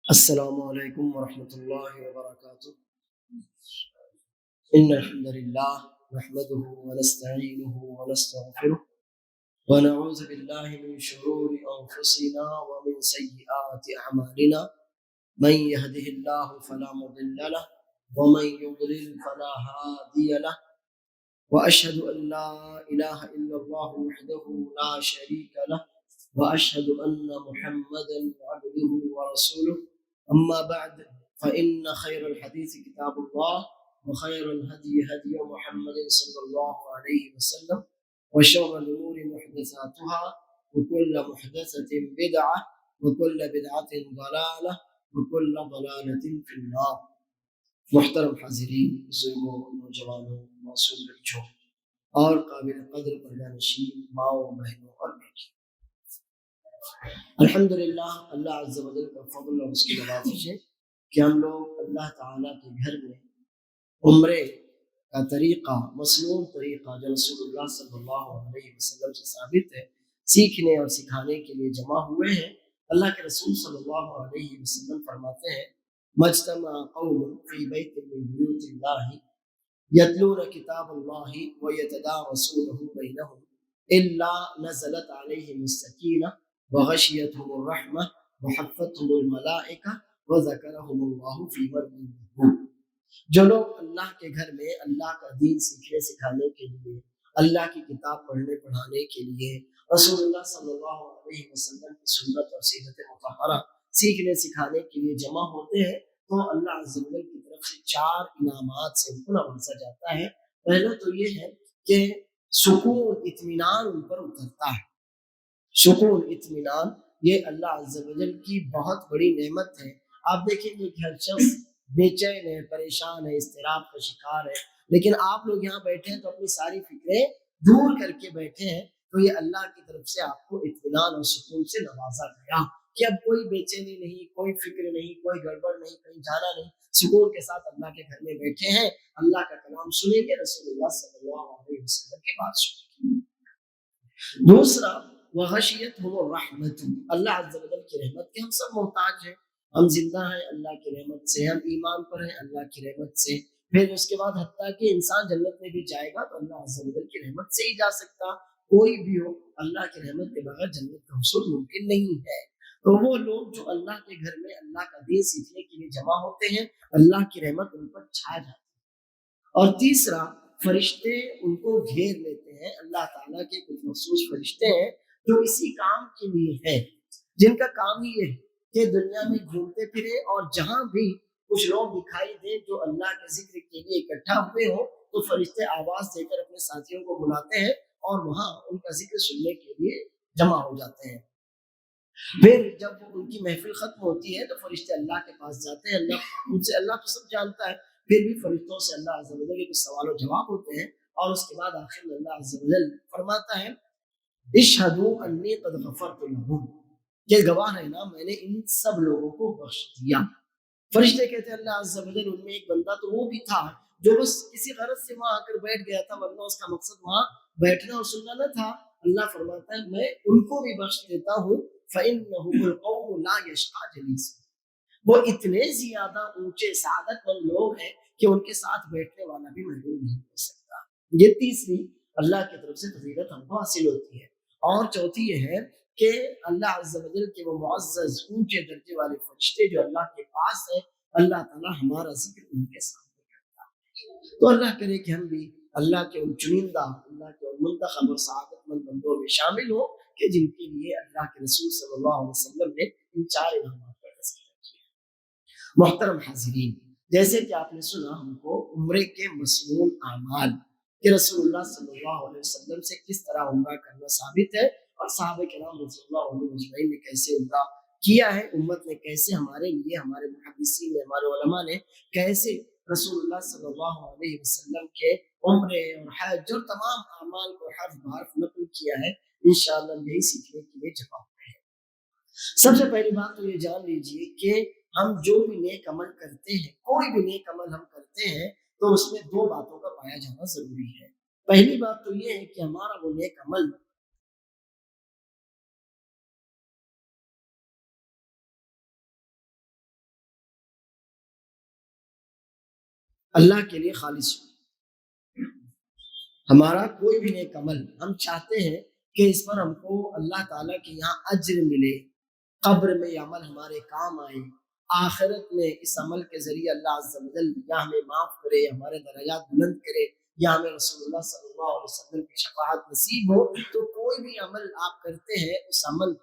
السلام علیکم ورحمۃ اللہ وبرکاتہ۔ ان الحمد للہ نحمده ونستعینه ونستغفره ونعوذ باللہ من شرور انفسنا ومن سیئات اعمالنا من يهده الله فلا مضل له ومن يضلل فلا هادي له واشهد ان لا اله الا الله وحده لا شريك له واشهد ان محمدا عبده ورسوله اما بعد فان خير الحديث كتاب الله وخير الهدي هدي محمد صلى الله عليه وسلم وشر الامور محدثاتها وكل محدثه بدعه وكل بدعه ضلاله وكل ضلاله في النار۔ محترم حاضرین، بزرگوں، نوجوانوں، معصوم بچوں اور قابل قدر پردہ نشین ماؤں، بہنوں اور بیٹیوں، الحمدللہ اللہ عز و جل کا فضل اور اس کی نوازش ہے کہ ہم لوگ اللہ تعالیٰ کے گھر میں عمرے کا طریقہ، مسنون طریقہ جو رسول اللہ صلی اللہ علیہ وسلم سے ثابت ہے، سیکھنے اور سکھانے کے لیے جمع ہوئے ہیں۔ اللہ کے رسول صلی اللہ علیہ وسلم فرماتے ہیں، مجتمع قوم فی بیت من بیوت اللہ یتلون کتاب اللہ ویتدارسونہ بینہم الا نزلت علیہم السکینہ وغشیتہم الرحمہ وحفتہم الملائکہ وذکرہم اللہ فی من عنده۔ جو لوگ اللہ کے گھر میں اللہ کا دین سیکھنے سکھانے کے لیے، اللہ کی کتاب پڑھنے پڑھانے کے لیے، رسول اللہ صلی اللہ علیہ وسلم کی سنت اور سیرت مطہرہ سیکھنے سکھانے کے لیے جمع ہوتے ہیں، تو اللہ عز و جل کی طرف سے 4 انعامات سے ان کو نوازا جاتا ہے۔ پہلا تو یہ ہے کہ سکون، اطمینان ان پر اترتا ہے۔ سکون، اطمینان، یہ اللہ عز و جل کی بہت بڑی نعمت ہے۔ آپ دیکھیں گے کہ ہر شخص بے چین ہے، پریشان ہے، اضطراب کا شکار ہے، لیکن آپ لوگ یہاں بیٹھے ہیں تو اپنی ساری فکریں دور کر کے بیٹھے ہیں، تو یہ اللہ کی طرف سے آپ کو اطمینان اور سکون سے نوازا گیا کہ اب کوئی بے چینی نہیں، کوئی فکر نہیں، کوئی گڑبڑ نہیں، کہیں جانا نہیں، سکون کے ساتھ اللہ کے گھر میں بیٹھے ہیں، اللہ کا کلام سنیں گے، رسول اللہ صلی اللہ علیہ وسلم کی بات سنیں گے۔ دوسرا، وغشیتہم الرحمۃ، اللہ عز و جل کی رحمت کے ہم سب محتاج ہیں، ہم زندہ ہیں اللہ کی رحمت سے، ہم ایمان پر ہیں اللہ کی رحمت سے، پھر اس کے بعد حتیٰ کہ انسان جنت میں بھی جائے گا تو اللہ عز و جل کی رحمت سے ہی جا سکتا، کوئی بھی ہو اللہ کی رحمت کے بغیر جنت کا حصول ممکن نہیں ہے۔ تو وہ لوگ جو اللہ کے گھر میں اللہ کا دین سیکھنے کے لیے جمع ہوتے ہیں، اللہ کی رحمت ان پر چھا جاتی ہے۔ اور تیسرا، فرشتے ان کو گھیر لیتے ہیں۔ اللہ تعالیٰ کے کچھ مخصوص فرشتے ہیں جو اسی کام کے لیے ہیں، جن کا کام ہی یہ ہے کہ دنیا میں گھومتے پھرے اور جہاں بھی کچھ لوگ دکھائی دیں جو اللہ کے ذکر کے لیے اکٹھا ہوئے ہوں تو فرشتے آواز دے کر اپنے ساتھیوں کو بلاتے ہیں اور وہاں ان کا ذکر سننے کے لیے جمع ہو جاتے ہیں۔ پھر جب ان کی محفل ختم ہوتی ہے تو فرشتے اللہ کے پاس جاتے ہیں، ان سے اللہ تو سب جانتا ہے، پھر بھی فرشتوں سے اللہ عز و جل کے سوال و جواب ہوتے ہیں، اور اس کے بعد آخر میں اللہ عز و جل فرماتا ہے، اشہدوا انی قد غفرت لہم، کہ گواہ رہنا میں نے ان سب لوگوں کو بخش دیا۔ فرشتے کہتے ہیں اللہ عز و جل ان میں ایک بندہ تو وہ بھی تھا جو بس کسی غرض سے وہاں آ کر بیٹھ گیا تھا، ورنہ اس کا مقصد وہاں بیٹھنا اور سننا نہ تھا۔ اللہ فرماتا ہے میں ان کو بھی بخش دیتا ہوں، فَإِنَّهُمُ الْقَوْمُ لَا يَشْقَىٰ جَلِيسُهُمْ، وہ اتنے زیادہ اونچے سعادت مند لوگ ہیں کہ ان کے ساتھ بیٹھنے والا بھی محروم نہیں ہو سکتا۔ یہ تیسری اللہ کی طرف سے فضیلت ہم کو حاصل ہوتی ہے۔ اور چوتھی یہ ہے کہ اللہ عز و جل کے وہ معزز اونچے درجے والے فرشتے جو اللہ کے پاس ہیں، اللہ تعالیٰ ہمارا ذکر ان کے سامنے کرتا ہے۔ تو اللہ کرے کہ ہم بھی اللہ کے ان چنندہ، اللہ کے ان منتخب اور سعادت مند بندوں میں شامل ہوں کہ جن کے لیے اللہ کے رسول صلی اللہ علیہ وسلم نے ان 4 انعامات کا تذکرہ کیا۔ محترم حاضرین، جیسے کہ آپ نے سنا ہم کو عمرے کے مسنون اعمال کہ رسول اللہ صلی اللہ علیہ وسلم سے کس طرح عمرہ کرنا ثابت ہے، اور صحابہ کرام رضی اللہ عنہم اجمعین نے کیسے عمرہ کیا ہے، امت نے کیسے، ہمارے لیے ہمارے محدثین نے، ہمارے علماء نے کیسے رسول اللہ صلی اللہ علیہ وسلم کے عمرے اور حج اور تمام اعمال کو حرف بحرف نقل کیا ہے، انشاءاللہ یہی سیکھنے کے لیے جمع ہوئے ہیں۔ سب سے پہلی بات تو یہ جان لیجئے کہ ہم جو بھی نیک عمل کرتے ہیں، کوئی بھی نیک عمل ہم کرتے ہیں تو اس میں 2 باتوں کا پایا جانا ضروری ہے۔ پہلی بات تو یہ ہے کہ ہمارا وہ نیک عمل اللہ کے لیے خالص ہو۔ ہمارا کوئی بھی نیک عمل ہم چاہتے ہیں کہ اس پر ہم کو اللہ تعالیٰ کے یہاں اجر ملے، قبر میں یہ عمل ہمارے کام آئے، آخرت میں اس عمل کے ذریعے اللہ عز و جل یا ہمیں معاف کرے، ہمارے درجات بلند کرے، یا ہمیں رسول اللہ صلی اللہ علیہ وسلم کی شفاعت نصیب ہو۔ تو کوئی بھی عمل آپ کرتے ہیں اس عمل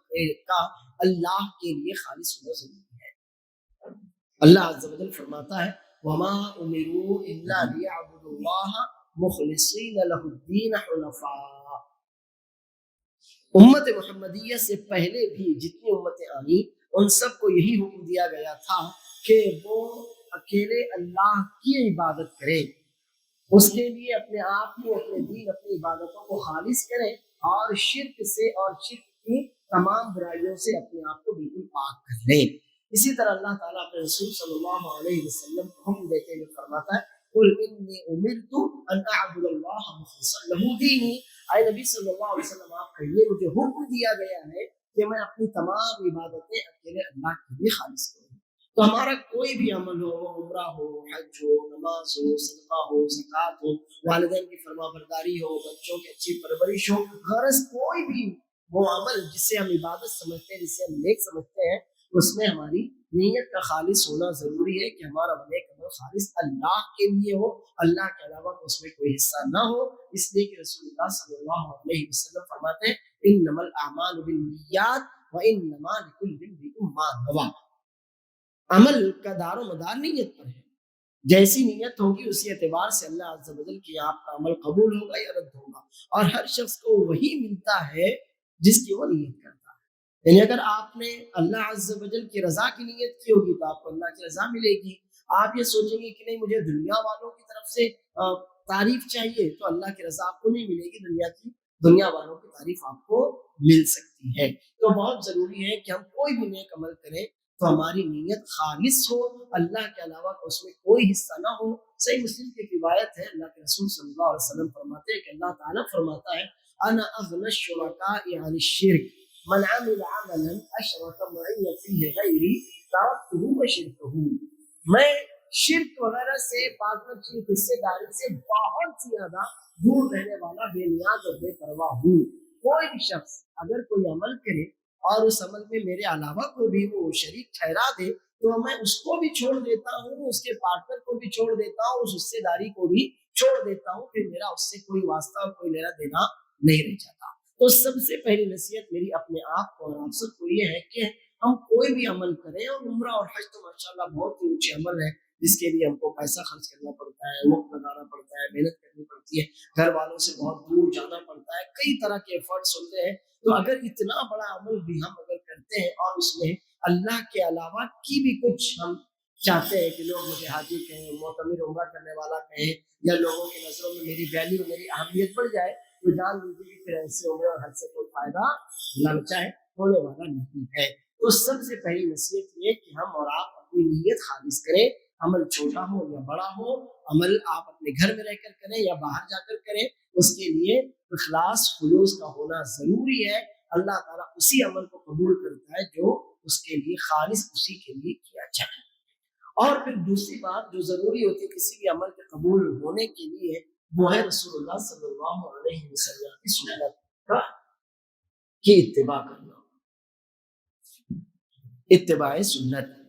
کا اللہ کے لیے خالص ہونا ضروری ہے۔ اللہ عز و جل فرماتا ہے وَمَا أُمِرُوا إِلَّا لِيَعْبُدُوا اللَّهَ مخلصین لہ الدین حنفاء۔ امت محمدیہ سے پہلے بھی جتنی امتیں آئیں ان سب کو یہی حکم دیا گیا تھا کہ وہ اکیلے اللہ کی عبادت کریں، اس کے لیے اپنے آپ کو، اپنے دین، اپنی عبادتوں کو خالص کریں، اور شرک سے اور شرک کی تمام برائیوں سے اپنے آپ کو بالکل پاک کر لیں۔ اسی طرح اللہ تعالیٰ اپنے رسول صلی اللہ علیہ وسلم کو حکم دیتے ہوئے فرماتا ہے قل انی امرت ان اعبد اللہ مخلصا لہ دینی، اے نبی صلی اللہ علیہ وسلم آپ کہیے مجھے حکم دیا گیا ہے کہ میں اپنی تمام عبادتیں اکیلے اللہ کے لیے خالص کروں۔ تو ہمارا کوئی بھی عمل ہو، عمرہ ہو، حج ہو، نماز ہو، صدقہ ہو، زکوٰۃ ہو، والدین کی فرما برداری ہو، بچوں کی اچھی پرورش ہو، غرض کوئی بھی وہ عمل جسے ہم عبادت سمجھتے ہیں، جسے ہم نیک سمجھتے ہیں، اس میں ہماری نیت کا خالص ہونا ضروری ہے کہ ہمارا نیک عمل خالص اللہ کے لیے ہو، اللہ کے علاوہ اس میں کوئی حصہ نہ ہو۔ اس لیے کہ رسول اللہ صلی اللہ علیہ وسلم فرماتے ہیں انما الاعمال بالنیات وانما لکل امرئ ما نوی۔ عمل کا دار و مدار نیت پر ہے، جیسی نیت ہوگی اسی اعتبار سے اللہ عز و جل کی آپ کا عمل قبول ہوگا یا رد ہوگا، اور ہر شخص کو وہی ملتا ہے جس کی وہ نیت کرتا ہے۔ یعنی اگر آپ نے اللہ عز و جل کی رضا کی نیت کی ہوگی تو آپ کو اللہ کی رضا ملے گی۔ آپ یہ سوچیں گے کہ نہیں مجھے دنیا والوں کی طرف سے تعریف چاہیے، تو اللہ کی رضا آپ کو نہیں ملے گی، دنیا والوں کی تعریف آپ کو مل سکتی ہے۔ تو بہت ضروری ہے کہ ہم کوئی بھی نیک عمل کریں تو ہماری نیت خالص ہو، اللہ کے علاوہ اس میں کوئی حصہ نہ ہو۔ صحیح مسلم کی روایت ہے، اللہ کے رسول صلی اللہ علیہ وسلم فرماتے ہیں کہ اللہ تعالیٰ فرماتا ہے انا اغنی الشرکاء عن الشرک من عمل عملا اشرک معی فیہ غیری ترکتہ وشرکہ۔ میں شرک وغیرہ سے، پارٹنرشپ، حصے داری سے بہت زیادہ دور رہنے والا، بے نیاز اور بے پرواہ ہوں۔ کوئی بھی شخص اگر کوئی عمل کرے اور اس عمل میں میرے علاوہ کو بھی وہ شریک ٹھہرا دے تو میں اس کو بھی چھوڑ دیتا ہوں، اس کے پارٹنر کو بھی چھوڑ دیتا ہوں، اس حصے داری کو بھی چھوڑ دیتا ہوں، پھر میرا اس سے کوئی واسطہ اور کوئی لینا دینا نہیں رہ جاتا۔ تو سب سے پہلی نصیحت میری اپنے آپ کو اور آپ سب کو یہ ہے کہ ہم کوئی بھی عمل کریں، اور عمرہ اور حج تو ماشاءاللہ بہت ہی اونچے عمل ہے جس کے لیے ہم کو پیسہ خرچ کرنا پڑتا ہے، وقت لگانا پڑتا ہے، محنت کرنی پڑتی ہے، گھر والوں سے بہت دور جانا پڑتا ہے، کئی طرح کے ایفرٹس ہوتے ہیں۔ تو اگر اتنا بڑا عمل بھی ہم اگر کرتے ہیں اور اس میں اللہ کے علاوہ کی بھی کچھ ہم چاہتے ہیں کہ لوگ مجھے حاجی کہیں، معتمر عمرہ کرنے والا کہیں، یا لوگوں کی نظروں میں میری ویلیو، میری اہمیت بڑھ جائے، تو جان لیجیے کہ پھر ایسے عمرے اور حج سے کوئی فائدہ لمچائے ہونے والا نہیں ہے۔ تو سب سے پہلی نصیحت یہ کہ ہم اور آپ اپنی نیت خالص کریں، عمل چھوٹا ہو یا بڑا ہو، عمل آپ اپنے گھر میں رہ کر کریں یا باہر جا کر کریں، اس کے لیے اخلاص خلوص کا ہونا ضروری ہے۔ اللہ تعالیٰ اسی عمل کو قبول کرتا ہے جو اس کے لیے خالص اسی کے لیے کیا جائے۔ اور پھر دوسری بات جو ضروری ہوتی ہے کسی بھی عمل کے قبول ہونے کے لیے، وہ ہے رسول اللہ صلی اللہ علیہ وسلم کی سنت کی اتباع کرنا، اتباع سنت۔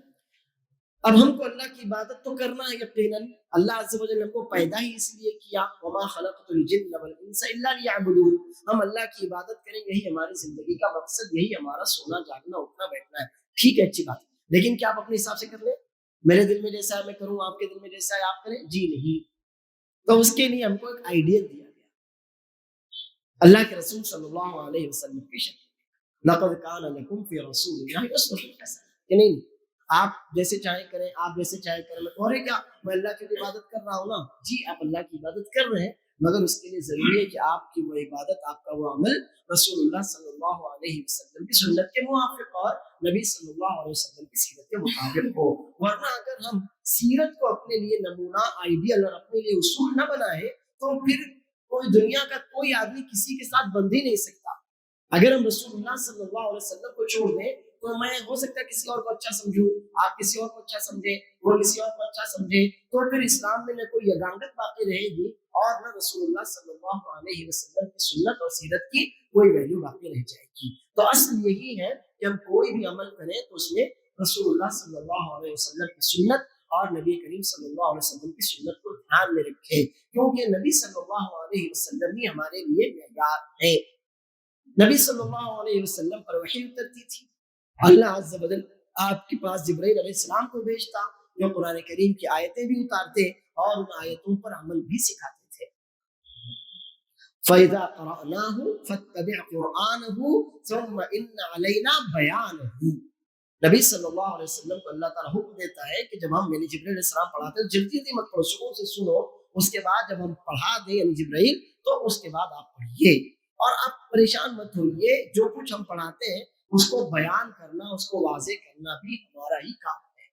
اب ہم کو اللہ کی عبادت تو کرنا ہے یقیناً، اللہ عز و جل ہم کو پیدا ہی اس لیے کیا، وما خلقت الجن والانس الا لیعبدون، ہم اللہ کی عبادت کریں، یہی ہماری زندگی کا مقصد، یہی ہمارا سونا جاگنا اٹھنا بیٹھنا ہے۔ ٹھیک ہے، اچھی بات ہے، لیکن کیا آپ اپنے حساب سے کر لیں؟ میرے دل میں جیسا ہے میں کروں، آپ کے دل میں جیسا ہے آپ کریں؟ جی نہیں۔ تو اس کے لیے ہم کو ایک آئیڈیل دیا گیا، اللہ کے رسول صلی اللہ علیہ وسلم کی شکل، لقد کان لکم فی رسول اللہ اسوۃ حسنہ، کہ نہیں آپ جیسے چاہیں کریں، آپ جیسے چاہیں کریں، میں اور کیا میں اللہ کی عبادت کر رہا ہوں نا، جی آپ اللہ کی عبادت کر رہے ہیں، مگر اس کے لیے ضروری ہے کہ آپ کی وہ عبادت، آپ کا وہ عمل رسول اللہ صلی اللہ علیہ وسلم کی سنت کے موافق اور نبی صلی اللہ علیہ وسلم کی سیرت کے مطابق ہو۔ ورنہ اگر ہم سیرت کو اپنے لیے نمونہ، آئیڈیل اور اپنے لیے اصول نہ بنائے تو پھر کوئی دنیا کا کوئی آدمی کسی کے ساتھ بندھ ہی نہیں سکتا۔ اگر ہم رسول اللہ صلی اللہ علیہ وسلم کو چھوڑ دیں تو میں ہو سکتا ہے کسی اور کو اچھا سمجھوں، آپ کسی اور کو اچھا سمجھیں، وہ کسی اور کو اچھا سمجھے، تو پھر اسلام میں نہ کوئی یگانگت باقی رہے گی اور نہ رسول اللہ صلی اللہ علیہ وسلم کی سنت اور سیرت کی کوئی ویلیو باقی رہ جائے گی۔ تو اصل یہی ہے کہ ہم کوئی بھی عمل کریں تو اس میں رسول اللہ صلی اللہ علیہ وسلم کی سنت اور نبی کریم صلی اللہ علیہ وسلم کی سنت کو دھیان میں رکھے، کیونکہ نبی صلی اللہ علیہ وسلم ہی ہمارے لیے معیار ہے۔ نبی صلی اللہ علیہ وسلم پر وحی اترتی تھی، اللہ عز و جل آپ کے پاس جبرائیل علیہ السلام کو بھیجتا جو قرآن کریم کی آیتیں بھی اتارتے اور ان آیتوں پر عمل بھی سکھاتے تھے۔ فَإِذَا قَرَأْنَاهُ فَاتَّبِعْ قُرْآنَهُ ثُمَّ إِنَّ عَلَيْنَا بَيَانَهُ۔ نبی صلی اللہ علیہ وسلم کو اللہ تعالیٰ حکم دیتا ہے کہ جب ہم یعنی جبرائیل علیہ السلام پڑھاتے ہیں جلدی جلدی مت پڑھو، سکون سے سنو، اس کے بعد جب ہم پڑھا دیں یعنی جبرائیل تو اس کے بعد آپ پڑھیے اور آپ پریشان مت ہوئیے، جو کچھ ہم پڑھاتے ہیں اس کو بیان کرنا، اس کو واضح کرنا بھی ہمارا ہی کام ہے۔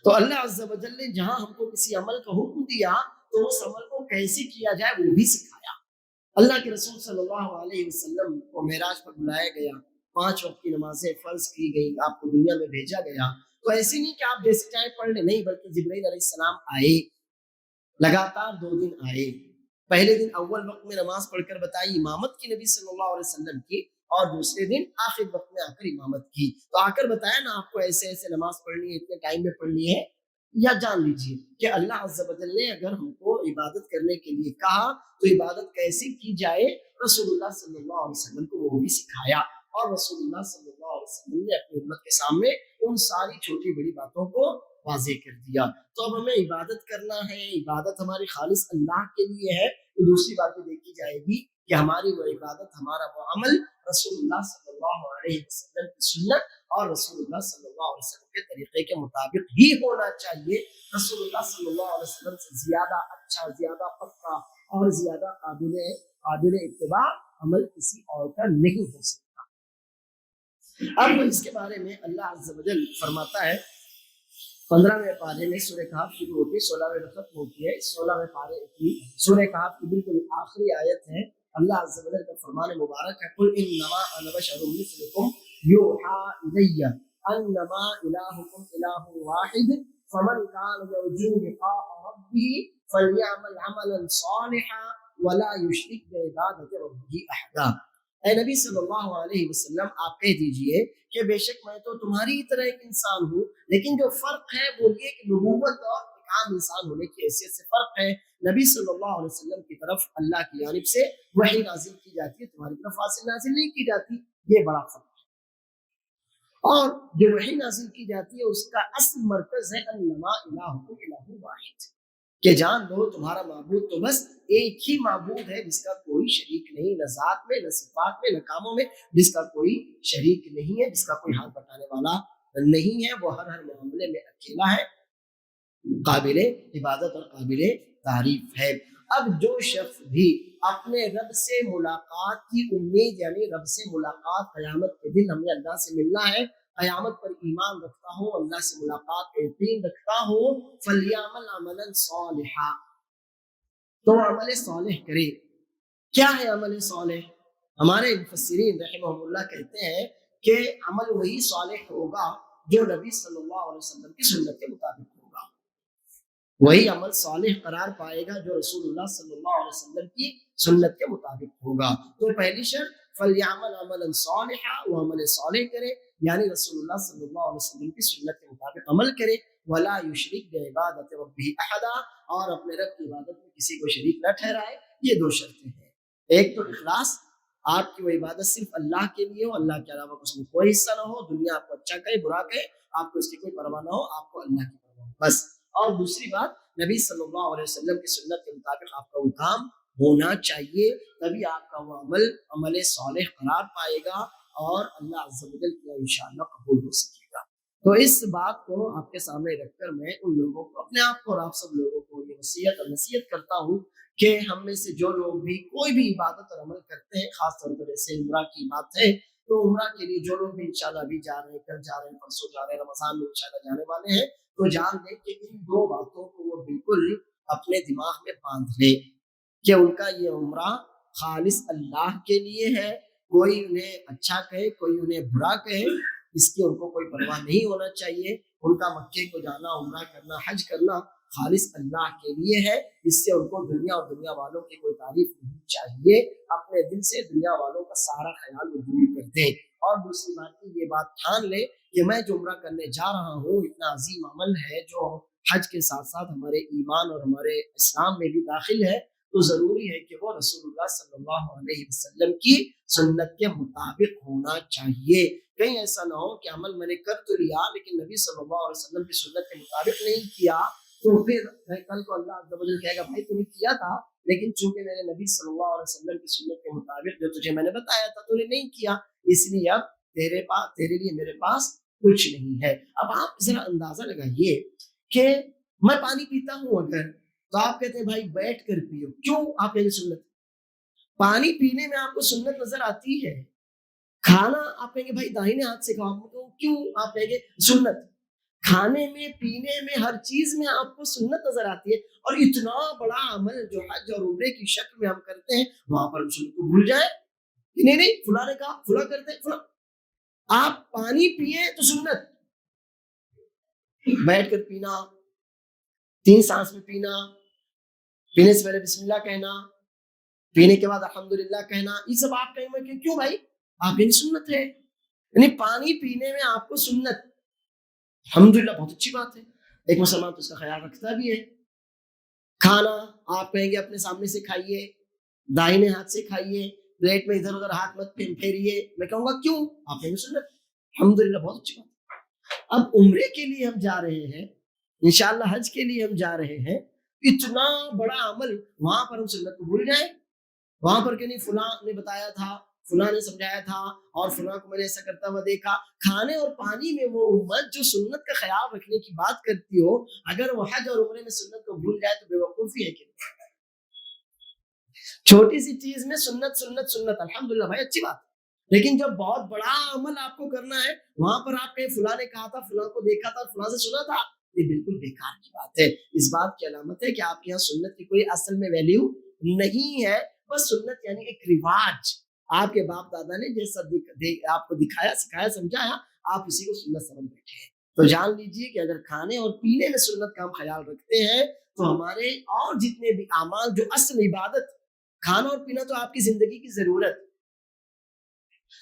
تو اللہ عز و جل نے جہاں ہم کو کسی عمل کا حکم دیا تو اس عمل کو کیسے کیا جائے وہ بھی سکھایا۔ اللہ کے رسول صلی اللہ علیہ وسلم کو معراج پر بلایا گیا، 5 وقت کی نمازیں فرض کی گئی، آپ کو دنیا میں بھیجا گیا، تو ایسے نہیں کہ آپ جیسے چاہے پڑھ لیں، نہیں، بلکہ جبرائیل علیہ السلام آئے، لگاتار 2 دن آئے۔ پہلے دن اول وقت میں نماز پڑھ کر بتائی امامت کی نبی صلی اللہ علیہ وسلم کی، اور دوسرے دن آخر وقت میں آ کر امامت کی، تو آ کر بتایا نا آپ کو ایسے ایسے نماز پڑھنی ہے، اتنے ٹائم میں پڑھنی ہے۔ یا جان لیجیے کہ اللہ عز و جل نے اگر ہم کو عبادت کرنے کے لیے کہا تو عبادت کیسے کی جائے رسول اللہ صلی اللہ علیہ وسلم کو وہ بھی سکھایا، اور رسول اللہ صلی اللہ علیہ وسلم نے اپنی امت کے سامنے ان ساری چھوٹی بڑی باتوں کو واضح کر دیا۔ تو اب ہمیں عبادت کرنا ہے، عبادت ہماری خالص اللہ کے لیے ہے، تو دوسری بات بھی دیکھی جائے گی کہ ہماری وہ عبادت، ہمارا وہ عمل رسول اللہ صلی اللہ علیہ وسلم کی سنت اور رسول اللہ صلی اللہ علیہ وسلم کے طریقے کے مطابق ہی ہونا چاہیے۔ رسول اللہ صلی اللہ علیہ وسلم سے زیادہ اچھا، زیادہ پکا اور زیادہ قابل اتباع عمل کسی اور کا نہیں ہو سکتا۔ اب اس کے بارے میں اللہ عز و جل فرماتا ہے 15ویں پارے میں سورہ کہف شروع ہوتی ہے، 16ویں میں ختم ہوتی ہے، 16ویں پارے کی سورہ کہف کی بالکل آخری آیت ہے۔ اللہ عز و جل کا فرمان مبارک ہے، قل انما انا بشر مثلکم یوحی الی انما الہکم الہ واحد فمن کان یرجو لقاء ربہ فلیعمل عملا صالحا ولا یشرک بعبادۃ ربہ احدا۔ اے نبی صلی اللہ علیہ وسلم آپ کہہ دیجئے کہ بے شک میں تو تمہاری ہی طرح ایک انسان ہوں، لیکن جو فرق ہے وہ یہ کہ نبوت اور ایک عام انسان ہونے کی حیثیت سے فرق ہے۔ نبی صلی اللہ علیہ وسلم کی طرف اللہ کی جانب سے وحی نازل کی جاتی ہے، تمہاری طرف واضح نازل نہیں کی جاتی، یہ بڑا فرق ہے۔ اور جو وحی نازل کی جاتی ہے اس کا اصل مرکز ہے انما الہکم الہ واحد، کہ جان لو تمہارا معبود تو بس ایک ہی معبود ہے جس کا کوئی شریک نہیں، نہ ذات میں، نہ صفات میں، نہ کاموں میں، جس کا کوئی شریک نہیں ہے، جس کا کوئی ہاتھ بٹانے والا نہیں ہے، وہ ہر معاملے میں اکیلا ہے، قابل عبادت اور قابل تعریف ہے۔ اب جو شخص بھی اپنے رب سے ملاقات کی امید، یعنی رب سے ملاقات قیامت کے دن ہمیں اللہ سے ملنا ہے، قیامت پر ایمان رکھتا ہو، اللہ سے ملاقات کا یقین رکھتا ہو، فلیعمل عملا صالحا، تو عمل صالح کرے۔ کیا ہے عمل صالح؟ ہمارے مفسرین رحمہ اللہ کہتے ہیں کہ عمل وہی صالح ہوگا جو نبی صلی اللہ علیہ وسلم کی سنت کے مطابق ہوگا، وہی عمل صالح قرار پائے گا جو رسول اللہ صلی اللہ علیہ وسلم کی سنت کے مطابق ہوگا۔ تو پہلی شرط فلیعمل عملا صالحا، وہ عمل صالح کرے، یعنی رسول اللہ صلی اللہ علیہ وسلم کی سنت کے مطابق عمل کرے، ولا یشرک بعبادۃ ربہ احدا، اور اپنے رب کی عبادت میں کسی کو شریک نہ ٹھہرائے۔ یہ 2 شرطیں ہیں، ایک تو اخلاص، آپ کی وہ عبادت صرف اللہ کے لیے ہو، اللہ کے علاوہ اس میں کوئی حصہ نہ ہو، دنیا آپ کو اچھا کہے برا کہے آپ کو اس کی کوئی پرواہ نہ ہو، آپ کو اللہ کی پرواہ ہو بس۔ اور دوسری بات نبی صلی اللہ علیہ وسلم کی سنت کے مطابق آپ کا وہ کام ہونا چاہیے، تبھی آپ کا وہ عمل صالح قرار پائے گا اور اللہ عز و جل کی انشاءاللہ قبول ہو سکے گا۔ تو اس بات کو آپ کے سامنے رکھ کر میں ان لوگوں کو، اپنے آپ کو اور آپ سب لوگوں کو یہ نصیحت کرتا ہوں کہ ہم میں سے جو لوگ بھی کوئی بھی عبادت اور عمل کرتے ہیں، خاص طور پر جیسے عمرہ کی بات ہے، تو عمرہ کے لیے جو لوگ بھی انشاءاللہ ابھی جا رہے ہیں، کل جا رہے ہیں، پرسوں جا رہے ہیں، رمضان میں انشاءاللہ جانے والے ہیں، تو جان لیں کہ ان 2 باتوں کو وہ بالکل اپنے دماغ میں باندھ لیں کہ ان کا یہ عمرہ خالص اللہ کے لیے ہے، کوئی انہیں اچھا کہے کوئی انہیں برا کہے، اس کی ان کو کوئی پرواہ نہیں ہونا چاہیے۔ ان کا مکے کو جانا، عمرہ کرنا، حج کرنا خالص اللہ کے لیے ہے، اس سے ان کو دنیا اور دنیا والوں کی کوئی تعریف نہیں چاہیے۔ اپنے دل سے دنیا والوں کا سارا خیال وہ دور کر دے۔ اور دوسری بات یہ بات ٹھان لے کہ میں جو عمرہ کرنے جا رہا ہوں اتنا عظیم عمل ہے جو حج کے ساتھ ساتھ ہمارے ایمان اور ہمارے اسلام میں بھی داخل ہے، تو ضروری ہے کہ وہ رسول اللہ صلی اللہ علیہ وسلم کی سنت کے مطابق ہونا چاہیے۔ کہیں ایسا نہ ہو کہ عمل میں نے کر تو لیا لیکن نبی صلی اللہ علیہ وسلم کی سنت کے مطابق نہیں کیا، تو پھر کل کو اللہ عز و جل کہے گا بھائی تو نے کیا تھا لیکن چونکہ میں نے نبی صلی اللہ علیہ وسلم کی سنت کے مطابق جو تجھے میں نے بتایا تھا تو نے نہیں کیا، اس لیے اب تیرے لیے میرے پاس کچھ نہیں ہے۔ اب آپ ذرا اندازہ لگائیے کہ میں پانی پیتا ہوں اگر، تو آپ کہتے ہیں بھائی بیٹھ کر پیو، کیوں آپ کہیں گے سنت؟ پانی پینے میں آپ کو سنت نظر آتی ہے، کھانا آپ کہیں گے بھائی داہنے ہاتھ سے کھاؤ، کیوں آپ کہیں گے سنت؟ کھانے میں پینے میں ہر چیز میں آپ کو سنت نظر آتی ہے، اور اتنا بڑا عمل جو حج اور عمرے کی شکل میں ہم کرتے ہیں وہاں پر ہم سنت کو بھول جائیں کہ نہیں فلاں نے کہا فلاں کرتے فلاں۔ آپ پانی پیئے تو سنت، بیٹھ کر پینا، 3 سانس میں پینا، پینے سے پہلے بسم اللہ کہنا، پینے کے بعد الحمدللہ کہنا، یہ سب آپ کہیں گے کیوں بھائی؟ آپ کہیں سنت ہے، یعنی پانی پینے میں آپ کو سنت، الحمدللہ بہت اچھی بات ہے، ایک مسلمان تو اس کا خیال رکھتا بھی ہے۔ کھانا آپ کہیں گے اپنے سامنے سے کھائیے، داہنے ہاتھ سے کھائیے، پلیٹ میں ادھر ادھر ہاتھ مت پھیریے، میں کہوں گا کیوں؟ آپ کہیں گے سنت، الحمدللہ بہت اچھی بات ہے۔ اب عمرے کے لیے ہم جا رہے ہیں، انشاءاللہ حج کے لیے ہم جا رہے ہیں، اتنا بڑا عمل وہاں پر ہم سنت کو بھول جائیں، وہاں پر کہ نہیں فلاں نے بتایا تھا، فلاں نے سمجھایا تھا، اور فلاں کو میں نے ایسا کرتا ہوا دیکھا۔ کھانے اور پانی میں وہ امت جو سنت کا خیال رکھنے کی بات کرتی ہو، اگر وہ حج اور عمرے میں سنت کو بھول جائے تو بے وقوفی ہے کہ چھوٹی سی چیز میں سنت سنت سنت، الحمدللہ بھائی اچھی بات، لیکن جب بہت بڑا عمل آپ کو کرنا ہے وہاں پر آپ کہیں فلاں نے کہا تھا، فلاں کو دیکھا تھا، فلاں سے سنا تھا، یہ بالکل بیکار کی بات ہے۔ اس بات کی علامت ہے کہ آپ کے یہاں سنت کی کوئی اصل میں ویلیو نہیں ہے، بس سنت یعنی ایک رواج، آپ کے باپ دادا نے جیسا آپ کو دکھایا سکھایا سمجھایا آپ اسی کو سنت سمجھ بیٹھے ہیں۔ تو جان لیجیے کہ اگر کھانے اور پینے میں سنت کا ہم خیال رکھتے ہیں تو ہمارے اور جتنے بھی اعمال جو اصل عبادت، کھانا اور پینا تو آپ کی زندگی کی ضرورت،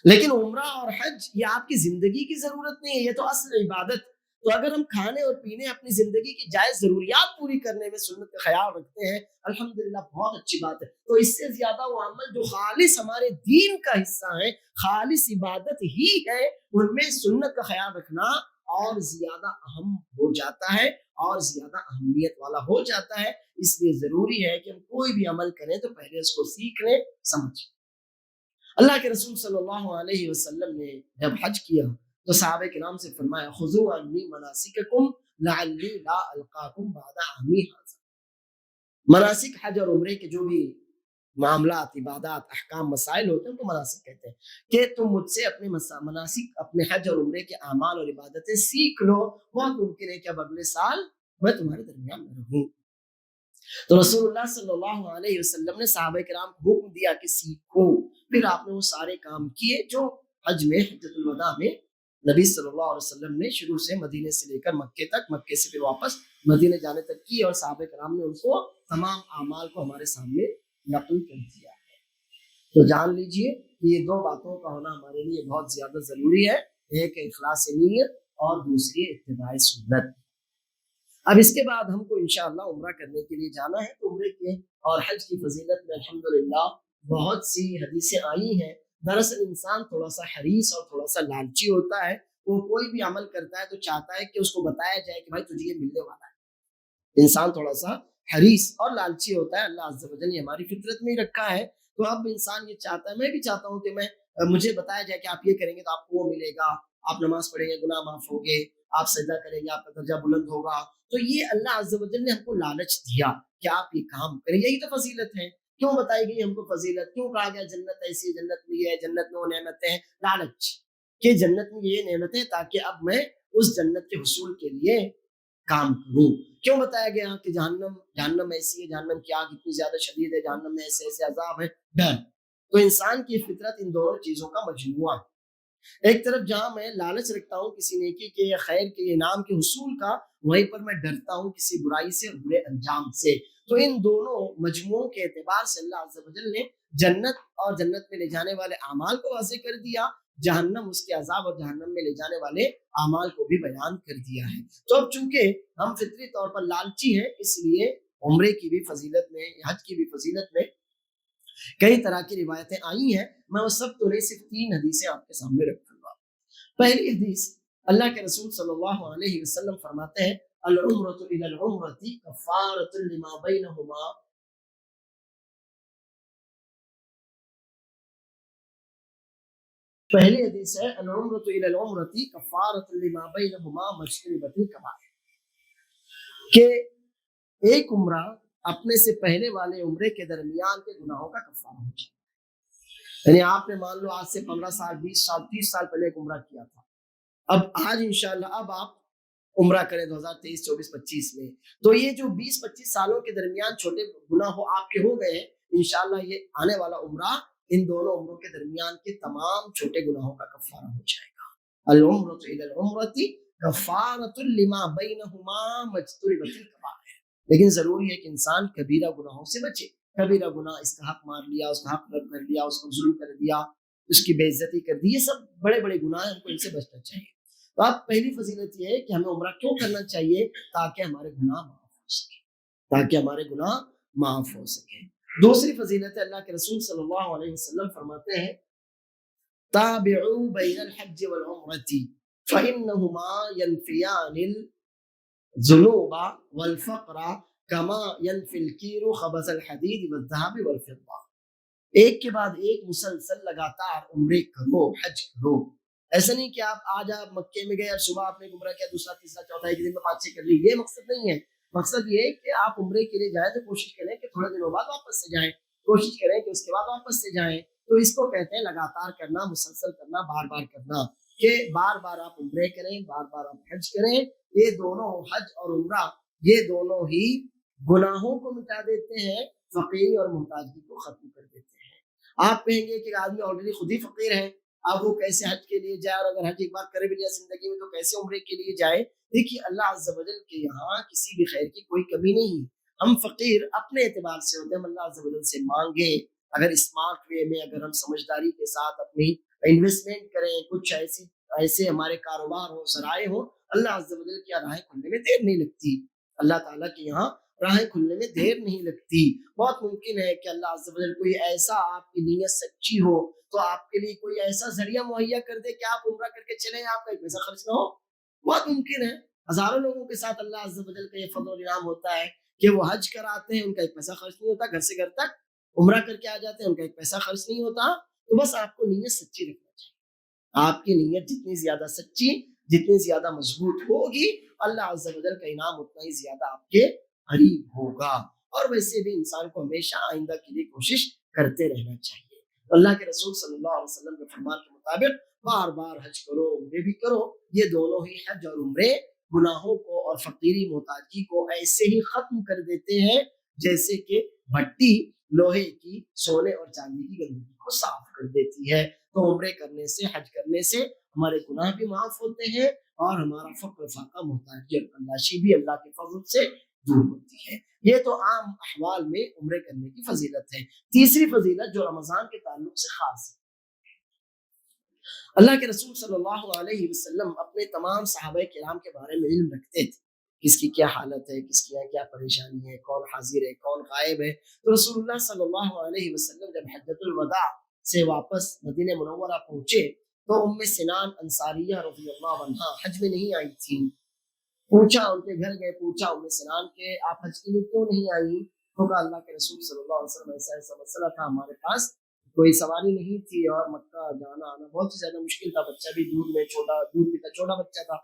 لیکن عمرہ اور حج یہ آپ کی زندگی کی ضرورت نہیں ہے، یہ تو اصل عبادت۔ تو اگر ہم کھانے اور پینے اپنی زندگی کی جائز ضروریات پوری کرنے میں سنت کا خیال رکھتے ہیں، الحمدللہ بہت اچھی بات ہے۔ تو اس سے زیادہ وہ عمل جو خالص ہمارے دین کا حصہ ہے، خالص عبادت ہی ہے، ان میں سنت کا خیال رکھنا اور زیادہ اہم ہو جاتا ہے اور زیادہ اہمیت والا ہو جاتا ہے۔ اس لیے ضروری ہے کہ ہم کوئی بھی عمل کریں تو پہلے اس کو سیکھ لیں، سمجھیں۔ اللہ کے رسول صلی اللہ علیہ وسلم نے جب حج کیا تو صحابہ کرام سے فرمایا خذوا عنی مناسککم لعلی لا القاکم بعد عامی ھذا۔ مناسک حج اور عمرے کے جو بھی معاملات، عبادات، احکام، مسائل ہوتے ہیں ان کو مناسک کہتے ہیں، کہ تم مجھ سے اپنے مناسک، اپنے حج اور عمرے کے اعمال اور عبادتیں سیکھ لو، بہت ممکن ہے کہ اب اگلے سال میں تمہارے درمیان میں رہوں۔ تو رسول اللہ صلی اللہ علیہ وسلم نے صحابہ کرام کو حکم دیا کہ سیکھو، پھر آپ نے وہ سارے کام کیے جو حج میں حجۃ الوداع میں نبی صلی اللہ علیہ وسلم نے شروع سے مدینے سے لے کر مکے تک، مکے سے پھر واپس مدینے جانے تک کی، اور صحابہ کرام نے ان کو تمام اعمال کو ہمارے سامنے نقل کر دیا ہے۔ تو جان لیجئے کہ یہ دو باتوں کا ہونا ہمارے لیے بہت زیادہ ضروری ہے، ایک اخلاص نیت اور دوسری اتباع سنت۔ اب اس کے بعد ہم کو انشاءاللہ عمرہ کرنے کے لیے جانا ہے، تو عمرے کے اور حج کی فضیلت میں الحمدللہ بہت سی حدیثیں آئی ہیں۔ دراصل انسان تھوڑا سا حریص اور تھوڑا سا لالچی ہوتا ہے، وہ کوئی بھی عمل کرتا ہے تو چاہتا ہے کہ اس کو بتایا جائے کہ بھائی تجھے یہ ملنے والا ہے۔ انسان تھوڑا سا حریص اور لالچی ہوتا ہے، اللہ عز و جل نے ہماری فطرت میں ہی رکھا ہے۔ تو اب انسان یہ چاہتا ہے، میں بھی چاہتا ہوں کہ مجھے بتایا جائے کہ آپ یہ کریں گے تو آپ کو وہ ملے گا، آپ نماز پڑھیں گے گناہ معاف ہوں گے، آپ سجدہ کریں گے آپ کا درجہ بلند ہوگا۔ تو یہ اللہ عز و جل نے ہم کو لالچ دیا کہ آپ یہ کام کریں، یہی تو فضیلت ہے۔ کیوں بتائی گئی ہم کو فضیلت؟ کیوں کہا گیا جنت ایسی، جنت میں یہ ہے، جنت میں وہ نعمتیں ہیں؟ لالچ کہ جنت میں یہ نعمتیں، تاکہ اب میں اس جنت کے حصول کے لیے کام کروں۔ کیوں بتایا گیا کہ جہنم ایسی ہے، جہنم کی آگ اتنی زیادہ شدید ہے، جہنم میں ایسے ایسے عذاب ہے؟ ڈر تو انسان کی فطرت ان دونوں چیزوں کا مجموعہ ہے۔ ایک طرف جہاں میں لالچ رکھتا ہوں کسی نیکی کے یا خیر کے یا انعام کے حصول کا، وہیں پر میں ڈرتا ہوں کسی برائی سے اور برے انجام سے۔ تو ان دونوں مجموعوں کے اعتبار سے اللہ عز و جل نے جنت اور جنت میں لے جانے والے اعمال کو واضح کر دیا، جہنم اس کے عذاب اور جہنم میں لے جانے والے اعمال کو بھی بیان کر دیا ہے۔ تو اب چونکہ ہم فطری طور پر لالچی ہیں، اس لیے عمرے کی بھی فضیلت میں، حج کی بھی فضیلت میں کئی طرح کی روایتیں آئی ہیں۔ میں وہ سب تو نہیں، صرف 3 حدیثیں آپ کے سامنے رکھوں گا۔ پہلی حدیث، اللہ کے رسول صلی اللہ علیہ وسلم فرماتے ہیں العمرۃ الی العمرۃ کفارۃ لما بینہما۔ پہلی حدیث ہے العمرۃ الی العمرۃ کفارۃ لما بینہما مجتنبۃ الکبائر، کہ ایک عمرہ اپنے سے پہلے والے عمرے کے درمیان کے گناہوں کا کفارہ ہو جائے۔ یعنی آپ نے مان لو آج سے 15 سال 20 سال 30 سال پہلے ایک عمرہ کیا تھا، اب آج انشاءاللہ اب آپ عمرہ کریں 2023 24 25 میں، تو یہ جو 20 25 سالوں کے درمیان چھوٹے گناہ آپ کے ہو گئے ہیں، انشاءاللہ یہ آنے والا عمرہ ان دونوں عمروں کے درمیان کے تمام چھوٹے گناہوں کا کفارہ ہو جائے گا۔ العمرۃ الی العمرۃ کفارۃ لما بینہما مجتنبۃ الکبائر۔ لیکن ضروری ہے کہ انسان کبیرہ گناہوں سے بچے۔ کبیرہ گناہ، اس کا حق مار لیا، اس کا حق رد کر لیا، اس کو ظلم کر دیا، اس کی بے عزتی کر دی، یہ سب بڑے بڑے گناہ ہیں، ہم کو ان سے بچنا چاہیے۔ تو اب پہلی فضیلت یہ ہے کہ ہمیں عمرہ کیوں کرنا چاہیے؟ تاکہ ہمارے گناہ معاف ہو سکے، تاکہ ہمارے گناہ معاف ہو سکے۔ دوسری فضیلت ہے، اللہ کے رسول صلی اللہ علیہ وسلم فرماتے ہیں تابعوا بین الحج والعمرۃ فإنہما ينفیان الذنوب والفقر کما ينفی الکیر خبث الحدید والذهب والفضہ۔ ایک کے بعد ایک مسلسل لگاتار عمرے کرو، حج کرو۔ ایسا نہیں کہ آج آپ مکے میں گئے اور صبح آپ نے عمرہ کیا، دوسرا تیسرا چوتھا ایک دن میں 5 6 کر لی، یہ مقصد نہیں ہے۔ مقصد یہ ہے کہ آپ عمرے کے لیے جائیں تو کوشش کریں کہ تھوڑے دنوں بعد واپس سے جائیں، کوشش کریں کہ اس کے بعد واپس سے جائیں۔ تو اس کو کہتے ہیں لگاتار کرنا، مسلسل کرنا، بار بار کرنا، کہ بار بار آپ عمرے کریں، بار بار آپ حج کریں۔ یہ دونوں، حج اور عمرہ، یہ دونوں ہی گناہوں کو مٹا دیتے ہیں، فقیری اور محتاجی کو ختم کر دیتے ہیں۔ آپ کہیں گے کہ آدمی آلریڈی خود ہی فقیر ہے، اب وہ کیسے حج کے لیے جائے، اور اگر حج ایک بار کرے بھی لیا زندگی میں تو کیسے عمرے کے لیے جائے؟ دیکھیے اللہ عز و جل کے یہاں کسی بھی خیر کی کوئی کمی نہیں۔ ہم فقیر اپنے اعتبار سے ہوتے ہیں، ہم اللہ عز و جل سے مانگیں، اگر اسمارٹ وے میں، اگر ہم سمجھداری کے ساتھ اپنی انویسٹمنٹ کریں، کچھ ایسے ہمارے کاروبار ہو، ذرائع ہو، اللہ عز و جل کی راہیں کھلنے میں دیر نہیں لگتی۔ اللہ تعالیٰ کے یہاں راہیں کھلنے میں دیر نہیں لگتی۔ بہت ممکن ہے کہ اللہ عز و جل کوئی ایسا، آپ کی نیت سچی ہو تو آپ کے لیے کوئی ایسا ذریعہ مہیا کر دے کہ آپ عمرہ کر کے چلیں، آپ کا ایک پیسہ خرچ نہ ہو۔ بہت ممکن ہے، ہزاروں لوگوں کے ساتھ اللہ عز و جل کا یہ فضل و انعام ہوتا ہے کہ وہ حج کراتے ہیں، ان کا ایک پیسہ خرچ نہیں ہوتا، گھر سے گھر تک عمرہ کر کے آ جاتے ہیں، ان کا ایک پیسہ خرچ نہیں ہوتا۔ تو بس آپ کو نیت سچی رکھنا چاہیے۔ آپ کی نیت جتنی زیادہ سچی، جتنی زیادہ مضبوط ہوگی، اللہ عز و جل کا انعام اتنا ہی زیادہ آپ کے قریب ہوگا۔ اور ویسے بھی انسان کو ہمیشہ آئندہ کے لیے کوشش کرتے رہنا چاہیے۔ اللہ کے رسول صلی اللہ علیہ وسلم کے فرمان کے مطابق بار بار حج کرو، عمرے بھی کرو۔ یہ دونوں ہی، حج اور عمرے، گناہوں کو اور فقیری محتاجی کو ایسے ہی ختم کر دیتے ہیں جیسے کہ بھٹی لوہے کی، سونے اور چاندی کی گندگی کو صاف کر دیتی ہے۔ تو عمرے کرنے سے، حج کرنے سے ہمارے گناہ بھی معاف ہوتے ہیں، اور ہمارا فقر فاقہ، محتاجی اور تلاشی بھی اللہ کے فضل سے دور ہوتی ہے۔ یہ تو عام احوال میں عمرے کرنے کی فضیلت ہے۔ تیسری فضیلت جو رمضان کے تعلق سے خاص ہے، اللہ کے رسول صلی اللہ علیہ وسلم اپنے تمام صحابہ کرام کے بارے میں علم رکھتے تھے، کس کی کیا حالت ہے، کس کی کیا پریشانی ہے، کون حاضر ہے، کون غائب ہے۔ تو رسول اللہ صلی اللہ علیہ وسلم جب حجۃ الوداع سے واپس مدینہ منورہ پہنچے تو ام سنان انصاریہ رضی اللہ عنہا حج میں نہیں آئی تھیں۔ پوچھا، ان کے گھر گئے، پوچھا ام سنان کہ آپ حج کے لیے کیوں نہیں آئی؟ تو کہا اللہ کے رسول صلی اللہ علیہ وسلم ایسا ایسا مسئلہ تھا، ہمارے پاس کوئی سواری نہیں تھی اور مکہ جانا آنا بہت ہی زیادہ مشکل تھا، بچہ بھی دودھ میں چھوٹا، دودھ پیتا چھوٹا بچہ تھا۔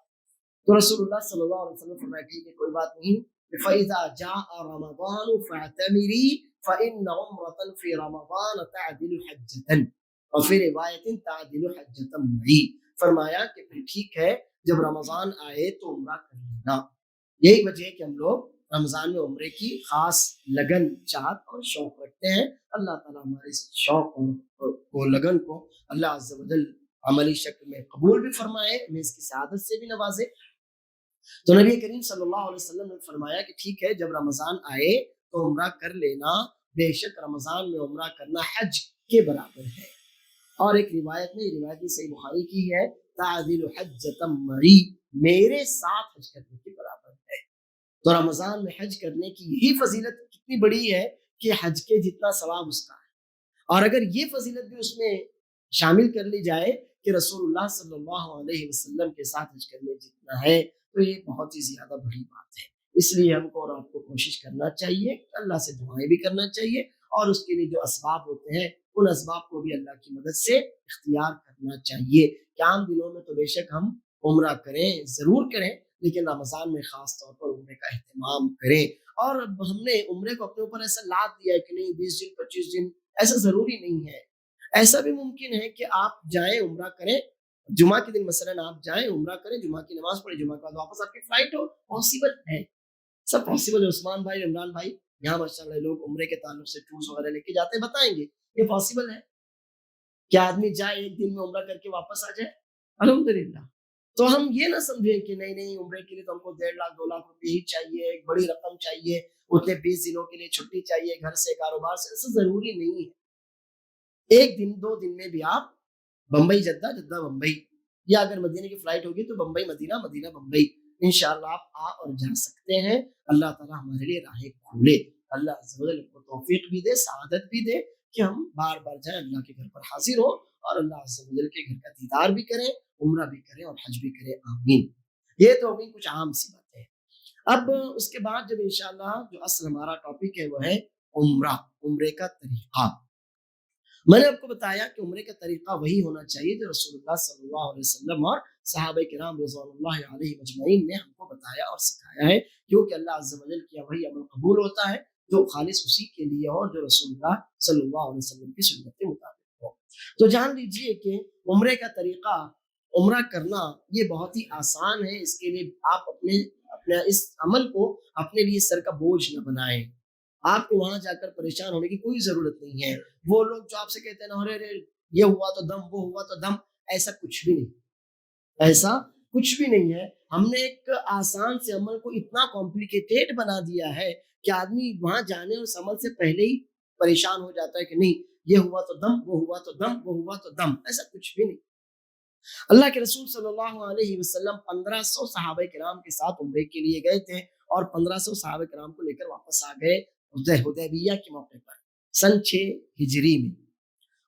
تو رسول اللہ صلی اللہ علیہ وسلم فرمایا ٹھیک ہے، کوئی بات نہیں، فَإِذَا جَاءَ رَمَضَانُ فَاعْتَمِرِي فَإِنَّ عُمْرَةً فِي رَمَضَانَ تَعْدِلُ حَجَّةً وَفِي رِوَایَةٍ تَعْدِلُ حَجَّةً مَعِي۔ فرمایا کہ پھر ٹھیک ہے، جب رمضان آئے تو عمرہ کر لینا۔ یہی وجہ ہے کہ ہم لوگ رمضان میں عمرے کی خاص لگن چاہت اور شوق رکھتے ہیں. اللہ تعالیٰ ہمارے اس شوق کو لگن کو اللہ عز و جل عملی شکل میں قبول بھی فرمائے, ہمیں اس کی سعادت سے بھی نوازے. تو نبی کریم صلی اللہ علیہ وسلم نے فرمایا کہ ٹھیک ہے, جب رمضان آئے تو عمرہ کر لینا, بے شک رمضان میں عمرہ کرنا حج کے برابر ہے. اور ایک روایت میں, یہ روایت بھی صحیح بخاری کی ہے, تعدل حجۃ معی, میرے ساتھ حج کرنے کے برابر ہے. تو رمضان میں حج کرنے کی یہی فضیلت کتنی بڑی ہے کہ حج کے جتنا ثواب اس کا ہے. اور اگر یہ فضیلت بھی اس میں شامل کر لی جائے کہ رسول اللہ صلی اللہ علیہ وسلم کے ساتھ حج کرنے جتنا ہے, تو یہ بہت ہی زیادہ بڑی بات ہے. اس لیے ہم کو اور آپ کو کوشش کرنا چاہیے, اللہ سے دعائیں بھی کرنا چاہیے, اور اس کے لیے جو اسباب ہوتے ہیں ان اسباب کو بھی اللہ کی مدد سے اختیار کرنا چاہیے. کہ عام دنوں میں تو بے شک ہم عمرہ کریں, ضرور کریں, لیکن رمضان میں خاص طور پر عمرے کا اہتمام کریں. اور ہم نے عمرے کو اپنے اوپر ایسا لاد دیا ہے کہ نہیں 20 دن 25 دن, ایسا ضروری نہیں ہے. ایسا بھی ممکن ہے کہ آپ جائیں عمرہ کریں, جمعہ کے دن مثلاً آپ جائیں عمرہ کریں, جمعہ کی نماز پڑھیں, جمعہ کے بعد واپس آپ کی فلائٹ ہو. پاسبل ہے, سب پاسبل ہے. عثمان بھائی, عمران بھائی, یہاں ماشاءاللہ لوگ عمرے کے تعلق سے ٹورز وغیرہ لے کے جاتے ہیں, بتائیں گے یہ پاسبل ہے کہ آدمی جائے ایک دن میں عمرہ کر کے واپس آ جائے. الحمدللہ. تو ہم یہ نہ سمجھیں کہ نہیں عمرے کے لیے تو ہم کو 1.5 لاکھ 2 لاکھ روپے ہی چاہیے, ایک بڑی رقم چاہیے, اتنے 20 دنوں کے لیے چھٹی چاہیے گھر سے, کاروبار سے. ایسا ضروری نہیں ہے. ایک دن 2 دن میں بھی آپ بمبئی جدہ, جدہ بمبئی, یا اگر مدینے کی فلائٹ ہوگی تو بمبئی مدینہ, مدینہ بمبئی, انشاءاللہ آپ آ اور جا سکتے ہیں. اللہ تعالیٰ ہمارے لیے راہیں کھولے. اللہ عز و جل کو توفیق بھی دے, سعادت بھی دے کہ ہم بار بار جائیں, اللہ کے گھر پر حاضر ہوں اور اللہ عز و جل کے گھر کا دیدار بھی کریں, عمرہ بھی کریں اور حج بھی کریں. آمین. یہ تو ہوگی کچھ عام سی باتیں. اب اس کے بعد جب انشاءاللہ جو اصل ہمارا ٹاپک ہے وہ ہے عمرہ, عمرے کا طریقہ. میں نے آپ کو بتایا کہ عمرے کا طریقہ وہی ہونا چاہیے جو رسول اللہ صلی اللہ علیہ وسلم اور صحابہ کرام رضوان اللہ علیہ مجمعین نے ہم کو بتایا اور سکھایا ہے, کیونکہ اللہ عز و جل کیا وہی عمل قبول ہوتا ہے جو خالص اسی کے لیے ہو, جو رسول اللہ صلی اللہ علیہ وسلم کی سنت کے مطابق ہو. تو جان لیجئے کہ عمرے کا طریقہ, عمرہ کرنا یہ بہت ہی آسان ہے. اس کے لیے آپ اپنے اس عمل کو اپنے لیے سر کا بوجھ نہ بنائیں. آپ کو وہاں جا کر پریشان ہونے کی کوئی ضرورت نہیں ہے. وہ لوگ جو آپ سے کہتے ہیں نا, ارے یہ ہوا تو دم, وہ ہوا تو دم, ایسا کچھ بھی نہیں, ایسا کچھ بھی نہیں ہے. ہم نے ایک آسان سے عمل کو اتنا کمپلیکیٹڈ بنا دیا ہے کہ آدمی وہاں جانے اور اس عمل سے پہلے ہی پریشان ہو جاتا ہے کہ نہیں یہ ہوا تو دم, وہ ہوا تو دم, وہ ہوا تو دم. ایسا کچھ بھی نہیں. اللہ کے رسول صلی اللہ علیہ وسلم 1500 صحابہ کرام کے ساتھ عمرے کے لیے گئے تھے اور 1500 صحابہ کرام کو لے کر واپس آ گئے حدیبیہ کے موقع پر سن 6 ہجری میں.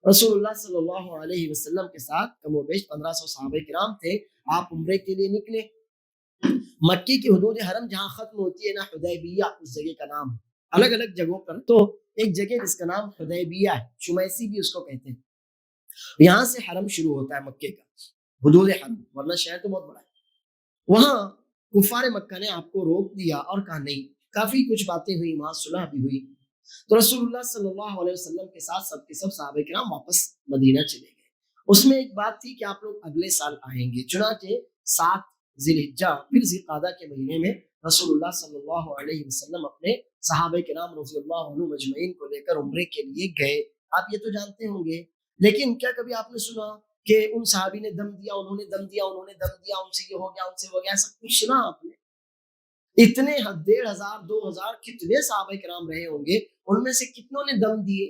رسول اللہ صلی اللہ علیہ وسلم کے ساتھ کم و بیش 1500 صحابہ کرام تھے. آپ عمرے کے لیے نکلے. مکی کی حدود حرم جہاں ختم ہوتی ہے نا حدیبیہ, اس جگہ کا نام الگ الگ جگہوں پر, تو ایک جگہ جس کا نام حدیبیہ ہے, شمیسی بھی اس کو کہتے ہیں. یہاں سے حرم شروع ہوتا ہے مکے کا, حدود حرم, ورنہ شہر تو بہت بڑا ہے. وہاں کفار مکہ نے آپ کو روک دیا اور کہا نہیں. کافی کچھ باتیں ہوئی, وہاں صلح بھی ہوئی. تو رسول اللہ صلی اللہ علیہ وسلم کے ساتھ سب کے سب صحابہ کرام واپس مدینہ چلے گئے. اس میں ایک بات تھی کہ آپ لوگ اگلے سال آئیں گے. چنانچہ 7 ذی الحجہ پھر ذی القعدہ کے مہینے میں رسول اللہ صلی اللہ علیہ وسلم اپنے صحابہ کرام رضی اللہ عنہ مجمعین کو لے کر عمرے کے لیے گئے. آپ یہ تو جانتے ہوں گے, لیکن کیا کبھی آپ نے سنا کہ ان صحابی نے دم دیا, انہوں نے دم دیا, انہوں نے دم دیا, ان سے یہ ہو گیا, ان سے ہو گیا, ایسا کچھ سنا آپ نے؟ اتنے 1500 2000 کتنے صحابہ کرام رہے ہوں گے, ان میں سے کتنوں نے دم دیے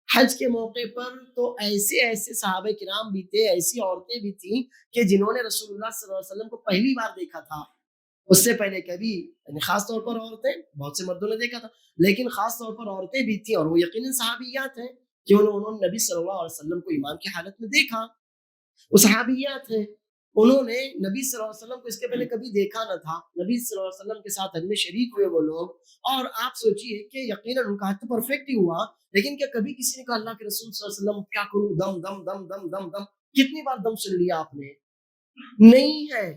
حج کے موقع پر؟ تو ایسے ایسے صحابہ کرام بھی تھے, ایسی عورتیں بھی تھیں کہ جنہوں نے رسول اللہ صلی اللہ علیہ وسلم کو پہلی بار دیکھا تھا. اس سے پہلے کبھی, یعنی خاص طور پر عورتیں, بہت سے مردوں نے دیکھا تھا, لیکن خاص طور پر عورتیں بھی تھیں, اور وہ یقیناً صحابیات ہیں کہ انہوں نے نبی صلی اللہ علیہ وسلم کو ایمان کی حالت میں دیکھا. وہ صحابیات ہیں, انہوں نے نبی صلی اللہ علیہ وسلم کو اس کے پہلے کبھی دیکھا نہ تھا. نبی صلی اللہ علیہ وسلم کے ساتھ حج میں شریک ہوئے وہ لوگ, اور آپ سوچئے کہ یقیناً ان کا حج تو پرفیکٹ ہی ہوا, لیکن کیا کبھی کسی نے کہا اللہ کے رسول صلی اللہ علیہ وسلم کیا کروں, دم دم دم دم دم دم؟ کتنی بار دم سن لیا آپ نے؟ نہیں ہے.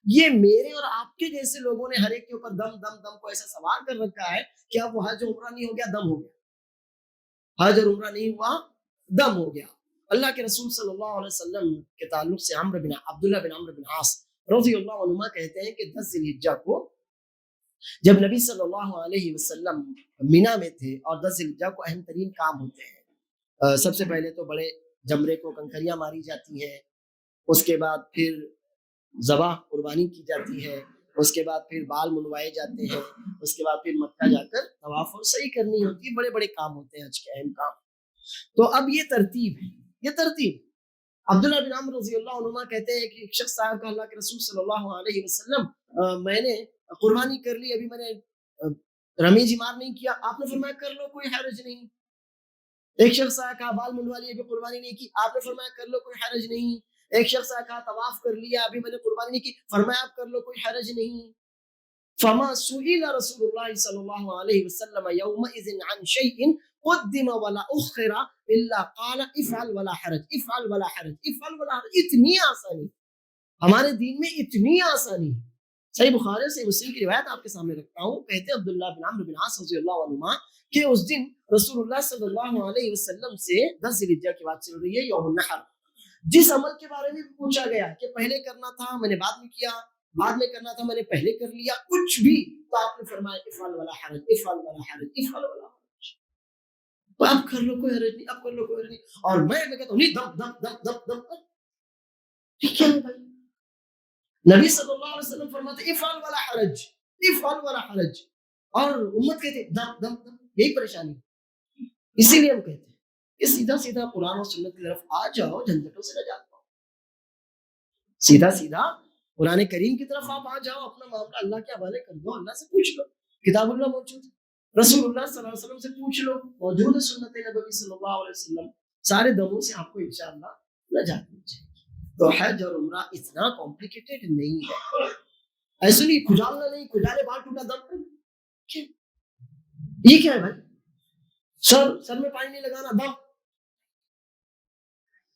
یہ میرے اور آپ کے جیسے لوگوں نے ہر ایک کے اوپر دم دم دم کو ایسا سوار کر رکھا ہے کہ اب وہ حج عمرہ نہیں ہو گیا, دم ہو گیا. حج اور عمرہ نہیں ہوا, دم ہو گیا. اللہ کے رسول صلی اللہ علیہ وسلم کے تعلق سے عبداللہ بن عمرو بن عاص رضی اللہ عنہما کہتے ہیں کہ 10 ذی الحجہ کو جب نبی صلی اللہ علیہ وسلم مینا میں تھے اور 10 ذی الحجہ کو اہم ترین کام ہوتے ہیں، سب سے پہلے تو بڑے جمرے کو کنکریاں ماری جاتی ہیں، اس کے بعد پھر ذبح قربانی کی جاتی ہے، اس کے بعد پھر بال منوائے جاتے ہیں، اس کے بعد پھر مکہ جا کر طواف اور سعی کرنی ہوتی ہے، بڑے بڑے کام ہوتے ہیں حج کے اہم کام۔ تو اب یہ ترتیب ہے، یہ ترتیب۔ عبداللہ بن عمرو رضی اللہ عنہما کہتے ہیں کہ ایک شخص صاحب کا اللہ کے رسول صلی اللہ علیہ وسلم میں نے قربانی کر لی، ابھی میں نے رمی جمار نہیں کیا، آپ نے فرمایا کر لو کوئی حرج نہیں۔ ایک شخص آیا کہا بال منڈوا لیے ابھی قربانی نہیں کی، آپ نے فرمایا کر لو کوئی حرج نہیں۔ ایک شخص آیا کہا طواف کر لیا ابھی میں نے قربانی نہیں کی، فرمایا آپ کر لو کوئی حرج نہیں۔ فما سئل رسول اللہ صلی اللہ علیہ وسلم یومئذ عن شیء قدم ولا اخر الا قال افعل ولا حرج افعل ولا حرج افعل ولا حرج۔ اتنی آسانی ہمارے دین میں، اتنی آسانی۔ صحیح بخاری سے مسلم کی روایت آپ کے سامنے رکھتا ہوں، کہتے عبداللہ بن عمرو بن عاص رضی اللہ عنہما کہ اس دن رسول اللہ صلی اللہ علیہ وسلم سے 10 ذی الحجہ کی بات چل رہی ہے، یوم النحر، جس عمل کے بارے میں پوچھا گیا کہ پہلے کرنا تھا میں نے بعد میں کیا، بعد میں کرنا تھا میں نے پہلے کر لیا، کچھ بھی، تو آپ نے فرمایا افعل ولا حرج افعل ولا حرج افعل ولا حرج، تو اب کر لو کوئی حرج نہیں، اب کر لو کوئی حرج نہیں۔ اور میں کہتا ہوں نہیں، دم دم دم دم دم کر، ٹھیک ہے بھائی؟ نبی صلی اللہ علیہ وسلم فرماتے افعل ولا حرج افعل ولا حرج، اور امت کہتے دم دم دم، یہی پریشانی۔ اسی لیے ہم کہتے ہیں کہ سیدھا سیدھا قرآن اور سنت کی طرف آ جاؤ، جھنجھٹوں سے نجات پاؤ، سیدھا سیدھا قرآن کریم کی طرف آپ آ جاؤ، اپنا معاملہ اللہ کے حوالے کر دو، اللہ سے پوچھ لو، کتاب اللہ موجود ہے، رسول اللہ صلی اللہ علیہ وسلم سے پوچھ لو، موجود ہے سنت نبوی صلی اللہ علیہ وسلم، سارے دموں سے آپ کو انشاءاللہ نجات مل جائے گی۔ تو حج اور عمرہ اتنا کمپلیکیٹڈ نہیں ہے، ایسے نہیں کھجالنا نہیں، کھجالے بال ٹوٹا دم کر، یہ کیا ہے بھائی؟ سر میں پانی نہیں لگانا دم،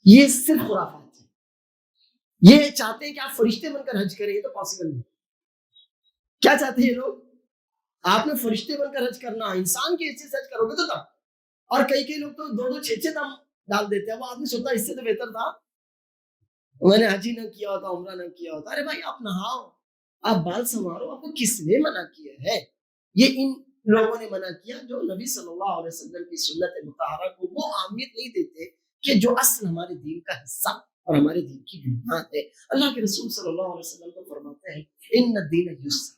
یہ صرف خرافات ہے۔ یہ چاہتے ہیں کہ آپ فرشتے بن کر حج کریں، یہ تو پاسبل نہیں۔ کیا چاہتے ہیں یہ لوگ؟ آپ نے فرشتے بن کر حج کرنا، انسان کی حیثیت سے حج کرو گے تو دم، اور کئی لوگ تو 2 6 دم ڈال دیتے ہیں، وہ آدمی سوچتا ہے اس سے تو بہتر تھا میں نے حج ہی نہ کیا ہوتا، عمرہ نہ کیا ہوتا۔ ارے بھائی آپ نہاؤ، آپ بال سنوارو، آپ کو کس نے منع کیا ہے؟ یہ ان لوگوں نے منع کیا جو نبی صلی اللہ علیہ وسلم کی سنت مطہرہ کو وہ اہمیت نہیں دیتے کہ جو اصل ہمارے دین کا حصہ اور ہمارے دین کی بنیاد ہے۔ اللہ کے رسول صلی اللہ علیہ وسلم تو فرماتے ہیں ان الدین یسر،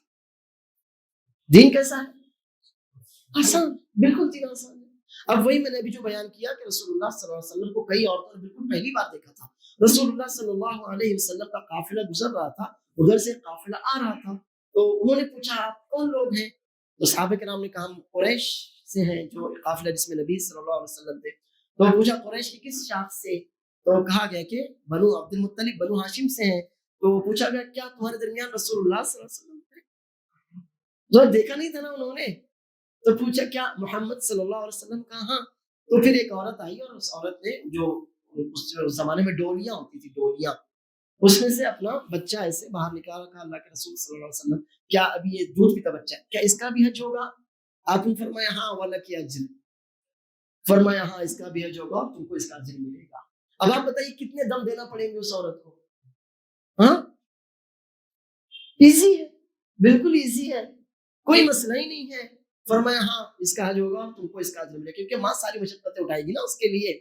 دین کیسا ہے؟ آسان، بالکل دین آسان ہے۔ اب وہی میں نے ابھی جو بیان کیا کہ رسول اللہ صلی اللہ علیہ وسلم کو کئی عورتوں نے بالکل پہلی بار دیکھا تھا، رسول اللہ صلی اللہ علیہ وسلم کا قافلہ گزر رہا تھا، ادھر سے قافلہ آ رہا تھا، تو انہوں نے پوچھا آپ کون لوگ ہیں؟ تو صحابہ کرام نے کہا ہم قریش سے ہیں، جو قافلہ جس میں نبی صلی اللہ علیہ وسلم تھے۔ تو پوچھا قریش کی کس شاخ سے؟ تو کہا گیا کہ بنو عبد المطلب بنو ہاشم سے ہیں۔ تو پوچھا گیا کیا تمہارے درمیان رسول اللہ صلی اللہ علیہ وسلم تھے؟ جو دیکھا نہیں تھا نا انہوں نے، تو پوچھا کیا محمد صلی اللہ علیہ وسلم کہاں؟ تو پھر ایک عورت آئی اور اس عورت نے جو اس زمانے میں ڈولیاں ہوتی تھی، ڈولیاں، اس میں سے اپنا بچہ ایسے باہر نکالا، کہا اللہ کے رسول صلی اللہ علیہ وسلم کیا ابھی یہ دودھ پیتا بچہ ہے، کیا اس کا بھی حج ہوگا؟ آپ نے فرمایا ہاں والا کیا اجر، فرمایا ہاں اس کا بھی حج ہوگا اور تم کو اس کا اجر ملے گا۔ اب آپ بتائیے کتنے دم دینا پڑیں گے اس عورت کو؟ ہاں ایزی ہے، بالکل ایزی ہے، کوئی مسئلہ ہی نہیں ہے۔ فرمایا ہاں اس کا حج ہوگا اور تم کو اس کا اجر ملے گا، کیونکہ ماں ساری مشقتیں اٹھائے گی نا اس کے لیے،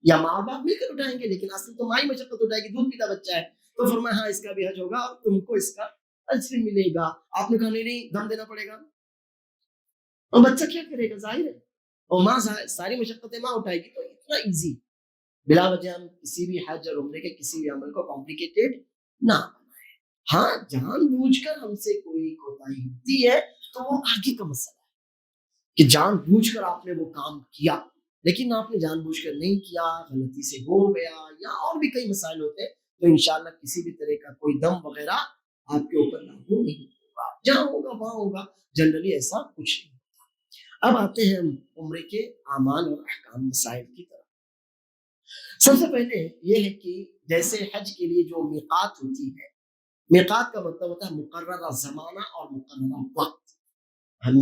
یا ماں باپ مل کر اٹھائیں گے، لیکن اصل تو ماں ہی مشقت اٹھائے گی، دودھ پیتا بچہ ہے۔ تو فرمایا ہاں اس کا بھی حج ہوگا اور تم کو اس کا اجر ملے گا۔ آپ نے کہا نہیں دم دینا پڑے گا، اور بچہ کیا کرے گا؟ ظاہر ہے، اور ماں ساری مشقتیں ماں اٹھائے گی، تو اتنا ایزی، بلا وجہ ہم کسی بھی حج اور عمرے کے کسی بھی عمل کو کمپلیکیٹڈ نہ بنائیں۔ ہاں جان بوجھ کر ہم سے کوئی کوتاہی ہوتی ہے تو وہ آگے کا مسئلہ ہے کہ جان بوجھ کر آپ نے وہ کام کیا، لیکن آپ نے جان بوجھ کر نہیں کیا، غلطی سے ہو گیا، یا اور بھی کئی مسائل ہوتے ہیں، تو انشاءاللہ کسی بھی طرح کا کوئی دم وغیرہ آپ کے اوپر لاگو نہیں ہوگا، جہاں ہوگا وہاں ہوگا، جنرلی ایسا کچھ نہیں ہوتا۔ اب آتے ہیں ہم عمرے کے اعمال اور احکام مسائل کی طرف۔ سب سے پہلے یہ ہے کہ جیسے حج کے لیے جو میقات ہوتی ہے، میقات کا مطلب ہوتا ہے مقررہ زمانہ اور مقررہ وقت۔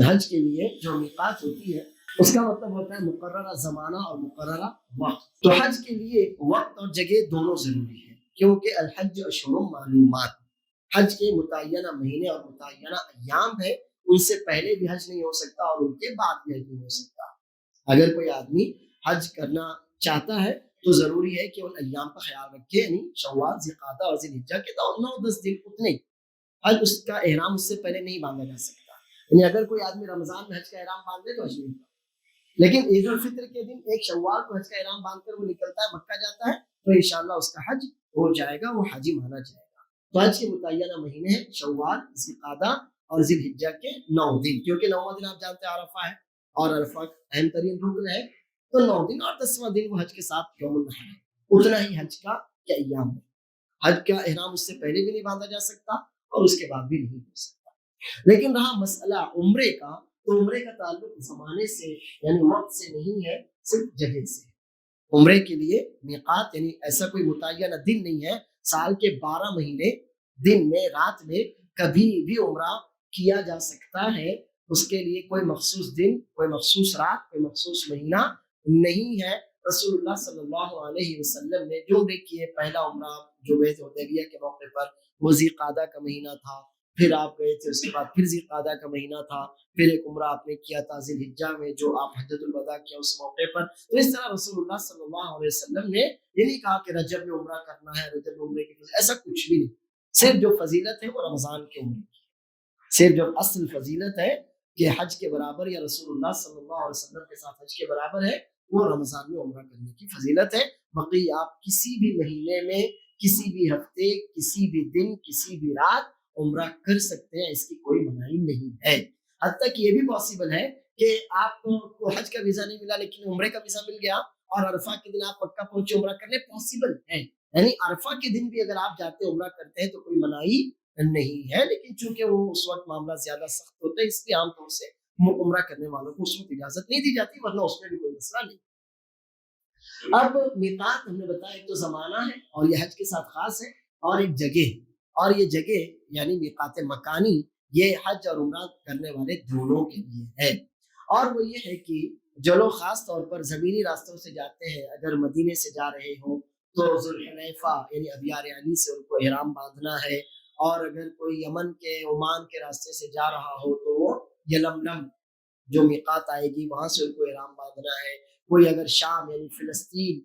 حج کے لیے جو میقات ہوتی ہے اس کا مطلب ہوتا ہے مقررہ زمانہ اور مقررہ وقت۔ تو حج کے لیے وقت اور جگہ دونوں ضروری ہے، کیونکہ الحج اشہر معلومات، حج کے متعینہ مہینے اور متعینہ ایام ہے، ان سے پہلے بھی حج نہیں ہو سکتا اور ان کے بعد بھی حج نہیں ہو سکتا۔ اگر کوئی آدمی حج کرنا چاہتا ہے تو ضروری ہے کہ ان ایام کا خیال رکھے، یعنی شوال، ذوالقعدہ اور ذی الحجہ کے 9-10 دن اتنے حج اس کا احرام اس سے پہلے نہیں باندھا جا سکتا۔ یعنی اگر کوئی آدمی رمضان میں حج کا احرام باندھ دے تو حج نہیں ہوتا، لیکن عید الفطر کے دن 1 شوال کو حج کا احرام باندھ کر وہ نکلتا ہے، مکہ جاتا ہے، تو انشاءاللہ اس کا حج ہو جائے گا، وہ حاجی مانا جائے گا۔ تو حج کے متعینہ مہینے ہیں شوال، ذوالقعدہ اور ذی الحجہ کے 9 دن، کیونکہ 9واں دن آپ جانتے ہیں عرفہ ہے اور عرفہ اہم ترین رکن ہے، تو 9 دن اور 10واں دن وہ حج کے ساتھ یوم النحر ہے، اتنا ہی حج کا ایام ہے۔ حج کا احرام اس سے پہلے بھی نہیں باندھا جا سکتا اور اس کے بعد بھی نہیں ہو سکتا۔ لیکن رہا مسئلہ عمرے کا، تو عمرے کا تعلق زمانے سے یعنی وقت سے نہیں ہے، صرف جگہ سے۔ عمرے کے لیے میقات یعنی ایسا کوئی متعینہ دن نہیں ہے، سال کے 12 مہینے دن میں رات میں کبھی بھی عمرہ کیا جا سکتا ہے، اس کے لیے کوئی مخصوص دن، کوئی مخصوص رات، کوئی مخصوص مہینہ نہیں ہے۔ رسول اللہ صلی اللہ علیہ وسلم نے جو عمرے کیے، پہلا عمرہ جو بیعت حدیبیہ کے موقع پر وہ ذوالقعدہ کا مہینہ تھا، پھر آپ گئے تھے، اس کے بعد پھر ذوالقعدہ کا مہینہ تھا، پھر ایک عمرہ آپ نے کیا تھا ذی الحجہ میں جو آپ حجۃ الوداع کیا اس موقع پر۔ تو اس طرح رسول اللہ صلی اللہ علیہ وسلم نے یہ نہیں کہا کہ رجب میں عمرہ کرنا ہے، رجب میں عمرے کی فضیلت، ایسا کچھ بھی نہیں۔ صرف جو فضیلت ہے وہ رمضان کے عمرے کی، صرف جو اصل فضیلت ہے کہ حج کے برابر یا رسول اللہ صلی اللہ علیہ وسلم کے ساتھ حج کے برابر ہے، وہ رمضان میں عمرہ کرنے کی فضیلت ہے۔ باقی آپ کسی بھی مہینے میں، کسی بھی ہفتے، کسی بھی دن، کسی بھی رات عمرہ کر سکتے ہیں، اس کی کوئی منائی نہیں ہے۔ حتیٰ کہ یہ بھی پاسبل ہے کہ آپ کو حج کا ویزا نہیں ملا لیکن عمرے کا ویزا مل گیا اور عرفہ کے دن آپ مکہ پہنچے عمرہ کرنے، پاسبل ہے۔ یعنی عرفہ کے دن بھی اگر آپ جاتے عمرہ کرتے ہیں تو کوئی منائی نہیں ہے، لیکن چونکہ وہ اس وقت معاملہ زیادہ سخت ہوتا ہے، اس لیے عام طور سے عمرہ کرنے والوں کو اس وقت اجازت نہیں دی جاتی، ورنہ اس میں بھی کوئی مسئلہ نہیں۔ اب میقات ہم نے بتایا ایک تو زمانہ ہے اور یہ حج کے ساتھ خاص ہے، اور ایک جگہ، اور یہ جگہ یعنی میقات مکانی یہ حج اور عمرہ کرنے والے دونوں کے لیے ہے۔ اور وہ یہ ہے کہ جو لوگ خاص طور پر زمینی راستوں سے جاتے ہیں، اگر مدینے سے جا رہے ہوں تو ذوالحلیفہ یعنی ابیار علی سے ان کو احرام باندھنا ہے، اور اگر کوئی یمن کے عمان کے راستے سے جا رہا ہو تو وہ یلملم جو میقات آئے گی وہاں سے ان کو احرام باندھنا ہے۔ کوئی اگر شام یعنی فلسطین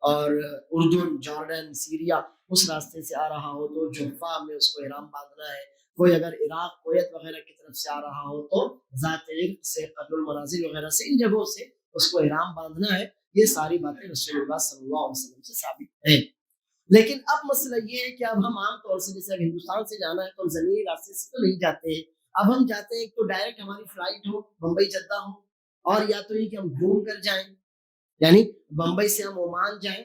اور اردن، جارڈن، سیریا اس راستے سے آ رہا ہو تو جحفہ میں اس کو احرام باندھنا ہے۔ کوئی اگر عراق، کویت وغیرہ کی طرف سے آ رہا ہو تو ذات عرق سے، قرن المنازل وغیرہ سے، ان جگہوں سے اس کو احرام باندھنا ہے۔ یہ ساری باتیں رسول اللہ صلی اللہ علیہ وسلم سے ثابت ہیں۔ لیکن اب مسئلہ یہ ہے کہ اب ہم عام طور سے جیسے ہندوستان سے جانا ہے تو ہم زمینی راستے سے تو نہیں جاتے ہیں، اب ہم جاتے ہیں تو ڈائریکٹ ہماری فلائٹ ہو بمبئی جدہ ہو، اور یا تو یہ کہ ہم گھوم کر جائیں، یعنی بمبئی سے ہم عمان جائیں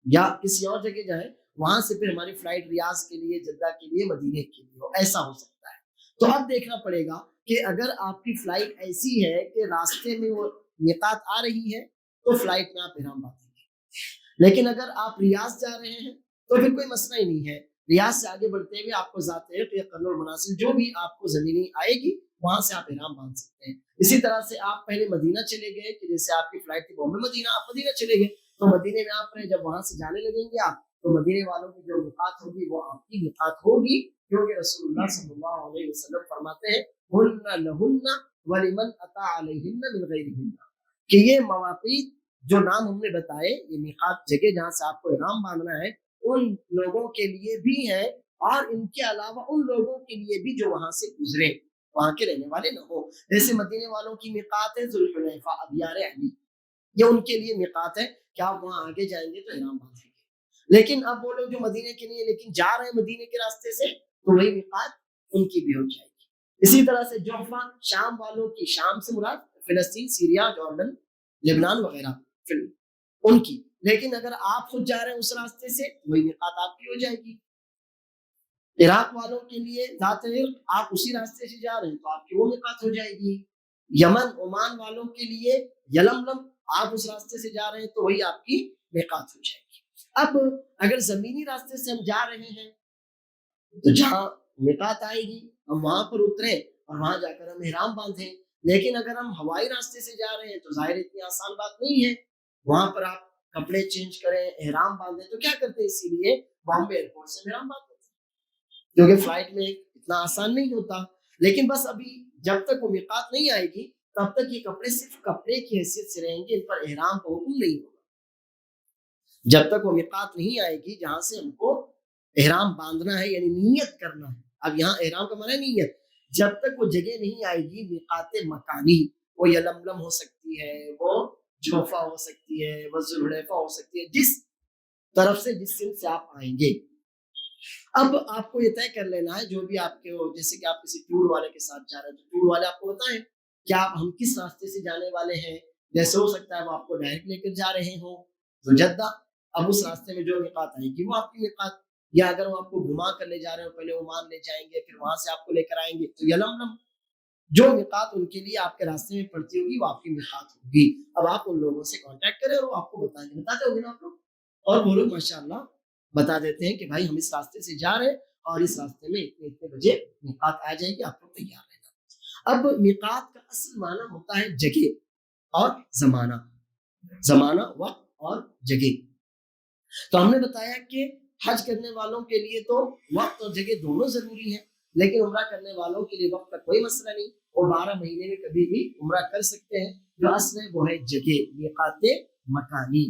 یا کسی اور جگہ جائیں، وہاں سے پھر ہماری فلائٹ ریاض کے لیے، جدہ کے لیے، مدینے کے لیے ہو، ایسا ہو سکتا ہے۔ تو اب دیکھنا پڑے گا کہ اگر آپ کی فلائٹ ایسی ہے کہ راستے میں وہ میقات آ رہی ہے تو فلائٹ میں آپ احرام باندھیں گے، لیکن اگر آپ ریاض جا رہے ہیں تو پھر کوئی مسئلہ ہی نہیں ہے، ریاض سے آگے بڑھتے ہوئے آپ کو ذات عرق یا قرن المنازل جو بھی آپ کو زمینی آئے گی وہاں سے آپ احرام باندھ سکتے ہیں۔ اسی طرح سے آپ پہلے مدینہ چلے گئے کہ جیسے آپ کی فلائٹ تھی بامبے مدینہ، آپ مدینہ چلے گئے تو مدینے میں آپ جب وہاں سے جانے لگیں گے آپ تو مدینے والوں کی جو میقات ہوگی وہ آپ کی میقات ہوگی، کیونکہ رسول اللہ صلی اللہ علیہ وسلم فرماتے ہیں ہن لہن ولمن اتی علیہن من غیرہن، کہ یہ مواقیت جو نام ہم نے بتائے، یہ میقات جگہ جہاں سے آپ کو احرام باندھنا ہے، ان لوگوں کے لیے بھی ہے اور ان کے علاوہ ان لوگوں کے لیے بھی جو وہاں سے گزرے، وہاں کے رہنے والے نہ ہو۔ جیسے مدینے والوں کی میقات ہے ذوالحلیفہ، ابیار علی، یہ ان کے لیے میقات ہے کہ آپ وہاں آگے جائیں گے تو احرام باندھیں گے۔ لیکن اب وہ لوگ جو مدینے کے لیے لیکن جا رہے ہیں مدینے کے راستے سے تو وہی میقات ان کی بھی ہو جائے گی۔ اسی طرح سے جحفہ شام والوں کی، شام سے مراد فلسطین، سیریا، جارڈن، لبنان وغیرہ ان کی، لیکن اگر آپ خود جا رہے ہیں اس راستے سے وہی میقات آپ کی ہو جائے گی۔ عراق والوں کے لیے ذات عرق، آپ اسی راستے سے جا رہے ہیں تو آپ کی وہ میقات ہو جائے گی۔ یمن، عمان والوں کے لیے یلملم، آپ اس راستے سے جا رہے ہیں تو وہی آپ کی میقات ہو جائے گی۔ اب اگر زمینی راستے سے ہم جا رہے ہیں تو جہاں میقات آئے گی ہم وہاں پر اتریں اور وہاں جا کر ہم احرام باندھیں، لیکن اگر ہم ہوائی راستے سے جا رہے ہیں تو ظاہر اتنی آسان بات نہیں ہے، وہاں پر آپ کپڑے چینج کریں، احرام باندھیں، تو کیا کرتے ہیں، اسی لیے بامبے ایئرپورٹ سے احرام باندھتے ہیں، کیونکہ فلائٹ میں اتنا آسان نہیں ہوتا۔ لیکن بس ابھی جب تک وہ میقات نہیں آئے گی تب تک یہ کپڑے صرف کپڑے کی حیثیت سے رہیں گے، ان پر احرام کا حکم نہیں ہوگا۔ جب تک وہ میقات نہیں آئے گی جہاں سے ہم کو احرام باندھنا ہے، یعنی نیت کرنا ہے۔ اب یہاں احرام کا معنی ہے نیت۔ جب تک وہ جگہ نہیں آئے گی میقات مکانی، وہ یلملم ہو سکتی ہے، وہ جوفا ہو سکتی ہے، وہ ذوالحلیفہ ہو سکتی ہے، جس طرف سے جس سمت سے آپ آئیں گے۔ اب آپ کو یہ طے کر لینا ہے جو بھی آپ کے ہو، جیسے کہ آپ کسی ٹور والے کے ساتھ جا رہے ہیں تو ٹور والے آپ کو بتائیں کہ آپ ہم کس راستے سے جانے والے ہیں۔ جیسے ہو سکتا ہے وہ آپ کو ڈائریکٹ لے کر جا رہے ہوں تو جدہ، اب اس راستے میں جو میقات آئے گی وہ آپ کی میقات، یا اگر وہ آپ کو گھما کر لے جا رہے ہو پہلے عمان لے جائیں گے پھر وہاں سے آپ کو لے کر آئیں گے تو یلملم، جو میقات ان کے لیے آپ کے راستے میں پڑتی ہوگی وہ آپ کی میقات ہوگی۔ اب آپ ان لوگوں سے کانٹیکٹ کریں اور وہ آپ کو بتائیں گے، بتاتے ہوگے نا آپ لوگ، اور وہ لوگ ماشاء اللہ بتا دیتے ہیں کہ بھائی ہم اس راستے سے جا رہے ہیں اور اس راستے میں اتنے اتنے بجے میقات آ جائے گی، آپ لوگ تیار رہنا۔ اب میقات کا اصل معنی ہوتا ہے جگہ اور زمانہ، زمانہ وقت اور جگہ۔ تو ہم نے بتایا کہ حج کرنے والوں کے لیے تو وقت اور جگہ دونوں ضروری ہیں، لیکن عمرہ کرنے والوں کے لیے وقت کا کوئی مسئلہ نہیں، وہ 12 مہینے میں کبھی بھی عمرہ کر سکتے ہیں۔ جو اصل ہے وہ ہے جگہ، میقات مکانی،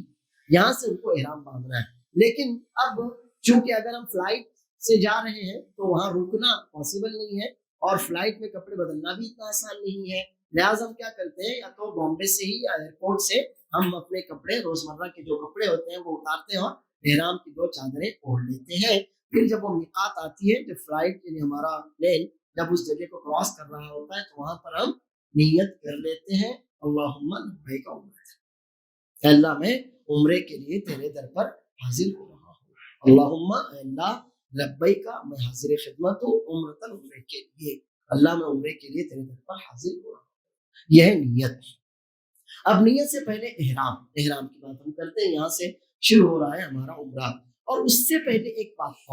یہاں سے ان کو احرام باندھنا ہے۔ لیکن اب چونکہ اگر ہم فلائٹ سے جا رہے ہیں تو وہاں رکنا پاسبل نہیں ہے، اور فلائٹ میں کپڑے بدلنا بھی اتنا آسان نہیں ہے، لہٰذا ہم کیا کرتے ہیں، یا تو بامبے سے ہی یا ایئرپورٹ سے ہم اپنے کپڑے روزمرہ کے جو کپڑے ہوتے ہیں وہ اتارتے ہیں اور احرام کی 2 چادریں اوڑھ لیتے ہیں۔ پھر جب وہ میقات آتی ہے، جب فلائٹ یعنی ہمارا پلین جب اس جگہ کو کراس کر رہا ہوتا ہے تو وہاں پر ہم نیت کر لیتے ہیں، اللہم لبیک عمرہ، اللہ میں عمرے کے لیے تیرے در پر حاضر ہو رہا ہوں، اللہم اللہ لبیک، میں حاضر خدمت ہوں، عمرتاً عمرے کے لیے، اللہ میں عمرے کے لیے تیرے در پر حاضر ہو رہا ہوں، یہ ہے نیت۔ اب نیت سے پہلے احرام کی بات ہم کرتے ہیں، یہاں سے شروع ہو رہا ہے ہمارا عمرہ، اور اس سے پہلے ایک بات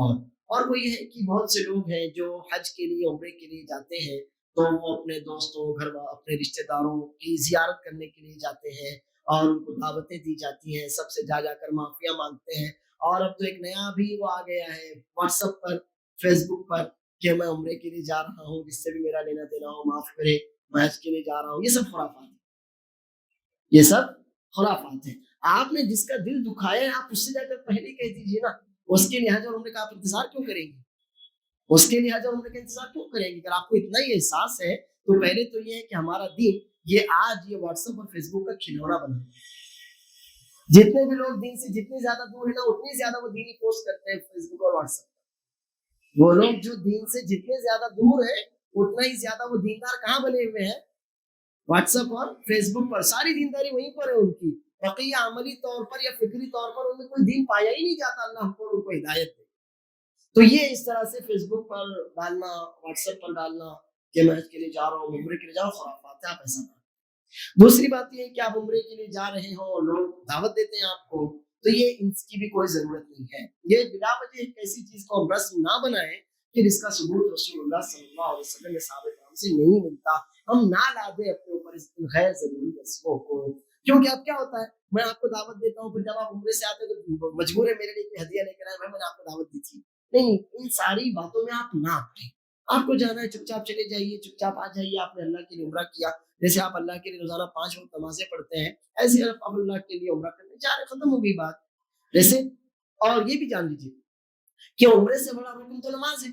اور وہ یہ ہے کہ بہت سے لوگ ہیں جو حج کے لیے عمرے کے لیے جاتے ہیں تو وہ اپنے دوستوں اپنے رشتہ داروں کی زیارت کرنے کے لیے جاتے ہیں اور ان کو دعوتیں دی جاتی ہیں، سب سے جا کر معافیاں مانگتے ہیں، اور اب تو ایک نیا بھی وہ آ گیا ہے واٹس ایپ پر، فیس بک پر، کہ میں عمرے کے لیے جا رہا ہوں، جس سے بھی میرا لینا دینا ہو معاف کرے، میں حج کے لیے جا رہا ہوں۔ یہ سب خرافات ہیں، یہ سب خرافات ہیں۔ آپ نے جس کا دل دکھایا ہے آپ اس سے جا کر پہلے کہہ دیجیے نا، اس کے لحاظ اور عمرے کا آپ انتظار کیوں کریں گے؟ اس کے لحاظ اور عمرے کا انتظار کیوں کریں گے؟ اگر آپ کو اتنا ہی احساس ہے تو پہلے تو یہ ہے کہ ہمارا دین یہ آج یہ واٹس ایپ اور فیس بک کا کھلونا بنا ہے۔ جتنے بھی لوگ دین سے جتنے زیادہ دور ہیں نا اتنی زیادہ وہ دینی پوسٹ کرتے ہیں فیس بک اور واٹس ایپ۔ وہ لوگ جو دین سے جتنے زیادہ دور ہیں اتنا ہی زیادہ وہ دیندار کہاں بنے ہوئے ہیں؟ واٹس ایپ اور فیس بک پر، ساری دینداری وہیں پر ہے ان کی، باقی عملی طور پر یا فکری طور پر ان میں کوئی دین پایا ہی نہیں جاتا، اللہ کو ان کو ہدایت دے۔ تو یہ اس طرح سے فیس بک پر ڈالنا، واٹس ایپ پر ڈالنا کہ میں حج کے لیے جا رہا ہوں، عمرے کے لیے جا رہا ہوں، خرافات ہے، آپ ایسا نہ۔ دوسری بات یہ ہے کہ آپ عمرے کے لیے جا رہے ہوں اور لوگ دعوت دیتے ہیں آپ کو، تو یہ ان کی بھی کوئی ضرورت نہیں ہے۔ یہ بلا وجہ ایک ایسی چیز کو ہم رسم نہ بنائیں کہ جس کا ثبوت رسول اللہ صلی اللہ علیہ وسلم کے صحابہ کرام سے نہیں ملتا، ہم نہ لا دیں اپنے اوپر اس غیر ضروری رسموں کو۔ کیونکہ اب کیا ہوتا ہے، میں آپ کو دعوت دیتا ہوں، پھر جب آپ عمرے سے آتے ہیں تو مجبور ہے میرے لیے کوئی ہدیہ لے کر آئے، میں نے آپ کو دعوت دی تھی۔ نہیں، ان ساری باتوں میں آپ نہ پڑیں، آپ کو جانا ہے چپ چاپ چلے جائیے، چپ چاپ آ جائیے، آپ نے اللہ کے لیے عمرہ کیا، جیسے آپ اللہ کے لیے روزانہ 5 وقت نمازیں پڑھتے ہیں، ایسے آپ اللہ کے لیے عمرہ کرنے جا رہے، ختم ہو گئی بات۔ جیسے اور یہ بھی جان لیجیے کہ عمرے سے بڑا رکن تو نماز ہے،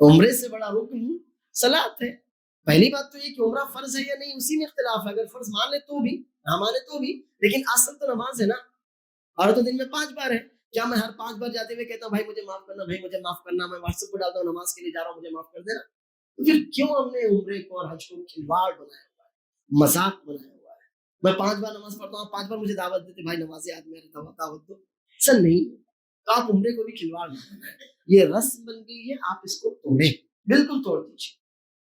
عمرے سے بڑا رکن صلاۃ ہے۔ پہلی بات تو یہ کہ عمرہ فرض ہے یا نہیں اسی میں اختلاف ہے، اگر فرض مان لے تو بھی، نہ مانے تو بھی، لیکن اصل تو نماز ہے نا، اور تو دن میں 5 بار ہے۔ کیا میں ہر 5 بار جاتے ہوئے کہتا ہوں بھائی مجھے معاف کرنا، بھائی مجھے معاف کرنا، میں واٹس ایپ پہ ڈالتا ہوں نماز کے لیے جا رہا ہوں مجھے معاف کر دینا؟ تو پھر کیوں ہم نے عمرے کو اور حج کو کھلواڑ بنایا ہوا ہے، مذاق بنایا ہوا ہے؟ میں 5 بار نماز پڑھتا ہوں، 5 بار مجھے دعوت دیتے بھائی نماز یاد میرے دعوت دو، اصل نہیں، تو آپ عمرے کو بھی کھلواڑ نہ بنائیں، یہ رسم بن گئی ہے، آپ اس کو توڑیں، بالکل توڑ دیجیے۔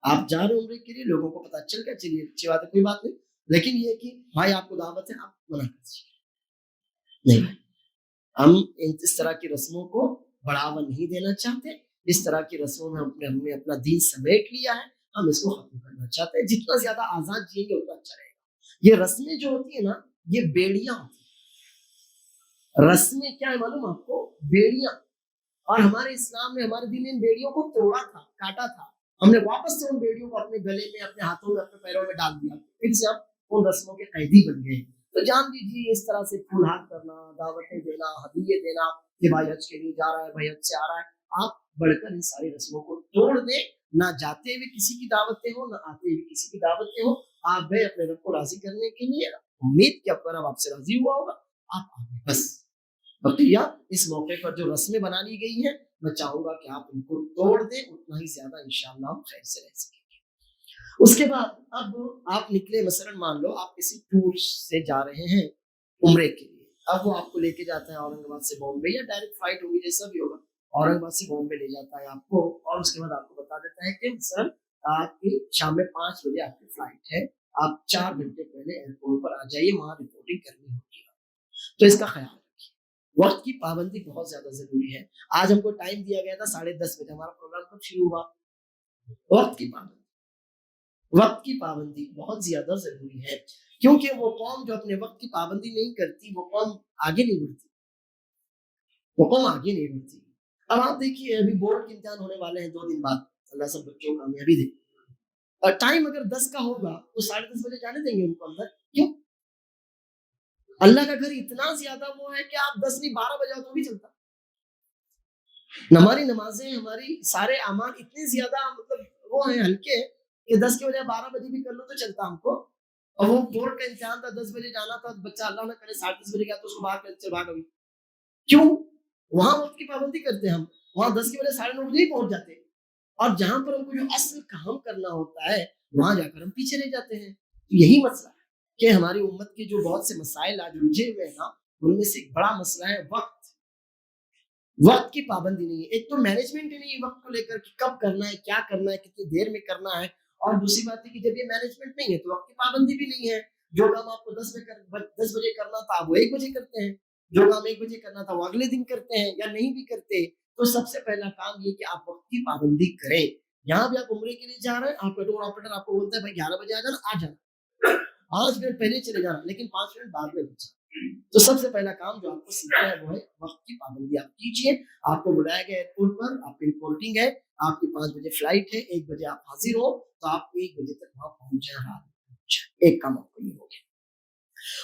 آپ جا رہے عمرے کے لیے، لوگوں کو پتہ چل گیا، چلیے اچھی بات ہے، کوئی بات نہیں، لیکن یہ کہ بھائی آپ کو دعوت ہے، آپ منع کر دیجیے، نہیں، ہم اس طرح کی رسموں کو بڑھاوا نہیں دینا چاہتے، اس طرح کی رسموں میں ہم نے اپنا دین سمیٹ لیا ہے، ہم اس کو ختم کرنا چاہتے ہیں، جتنا زیادہ آزاد جئیں گے اتنا اچھا رہے گا۔ یہ رسمیں جو ہوتی ہیں نا یہ بیڑیاں ہوتی ہیں، رسمیں کیا ہے معلوم آپ کو؟ بیڑیاں، اور ہمارے اسلام نے ہمارے دین نے ان بیڑیوں کو توڑا تھا، کاٹا تھا، ہم نے واپس سے ان بیڑیوں کو اپنے گلے میں, اپنے ہاتھوں میں, اپنے پیروں میں ڈال دیا, پھر سے ہم ان رسموں کے قیدی بن گئے. تو جان دیجیے اس طرح سے پھول ہاتھ کرنا, دعوتیں دینا, ہدیے دینا کہ بھائی حج کے لیے جا رہا ہے, بھائی حج سے آ رہا ہے, آپ بڑھ کر ان ساری رسموں کو توڑ دیں. نہ جاتے ہوئے کسی کی دعوتیں ہو, نہ آتے ہوئے کسی کی دعوتیں ہو. آپ گئے اپنے رب کو راضی کرنے کے لیے, امید کہ اب آپ سے راضی ہوا ہوگا, آپ آگے بس. بقیہ اس موقع پر جو رسمیں بنا لی گئی ہیں, میں چاہوں گا کہ آپ ان کو توڑ دیں, اتنا ہی زیادہ انشاءاللہ ہم خیر سے رہ سکیں گے. اس کے بعد اب آپ نکلے, مثلا مان لو آپ کسی ٹور سے جا رہے ہیں عمرے کے لیے. اب وہ آپ کو لے کے جاتا ہے اورنگ آباد سے بامبے, یا ڈائریکٹ فلائٹ ہوگی جیسا بھی ہوگا, اورنگ آباد سے بامبے لے جاتا ہے آپ کو, اور اس کے بعد آپ کو بتا دیتا ہے کہ مثلا آپ کی شام میں 5 بجے آپ کی فلائٹ ہے, آپ 4 گھنٹے پہلے ایئرپورٹ پر آ جائیے, وہاں رپورٹنگ کرنی ہوگی. تو اس کا خیال رکھیے. وقت کی پابندی بہت زیادہ ضروری ہے. آج ہم کو ٹائم دیا گیا تھا 10:30 بجے, ہمارا پروگرام کب شروع ہوا؟ وقت کی پابندی, وقت کی پابندی بہت زیادہ ضروری ہے, کیونکہ وہ قوم جو اپنے وقت کی پابندی نہیں کرتی وہ قوم آگے نہیں بڑھتی, وہ قوم آگے نہیں بڑھتی. اب آپ دیکھیے ابھی بورڈ کے امتحان ہونے والے ہیں 2 دن بعد, اللہ سب بچوں کو کامیابی دے. اور ٹائم اگر 10 کا ہوگا تو 10:30 بجے جانے دیں گے ان کو اندر؟ کیوں؟ اللہ کا گھر اتنا زیادہ وہ ہے کہ آپ 10 نہیں 12 بجے تو بھی چلتا. ہماری نمازیں, ہماری سارے اعمال اتنے زیادہ مطلب وہ ہیں ہلکے کہ 10 کے بجائے 12 بجے بھی کر لو تو چلتا ہم کو. اور وہ بورڈ کا امتحان تھا, 10 بجے جانا تھا, بچہ اللہ نہ کرے 10:30 بجے گیا تو اس کو باہر کر بھاگ ابھی. کیوں؟ وہاں وقت کی پابندی کرتے ہیں ہم, وہاں 10 کے بجے 9:30 بجے ہی پہنچ جاتے ہیں, اور جہاں پر ہم کو جو اصل کام کرنا ہوتا ہے وہاں جا کر ہم پیچھے رہ جاتے ہیں. تو یہی مسئلہ ہے کہ ہماری امت کے جو بہت سے مسائل آج الجھے ہوئے ہیں نا, ان میں سے ایک بڑا مسئلہ ہے وقت. وقت کی پابندی نہیں ہے. ایک تو مینجمنٹ ہی نہیں ہے وقت کو لے کر کہ کب کرنا ہے, کیا کرنا ہے, کتنی دیر میں کرنا ہے. اور دوسری بات ہے کہ جب یہ مینجمنٹ نہیں ہے تو وقت کی پابندی بھی نہیں ہے. جو کام آپ کو 10 بجے کرنا تھا وہ 1 بجے کرتے ہیں, جو کام 1 بجے کرنا تھا وہ اگلے دن کرتے ہیں یا نہیں بھی کرتے. تو سب سے پہلا کام یہ کہ آپ وقت کی پابندی کریں. یہاں بھی آپ عمرے کے لیے جا رہے ہیں, آپ کا ٹور آپریٹر آپ کو بولتا ہے بھائی 11 بجے آ جانا, 5 منٹ پہلے چلے جانا, لیکن 5 منٹ بعد میں نہیں جانا. تو سب سے پہلا کام جو آپ کو سیکھنا ہے وہ ہے وقت کی پابندی آپ کیجیے. آپ کو بلایا گیا ایئرپورٹ پر, آپ کی رپورٹنگ ہے, آپ کی 5 بجے فلائٹ ہے, 1 بجے آپ حاضر ہو, تو آپ 1 بجے تک وہاں پہنچ جائیں. رات میں ایک کام آپ کو یہ ہو گیا.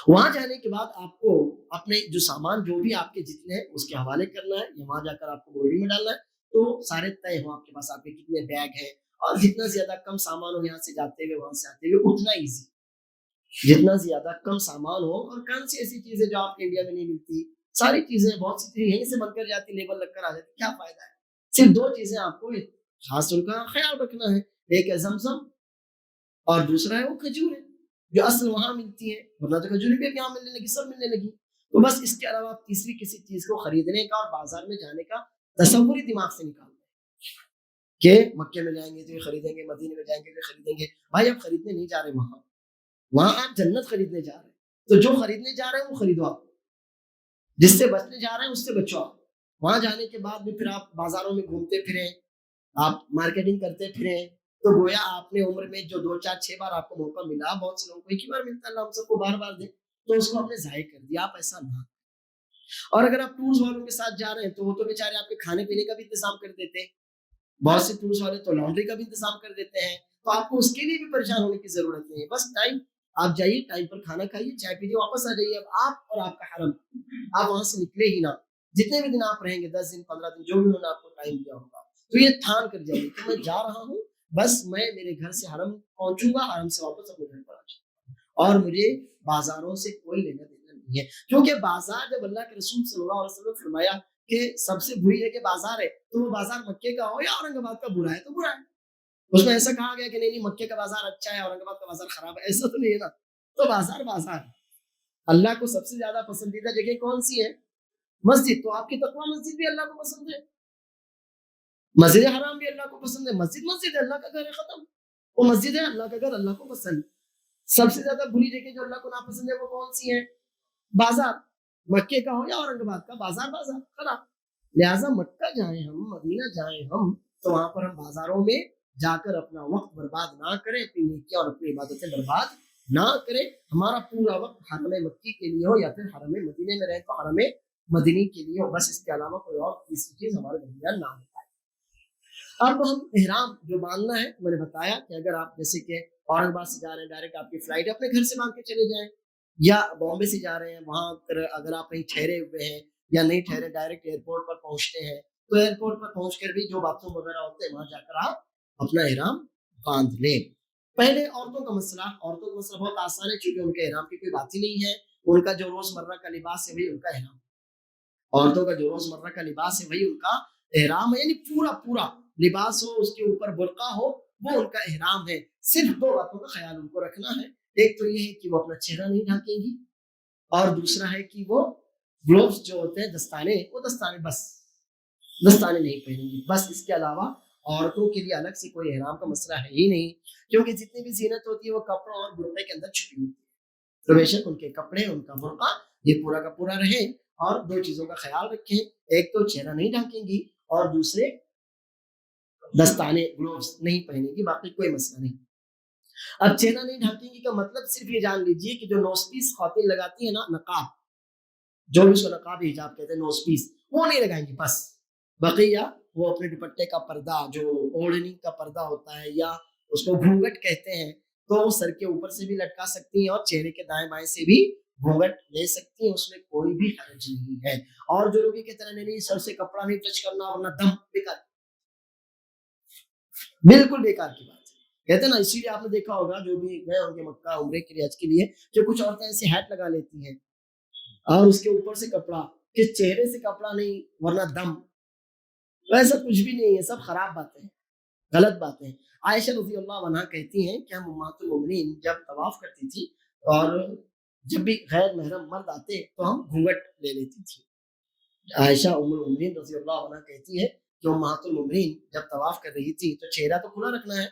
وہاں جانے کے بعد آپ کو اپنے جو سامان جو بھی آپ کے جتنے ہیں اس کے حوالے کرنا ہے, یا وہاں جا کر آپ کو بورڈنگ میں ڈالنا ہے. تو سارے طے ہو آپ کے پاس, آپ کے کتنے بیگ ہیں, اور جتنا زیادہ کم سامان ہو یہاں سے جاتے ہوئے وہاں سے آتے ہوئے اتنا ایزی. جتنا زیادہ کم سامان ہو, اور کون سی ایسی چیزیں جو آپ کے انڈیا میں نہیں ملتی, ساری چیزیں بہت سی چیزیں یہیں سے بن کر جاتی, لیبل لگ کر آ جاتی, کیا فائدہ ہے. صرف 2 چیزیں آپ کو خاص ان کا خیال رکھنا ہے, ایک ہے زمزم اور دوسرا ہے وہ کھجوریں جو اصل وہاں ملتی ہیں, ورنہ تو کھجوریں بھی یہاں ملنے لگی, سب ملنے لگی. تو بس اس کے علاوہ آپ تیسری کسی چیز کو خریدنے کا اور بازار میں جانے کا تصور ہی دماغ سے نکال دیں کہ مکے میں جائیں گے تو یہ خریدیں گے, مدینے میں جائیں گے تو خریدیں گے. بھائی آپ خریدنے نہیں جا رہے وہاں آپ جنت خریدنے جا رہے ہیں. تو جو خریدنے جا رہے ہیں وہ خریدو آپ, جس سے بچنے جا رہے ہیں اس سے بچو آپ. وہاں جانے کے بعد بھی پھر آپ بازاروں میں گھومتے پھریں, آپ مارکیٹنگ کرتے پھریں, تو گویا آپ نے عمر میں جو 2 4 6 بار آپ کو موقع ملا, بہت سے لوگوں کو ایک ہی بار ملتا ہے, اللہ ہم سب کو بار بار دے, تو اس کو آپ نے ضائع کر دیا. آپ ایسا نہ. اور اگر آپ ٹورز والوں کے ساتھ جا رہے ہیں تو وہ تو بیچارے آپ کے کھانے پینے کا بھی انتظام کر دیتے ہیں, بہت سے ٹورز والے تو لانڈری کا بھی انتظام کر دیتے ہیں. تو آپ کو اس کے لیے بھی پریشان ہونے کی ضرورت نہیں ہے. بس ٹائم آپ جائیے, ٹائم پر کھانا کھائیے, چائے پیجیے, واپس آ جائیے. اب آپ اور آپ کا حرم, آپ وہاں سے نکلے ہی نہ. جتنے بھی دن آپ رہیں گے, 10 دن 15 دن, جو بھی انہوں نے آپ کو ٹائم دیا ہوگا, تو یہ ٹھان کر جائیے کہ میں جا رہا ہوں, بس میں میرے گھر سے حرم پہنچوں گا, حرم سے واپس اپنے گھر پر آ جاؤں گا, اور مجھے بازاروں سے کوئی لینا دینا نہیں ہے. کیونکہ بازار جب اللہ کے رسول صلی اللہ علیہ وسلم نے فرمایا کہ سب سے بری جگہ بازار ہے, تو وہ بازار مکے کا ہو یا اورنگ آباد کا برا ہے تو برا ہے. اس میں ایسا کہا گیا کہ نہیں مکے کا بازار اچھا ہے, اورنگ آباد کا بازار خراب ہے, ایسا تو نہیں ہے نا. تو بازار بازار. اللہ کو سب سے زیادہ پسندیدہ جگہ کون سی ہے؟ مسجد. تو آپ کی تقویٰ مسجد بھی اللہ کو پسند ہے, مسجد حرام بھی اللہ کو پسند ہے. مسجد مسجد ہے, اللہ کا گھر ہے, ختم. وہ مسجد ہے, اللہ کا گھر, اللہ کو پسند. سب سے زیادہ بری جگہ جو اللہ کو ناپسند ہے وہ کون سی ہے؟ بازار. مکے کا ہو یا اورنگ آباد کا, بازار بازار خراب. لہٰذا مکہ جائیں ہم, مدینہ جائیں ہم, تو وہاں پر ہم بازاروں میں جا کر اپنا وقت برباد نہ کریں, اپنی نیکیاں اور اپنی عبادتیں برباد نہ کریں. ہمارا پورا وقت حرم مکی کے لیے ہو, یا پھر حرم مدینے میں رہے تو حرم مدینی کے لیے ہو, بس اس کے علاوہ کوئی اور تیسری چیز ہمارے درمیان نہ ہو. اب ہم احرام جو باندھنا ہے میں نے بتایا کہ اگر آپ جیسے کہ اورنگ آباد سے جا رہے ہیں ڈائریکٹ آپ کی فلائٹ ہے، اپنے گھر سے باندھ کے چلے جائیں، یا بامبے سے جا رہے ہیں وہاں اگر آپ کہیں ٹھہرے ہوئے ہیں یا نہیں ٹھہرے ڈائریکٹ ایئرپورٹ پر پہنچتے ہیں تو ایئرپورٹ پر پہنچ کر بھی جو باتھ روم وغیرہ ہوتے ہیں وہاں جا کر آپ اپنا احرام باندھ لیں۔ پہلے عورتوں کا مسئلہ بہت آسان ہے، چونکہ ان کے احرام کی کوئی بات ہی نہیں ہے، ان کا جو روزمرہ کا لباس ہے وہی ان کا احرام، عورتوں کا جو روزمرہ کا لباس ہے وہی ان کا احرام ہے، یعنی پورا لباس ہو، اس کے اوپر برقع ہو، وہ ان کا احرام ہے۔ صرف دو باتوں کا خیال ان کو رکھنا ہے، ایک تو یہ ہے کہ وہ اپنا چہرہ نہیں ڈھانکیں گی، اور دوسرا ہے کہ وہ گلوز جو ہوتے ہیں دستانے، وہ دستانے نہیں پہنیں گی بس۔ اس کے علاوہ عورتوں کے لیے الگ سے کوئی احرام کا مسئلہ ہے ہی نہیں، کیونکہ جتنی بھی زینت ہوتی ہے وہ کپڑوں اور برقعے کے اندر چھپی ہوتی ہے، تو بے شک ان کے کپڑے، ان کا برقع یہ پورا کا پورا رہے، اور دو چیزوں کا خیال رکھیں، ایک تو چہرہ نہیں ڈھانکیں گی اور دوسرے دستانے گلوز نہیں پہنیں گی، باقی کوئی مسئلہ نہیں۔ اب چہرہ نہیں ڈھانکیں گی کا مطلب صرف یہ جان لیجیے کہ جو نوز پیس خواتین لگاتی ہیں نا، نقاب، جو بھی اس کو نقاب حجاب کہتے ہیں، نوز پیس وہ نہیں لگائیں گی بس، بقیہ وہ اپنے دوپٹے کا پردہ، جو اوڑھنی کا پردہ ہوتا ہے یا اس کو گھونگھٹ کہتے ہیں، تو وہ سر کے اوپر سے بھی لٹکا سکتی ہیں اور چہرے کے دائیں بائیں سے بھی گھونگھٹ لے سکتی ہیں، اس میں کوئی بھی حرج نہیں ہے۔ اور جو لوگ یہ کہتے ہیں نہیں سر سے کپڑا نہیں ٹچ کرنا ورنہ دم، بیکار، بالکل بیکار کی بات ہے، کہتے ہیں نا، اسی لیے آپ نے دیکھا ہوگا جو بھی گئے ہوں گے مکہ عمرے کے لیے، حج کے لیے، جو کچھ عورتیں ایسے ہیٹ لگا لیتی ہیں اور اس کے اوپر سے کپڑا، کہ چہرے سے کپڑا نہیں ورنہ دم، ایسا کچھ بھی نہیں ہے، سب خراب باتیں ہیں، غلط باتیں ہیں۔ عائشہ رضی اللہ عنہا کہتی ہیں کہ ہم امہات المومنین جب طواف کرتی تھی اور جب بھی غیر محرم مرد آتے تو ہم گھونگھٹ لے لیتی تھی۔ عائشہ ام المومنین رضی اللہ عنہا کہتی ہے کہ امہات المومنین جب طواف کر رہی تھی تو چہرہ تو کھلا رکھنا ہے،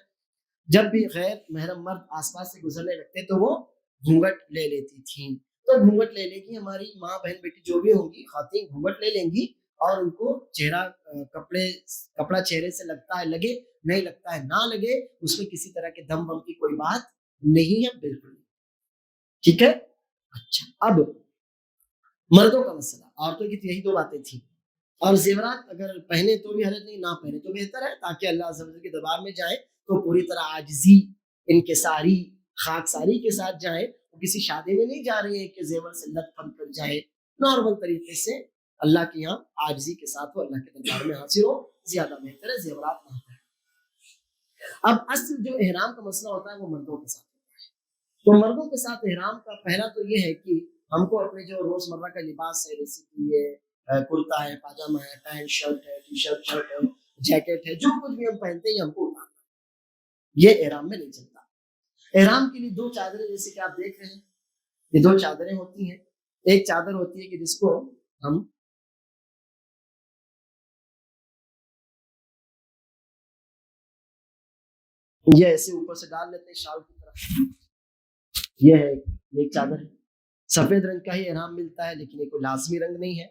جب بھی غیر محرم مرد آس پاس سے گزرنے لگتے تو وہ گھونگھٹ لے لیتی تھیں۔ تو گھونگھٹ لے لے گی، ہماری ماں بہن بیٹی جو بھی ہوں گی خواتین گھونگھٹ لے لیں گی، اور ان کو چہرہ کپڑا چہرے سے لگتا ہے لگے، نہیں لگتا ہے نہ لگے، اس میں کسی طرح کے دم بم کی کوئی بات نہیں ہے، بالکل نہیں، ٹھیک ہے۔ اچھا، اب مردوں کا مسئلہ، عورتوں کی یہی دو باتیں تھیں، اور زیورات اگر پہنے تو بھی حرج نہیں، نہ پہنے تو بہتر ہے، تاکہ اللہ عز و جل کے دربار میں جائیں تو پوری طرح عاجزی، انکساری، خاکساری کے ساتھ جائیں، وہ کسی شادی میں نہیں جا رہے ہیں کہ زیور سے لت پت کر جائے، نارمل طریقے سے اللہ کے یہاں عاجزی کے ساتھ وہ اللہ کے دربار میں حاضر ہو، زیادہ بہتر ہے، زیورات نہ پہنے۔ اب اصل جو احرام کا مسئلہ ہوتا ہے وہ مردوں کے ساتھ ہوتا ہے، تو مردوں کے ساتھ احرام کا پہلا تو یہ ہے کہ ہم کو اپنے جو روزمرہ کا لباس ہے، جیسے کہ یہ کرتا ہے، پاجامہ ہے، پینٹ شرٹ ہے، ٹی شرٹ شرٹ ہے، جیکٹ ہے، جو کچھ بھی ہم پہنتے ہیں ہم کو اتارنا ہے، یہ احرام میں نہیں چلتا۔ احرام کے لیے دو چادریں جیسے کہ آپ دیکھ رہے ہیں، یہ دو چادریں ہوتی ہیں، ایک چادر ہوتی ہے کہ جس کو ہم یہ ایسے اوپر سے ڈال لیتے ہیں شال کی طرح، یہ ہے، یہ ایک چادر ہے، سفید رنگ کا ہی احرام ملتا ہے، لیکن یہ کوئی لازمی رنگ نہیں ہے،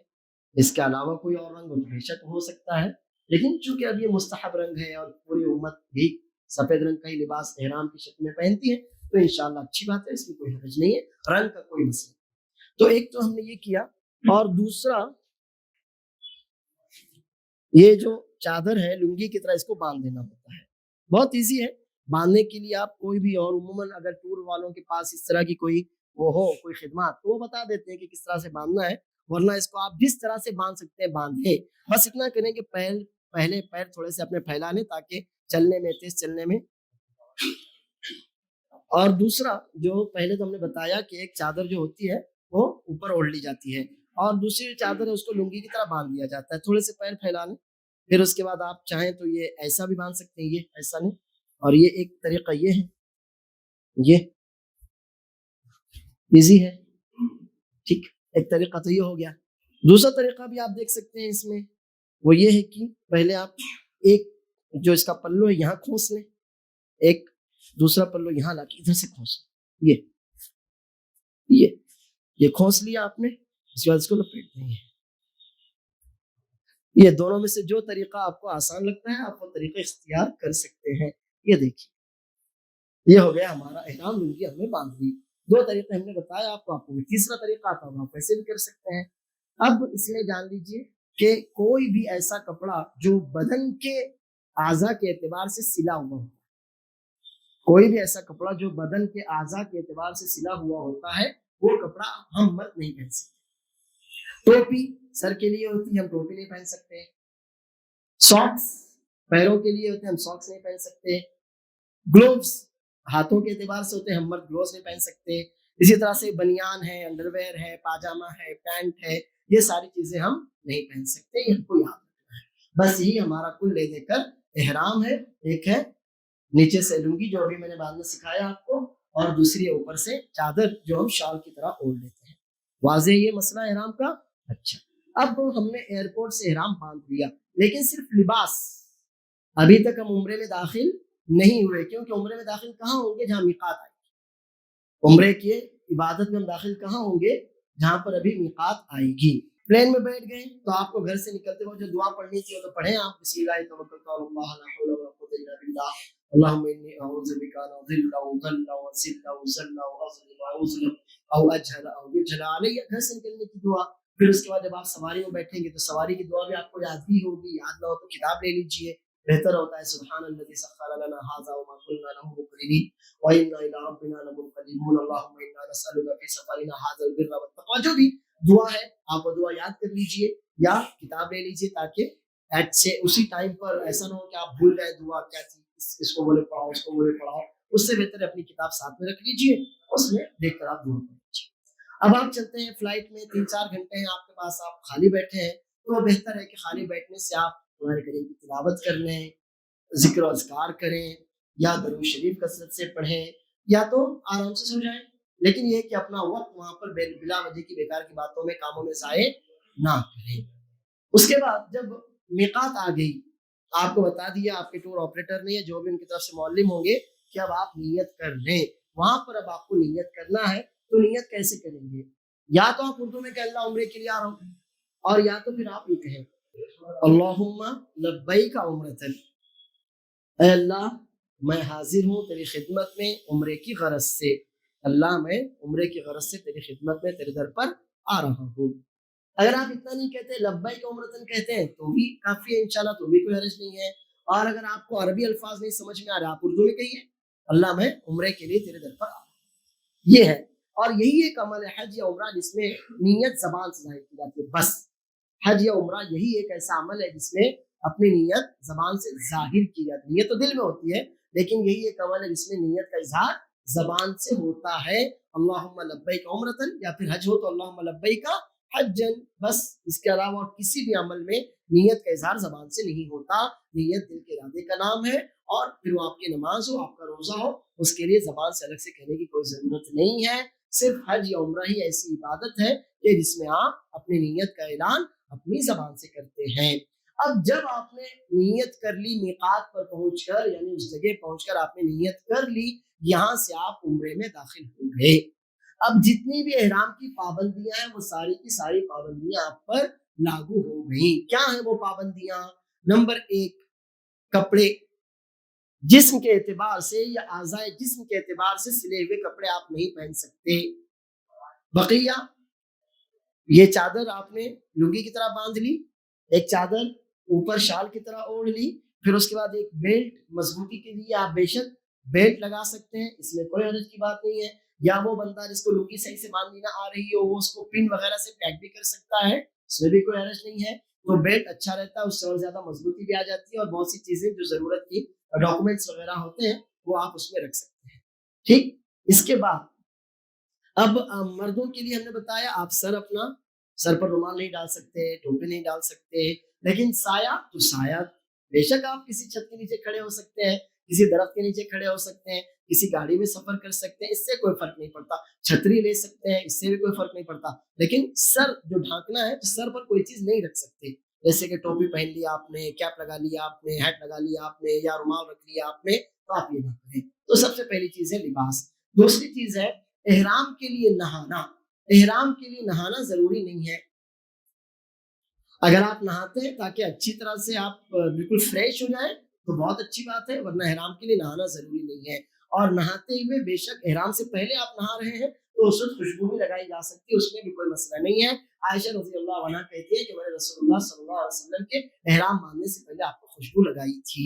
اس کے علاوہ کوئی اور رنگ بے شک ہو سکتا ہے، لیکن چونکہ اب یہ مستحب رنگ ہے اور پوری امت بھی سفید رنگ کا ہی لباس احرام کی شکل میں پہنتی ہے، تو انشاءاللہ اچھی بات ہے، اس میں کوئی حرج نہیں ہے، رنگ کا کوئی مسئلہ۔ تو ایک تو ہم نے یہ کیا، اور دوسرا یہ جو چادر ہے لنگی کی طرح اس کو باندھ دینا ہوتا ہے، بہت ایزی ہے باندھنے کے لیے، آپ کوئی بھی، اور عموماً اگر ٹور والوں کے پاس اس طرح کی کوئی وہ ہو، کوئی خدمات، تو وہ بتا دیتے ہیں کہ کس طرح سے باندھنا ہے، ورنہ اس کو آپ جس طرح سے باندھ سکتے ہیں باندھیں، بس اتنا کریں کہ پہلے پیر تھوڑے سے اپنے پھیلا لیں تاکہ چلنے میں، تیز چلنے میں۔ اور دوسرا جو پہلے تو ہم نے بتایا کہ ایک چادر جو ہوتی ہے وہ اوپر اوڑھ لی جاتی ہے، اور دوسری چادر ہے اس کو لنگی کی طرح باندھ دیا جاتا ہے، تھوڑے سے پیر پھیلا لیں، پھر اس کے بعد آپ چاہیں تو یہ ایسا بھی باندھ سکتے ہیں، یہ ایسا نہیں، اور یہ ایک طریقہ یہ ہے، یہ ایزی ہے، ٹھیک، ایک طریقہ تو یہ ہو گیا۔ دوسرا طریقہ بھی آپ دیکھ سکتے ہیں اس میں، وہ یہ ہے کہ پہلے آپ ایک جو اس کا پلو ہے یہاں کھوس لیں، ایک دوسرا پلو یہاں لا کے ادھر سے کھوس لیں، یہ کھوس لیا آپ نے، اس کے بعد اس کو لپیٹ دیں گے۔ یہ دونوں میں سے جو طریقہ آپ کو آسان لگتا ہے آپ وہ طریقہ اختیار کر سکتے ہیں۔ یہ دیکھیے، یہ ہو گیا ہمارا احرام، لنگی ہم نے باندھ لی، دو طریقے ہم نے بتایا آپ کو تیسرا طریقہ آتا ہے آپ ایسے بھی کر سکتے ہیں۔ اب اس میں جان لیجیے کہ کوئی بھی ایسا کپڑا جو بدن کے اعضاء کے اعتبار سے سلا ہوا ہوتا ہے۔ کوئی بھی ایسا کپڑا جو بدن کے اعضاء کے اعتبار سے سلا ہوا ہوتا ہے وہ کپڑا ہم مرد نہیں پہن سکتے۔ ٹوپی سر کے لیے ہوتی ہے، ہم ٹوپی نہیں پہن سکتے۔ ساکس پیروں کے لیے ہوتے ہیں، ہم ساکس نہیں پہن سکتے۔ گلوز ہاتھوں کے اعتبار سے ہوتے ہیں، ہم مرد گلوز نہیں پہن سکتے۔ اسی طرح سے بنیان ہے، انڈر ویئر ہے، پاجامہ ہے، پینٹ ہے، یہ ساری چیزیں ہم نہیں پہن سکتے، یہ ہم کو یاد رکھنا ہے۔ بس یہی ہمارا کل لے دے کر احرام ہے۔ ایک ہے نیچے سے لنگی جو ابھی میں نے بعد میں سکھایا آپ کو، اور دوسری ہے اوپر سے چادر جو ہم شال کی طرح اوڑھ لیتے ہیں۔ واضح یہ مسئلہ احرام کا؟ اچھا، اب ہم نے ایئرپورٹ سے احرام باندھ لیا، لیکن صرف لباس، ابھی تک ہم عمرے میں داخل نہیں ہوئے، کیونکہ عمرے میں داخل کہاں ہوں گے؟ جہاں میقات آئے گی۔ عمرے کی عبادت میں ہم داخل کہاں ہوں گے؟ جہاں پر ابھی میقات آئے گی۔ پلین میں بیٹھ گئے تو آپ کو گھر سے نکلتے ہوئے جو دعا پڑھنی تھی وہ تو پڑھیں آپ، بسم اللہ توکلت علی اللہ لا حول ولا قوۃ الا باللہ اللهم انی اعوذ بک ان اضل او ضل او اسل او زل او اظلم او اظلم او اجهل او یجهل علی، گھر سے نکلنے کی دعا۔ پھر اس کے بعد جب آپ سواری میں بیٹھیں گے تو سواری کی دعا بھی آپ کو یاد ہی ہوگی، یاد نہ ہو تو کتاب لے لیجئے، بہتر ہوتا ہے۔ سبحان الذی سخر لنا هذا وما كنا له مقرنین وانا الى ربنا لمنقلبون اللهم انا نسالک فی سفرنا هذا البر والتقوى، جو بھی دعا ہے آپ وہ دعا یاد کر لیجئے یا کتاب لے لیجئے، تاکہ اسی ٹائم پر ایسا نہ ہو کہ آپ بھول گئے دعا کیا تھی، اس کو بولے پڑھاؤ، اس کو بولے پڑھاؤ۔ اس سے بہتر ہے اپنی کتاب ساتھ میں رکھ لیجئے، اس میں دیکھ کر آپ دعا پڑھ لیجئے۔ اب آپ چلتے ہیں فلائٹ میں، 3-4 گھنٹے ہیں آپ کے پاس، آپ خالی بیٹھے ہیں، تو بہتر ہے کہ خالی بیٹھنے سے آپ قرآن کریم کی تلاوت کر لیں، ذکر و اذکار کریں، یا درود شریف کثرت سے پڑھیں، یا تو آرام سے سو جائیں، لیکن یہ کہ اپنا وقت وہاں پر بلا وجہ کی بیکار کی باتوں میں، کاموں میں ضائع نہ کریں۔ اس کے بعد جب میقات آ گئی، آپ کو بتا دیا، آپ کے ٹور آپریٹر نے جو بھی ان کی طرف سے معلم ہوں گے کہ اب آپ نیت کر لیں، وہاں پر اب آپ کو نیت کرنا ہے۔ تو نیت کیسے کریں گے؟ یا تو آپ اردو میں کہ اللہ عمرے کے لیے آ رہا ہوں، اور یا تو پھر آپ یہ کہیں اللہم لبیک عمرۃ، اے اللہ میں حاضر ہوں تیری خدمت میں عمرے کی غرض سے، اللہ میں عمرے کی غرض سے تیری خدمت میں تیرے در پر آ رہا ہوں۔ اگر آپ اتنا نہیں کہتے، لبیک عمرۃ کہتے ہیں تو بھی کافی ہے انشاءاللہ، تو بھی کوئی حرج نہیں ہے۔ اور اگر آپ کو عربی الفاظ نہیں سمجھ میں آ رہا، آپ اردو میں کہیے اللہ میں عمرے کے لیے تیرے در پر آ رہا ہوں، یہ ہے۔ اور یہی ایک عمل ہے حج یا عمرہ جس میں نیت زبان سے ظاہر کی جاتی ہے، بس حج یا عمرہ یہی ایک ایسا عمل ہے جس میں اپنی نیت زبان سے ظاہر کی جاتی ہے۔ نیت تو دل میں ہوتی ہے، لیکن یہی ایک عمل ہے جس میں نیت کا اظہار زبان سے ہوتا ہے۔ اللہم لبیک عمرۃ، یا پھر حج ہو تو اللہم لبیک حجن، بس اس کے علاوہ کسی بھی عمل میں نیت کا اظہار زبان سے نہیں ہوتا۔ نیت دل کے ارادے کا نام ہے، اور پھر وہ آپ کی نماز ہو، آپ کا روزہ ہو، اس کے لیے زبان سے الگ سے کہنے کی کوئی ضرورت نہیں ہے۔ صرف حج یا عمرہ ہی ایسی عبادت ہے کہ جس میں آپ اپنی نیت کا اعلان اپنی زبان سے کرتے ہیں۔ اب جب آپ نے نیت کر لی میقات پر پہنچ کر، یعنی اس جگہ پہنچ کر آپ نے نیت کر لی، یہاں سے آپ عمرے میں داخل ہو گئے۔ اب جتنی بھی احرام کی پابندیاں ہیں وہ ساری کی ساری پابندیاں آپ پر لاگو ہو گئیں۔ کیا ہیں وہ پابندیاں؟ نمبر 1، کپڑے جسم کے اعتبار سے یا اعضاء جسم کے اعتبار سے سلے ہوئے کپڑے آپ نہیں پہن سکتے۔ بقیہ یہ چادر آپ نے لنگی کی طرح باندھ لی، ایک چادر اوپر شال کی طرح اوڑھ لی، پھر اس کے بعد ایک بیلٹ مضبوطی کے لیے آپ بے شک بیلٹ لگا سکتے ہیں، اس میں کوئی حرج کی بات نہیں ہے۔ یا وہ بندہ جس کو لنگی صحیح سے باندھنی نہ آ رہی ہو، وہ اس کو پن وغیرہ سے پیک بھی کر سکتا ہے، اس میں بھی کوئی حرج نہیں ہے۔ تو بیلٹ اچھا رہتا ہے، اس سے اور زیادہ مضبوطی بھی آ جاتی ہے، اور بہت سی چیزیں جو ضرورت کی ڈاکومنٹس وغیرہ ہوتے ہیں وہ آپ اس میں رکھ سکتے ہیں۔ ٹھیک، اس کے بعد اب مردوں کے لیے ہم نے بتایا آپ سر پر رومال نہیں ڈال سکتے، ٹوپی نہیں ڈال سکتے، لیکن سایہ تو سایہ بے شک آپ کسی چھت کے نیچے کھڑے ہو سکتے ہیں، کسی درخت کے نیچے کھڑے ہو سکتے ہیں، کسی گاڑی میں سفر کر سکتے ہیں، اس سے کوئی فرق نہیں پڑتا۔ چھتری لے سکتے ہیں، اس سے بھی کوئی فرق نہیں پڑتا، لیکن سر جو ڈھانکنا ہے، سر پر کوئی چیز نہیں رکھ سکتے، جیسے کہ ٹوپی پہن لی آپ نے، کیپ لگا لیا آپ نے، ہیٹ لگا لیا آپ نے، یا رومال رکھ لیا آپ نے، تو آپ یہ نہ کریں۔ تو سب سے پہلی چیز ہے لباس۔ دوسری چیز ہے احرام کے لیے نہانا۔ احرام کے لیے نہانا ضروری نہیں ہے، اگر آپ نہاتے ہیں تاکہ اچھی طرح سے آپ بالکل فریش ہو جائیں تو بہت اچھی بات ہے، ورنہ احرام کے لیے نہانا ضروری نہیں ہے۔ اور نہاتے ہوئے بے شک احرام سے پہلے آپ نہا رہے ہیں تو اس وقت خوشبو بھی لگائی جا سکتی ہے، اس میں بھی کوئی مسئلہ نہیں ہے۔ عائشہ رضی اللہ عنہا کہتی ہے کہ میں نے رسول اللہ صلی اللہ علیہ وسلم کے احرام باندھنے سے پہلے آپ کو خوشبو لگائی تھی۔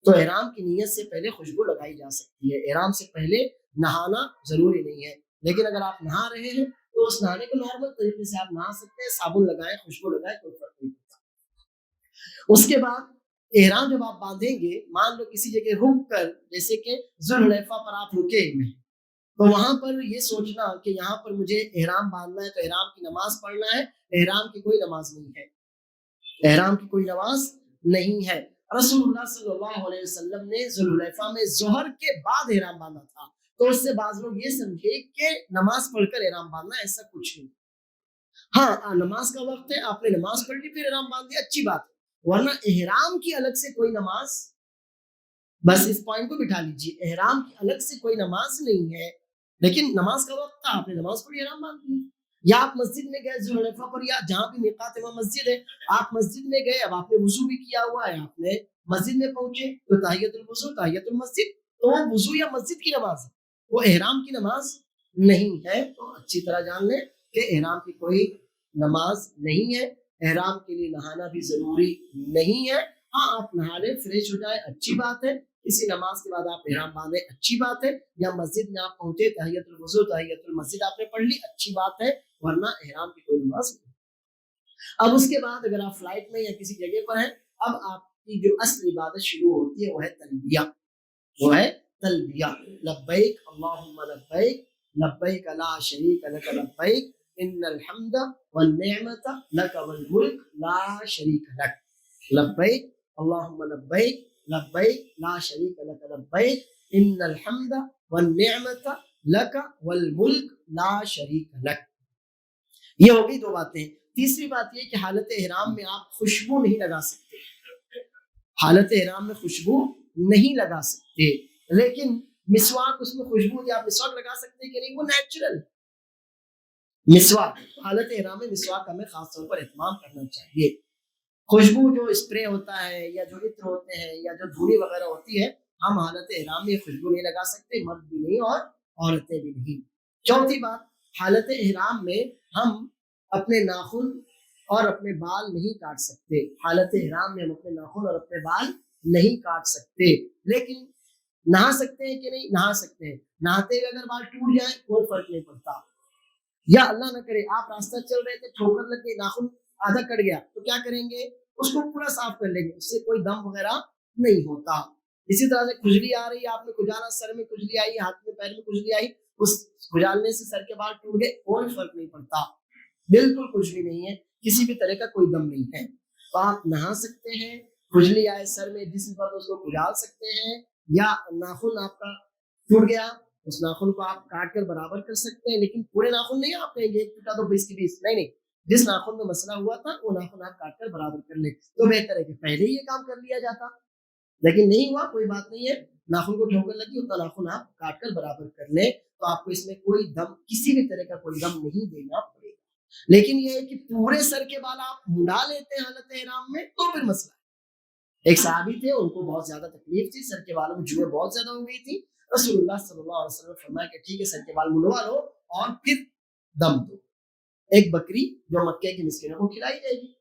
تو احرام کی نیت سے پہلے خوشبو لگائی جا سکتی ہے. احرام سے پہلے نہانا ضروری نہیں ہے، لیکن اگر آپ نہا رہے ہیں تو اس نہانے کو نارمل طریقے سے آپ نہا سکتے ہیں، صابن لگائیں، خوشبو لگائیں، کوئی فرق نہیں پڑتا. اس کے بعد احرام جب آپ باندھیں گے، مان لو کسی جگہ رک کر، جیسے کہ ذوالحلیفہ پر آپ رکے ہوئے ہیں، تو وہاں پر یہ سوچنا کہ یہاں پر مجھے احرام باندھنا ہے تو احرام کی نماز پڑھنا ہے، احرام کی کوئی نماز نہیں ہے. احرام کی کوئی نماز نہیں ہے. رسول اللہ صلی اللہ علیہ وسلم نے ذوالحلیفہ میں ظہر کے بعد احرام باندھا تھا، تو اس سے بعض لوگ یہ سمجھے کہ نماز پڑھ کر احرام باندھنا، ایسا کچھ نہیں. ہاں نماز کا وقت ہے، آپ نے نماز پڑھ لی پھر احرام باندھ دیا، اچھی بات ہے، ورنہ احرام کی الگ سے کوئی نماز، بس اس پوائنٹ کو بٹھا لیجیے، احرام کی الگ سے کوئی نماز نہیں ہے، لیکن نماز کا وقت تھا، آپ نے نماز پڑھی، احرام باندھ دیا. یا آپ مسجد میں گئے ذوالحلیفہ پر، یا جہاں بھی میقات ہے وہاں مسجد ہے، آپ مسجد میں گئے، اب آپ نے وضو بھی کیا ہوا ہے، آپ نے مسجد میں پہنچے تو تحیۃ الوضو تحیۃ المسجد، تو وہ وضو یا مسجد کی نماز ہے، وہ احرام کی نماز نہیں ہے. تو اچھی طرح جان لیں کہ احرام کی کوئی نماز نہیں ہے. احرام کے لیے نہانا بھی ضروری نہیں ہے. ہاں آپ نہا لیں، فریش ہو جائے، اچھی بات ہے. کسی نماز کے بعد آپ احرام باندھیں، اچھی بات ہے. یا مسجد میں آپ پہنچے، تحیۃ الوضو تحیۃ المسجد آپ نے پڑھ لی، اچھی بات ہے، ورنہ احرام کی کوئی نماز نہیں. اب اس کے بعد اگر آپ فلائٹ میں یا کسی جگہ پر ہیں، اب آپ کی جو اصل عبادت شروع ہوتی ہے وہ ہے تلبیہ، وہ ہے تلبیہ. لبیک اللہم لبیک، لبیک لا شریک لک لبیک، ان الحمد والنعمت لک والملک لا شریک لک. لبیک اللہم لبیک، لبیک لا شریک لک لبیک، ان الحمد والنعمت لک والملک لا شریک لک. یہ ہوگی دو باتیں. تیسری بات یہ کہ حالت احرام میں آپ خوشبو نہیں لگا سکتے، حالت احرام میں خوشبو نہیں لگا سکتے، لیکن مسواک، اس میں خوشبو، یا آپ مسواک لگا سکتے کہ نہیں، وہ نیچرل مسواک. حالت احرام میں مسواک ہمیں خاص طور پر اہتمام کرنا چاہیے. خوشبو جو اسپرے ہوتا ہے یا جو عطر ہوتے ہیں یا جو دھولی وغیرہ ہوتی ہے، ہم حالت احرام میں خوشبو نہیں لگا سکتے، مرد بھی نہیں اور عورتیں بھی نہیں. چوتھی بات، حالت احرام میں ہم اپنے ناخن اور اپنے بال نہیں کاٹ سکتے. حالت احرام میں ہم اپنے ناخن اور اپنے بال نہیں کاٹ سکتے، لیکن نہا سکتے ہیں کہ نہیں، نہا سکتے ہیں. نہاتے ہوئے اگر بال ٹوٹ جائیں کوئی فرق نہیں پڑتا. یا اللہ نہ کرے آپ راستہ چل رہے تھے، ٹھوکر لگ گئی، ناخن آدھا کٹ گیا، تو کیا کریں گے، اس کو پورا صاف کر لیں گے، اس سے کوئی دم وغیرہ نہیں ہوتا. اسی طرح سے کھجلی آ رہی ہے، آپ نے کھجالا، سر میں کھجلی آئی، ہاتھ میں، پیر میں کھجلی آئی، اس کھجالنے سے سر کے بال ٹوٹ گئے، کوئی فرق نہیں پڑتا، بالکل کچھ بھی نہیں ہے، کسی بھی طرح کا کوئی دم نہیں ہے. تو آپ نہا سکتے ہیں، کھجلی آئے سر میں، جسم پر، اس کو کھجال سکتے ہیں. یا ناخن آپ کا ٹوٹ گیا، اس ناخن کو آپ کاٹ کر برابر کر سکتے ہیں، لیکن پورے ناخن نہیں آپ کہیں گے ایک ٹوٹا تو 20 کی 20، نہیں، جس ناخن میں مسئلہ ہوا تھا وہ ناخن آپ کاٹ کر برابر کر لیں. تو بہتر ہے کہ پہلے ہی یہ کام کر لیا جاتا، لیکن نہیں ہوا، کوئی بات نہیں ہے، ناخن کو ٹھوکر لگی، اتنا ناخن آپ کاٹ کر برابر کر لیں. تو آپ کو اس میں کوئی دم، کسی بھی طرح کا کوئی دم نہیں دینا پڑے گا. لیکن یہ ہے کہ پورے سر کے بال آپ مڈا لیتے ہیں حالت احرام میں تو پھر مسئلہ ہے. ایک صحابی تھے، ان کو بہت زیادہ تکلیف تھی، سر کے بالوں میں جوئیں بہت زیادہ ہو گئی تھی. رسول اللہ صلی اللہ علیہ وسلم نے فرمایا کہ ٹھیک ہے، سر کے بال منڈوا لو اور پھر دم دو. ایک بکری جو مکے کے مسکینوں کو کھلائی جائے گی،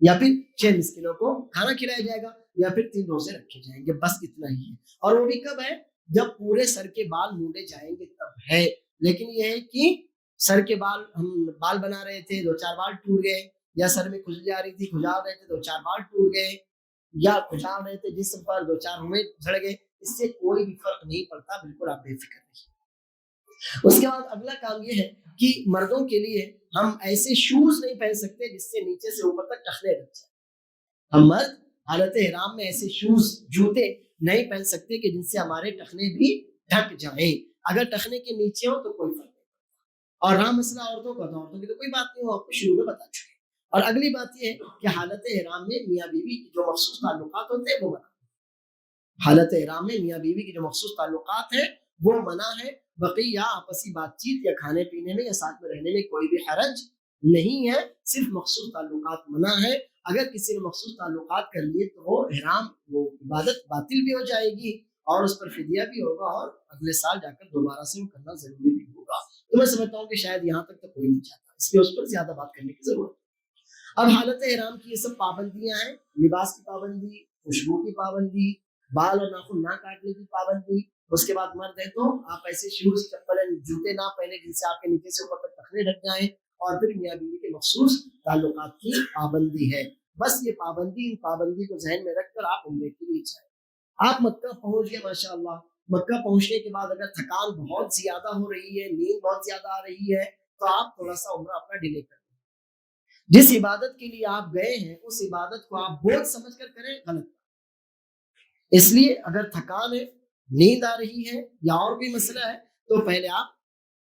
یا پھر 6 مسکینوں کو کھانا کھلایا جائے گا، یا پھر 3 روزے رکھے جائیں گے، بس اتنا ہی ہے. اور وہ بھی کب ہے، جب پورے سر کے بال مونڈے جائیں گے تب ہے. لیکن یہ ہے کہ سر کے بال، ہم بال بنا رہے تھے، 2-4 بال ٹوٹ گئے، یا سر میں کھجلی آ رہی تھی، کھجال رہے تھے، 2-4 بال ٹوٹ گئے، یا کھجال رہے تھے جسم پر، 2-4 ہوئے جھڑ گئے، اس سے کوئی بھی فرق نہیں پڑتا، بالکل آپ بے فکر رہیے. اس کے بعد اگلا کام یہ ہے کہ مردوں کے لیے ہم ایسے شوز نہیں پہن سکتے جس سے نیچے سے اوپر تک ٹخنے لگ جائیں. ہم مرد حالت احرام میں ایسے شوز، جوتے نہیں پہن سکتے کہ جن سے ہمارے ٹخنے بھی ڈھک جائیں. اگر ٹخنے کے نیچے ہو تو کوئی فرق نہیں. اور رہا مسئلہ عورتوں کا، تو عورتوں کی تو کوئی بات نہیں، وہ آپ کو شروع میں بتا چکے. اور اگلی بات یہ ہے کہ حالت احرام میں میاں بیوی کی جو مخصوص تعلقات ہوتے ہیں وہ منع. حالت احرام میں میاں بیوی کی جو مخصوص تعلقات ہیں وہ منع ہے. بقیہ آپسی بات چیت یا کھانے پینے میں یا ساتھ میں رہنے میں کوئی بھی حرج نہیں ہے، صرف مخصوص تعلقات منع ہے. اگر کسی نے مخصوص تعلقات کر لیے تو وہ احرام، وہ عبادت باطل بھی ہو جائے گی اور اس پر فدیہ بھی ہوگا، اور اگلے سال جا کر دوبارہ سے وہ کرنا ضروری بھی ہوگا. تو میں سمجھتا ہوں کہ شاید یہاں تک تو کوئی نہیں چاہتا، اس لیے اس پر زیادہ بات کرنے کی ضرورت ہے. اب حالت احرام کی یہ سب پابندیاں ہیں، لباس کی پابندی، خوشبو کی پابندی، بال اور ناخن نہ کاٹنے کی پابندی. اس کے بعد مرد ہے تو آپ ایسے شوز چپل جوتے نہ پہنے جن سے آپ کے نیچے سے اوپر تک ٹخنے ڈھک جائیں. اور پھر میاں بیوی کے مخصوص تعلقات کی پابندی ہے. بس یہ ان پابندی کو ذہن میں رکھ کر آپ عمرے کے لیے جائیں. آپ مکہ پہنچ گئے ماشاء اللہ. مکہ پہنچنے کے بعد اگر تھکان بہت زیادہ ہو رہی ہے, نیند بہت زیادہ آ رہی ہے, تو آپ تھوڑا سا عمرہ اپنا ڈیلے کریں. جس عبادت کے لیے آپ گئے ہیں اس عبادت کو آپ بوجھ سمجھ کر کریں, غلط. اس لیے اگر تھکان ہے, نیند آ رہی ہے یا اور کوئی مسئلہ ہے, تو پہلے آپ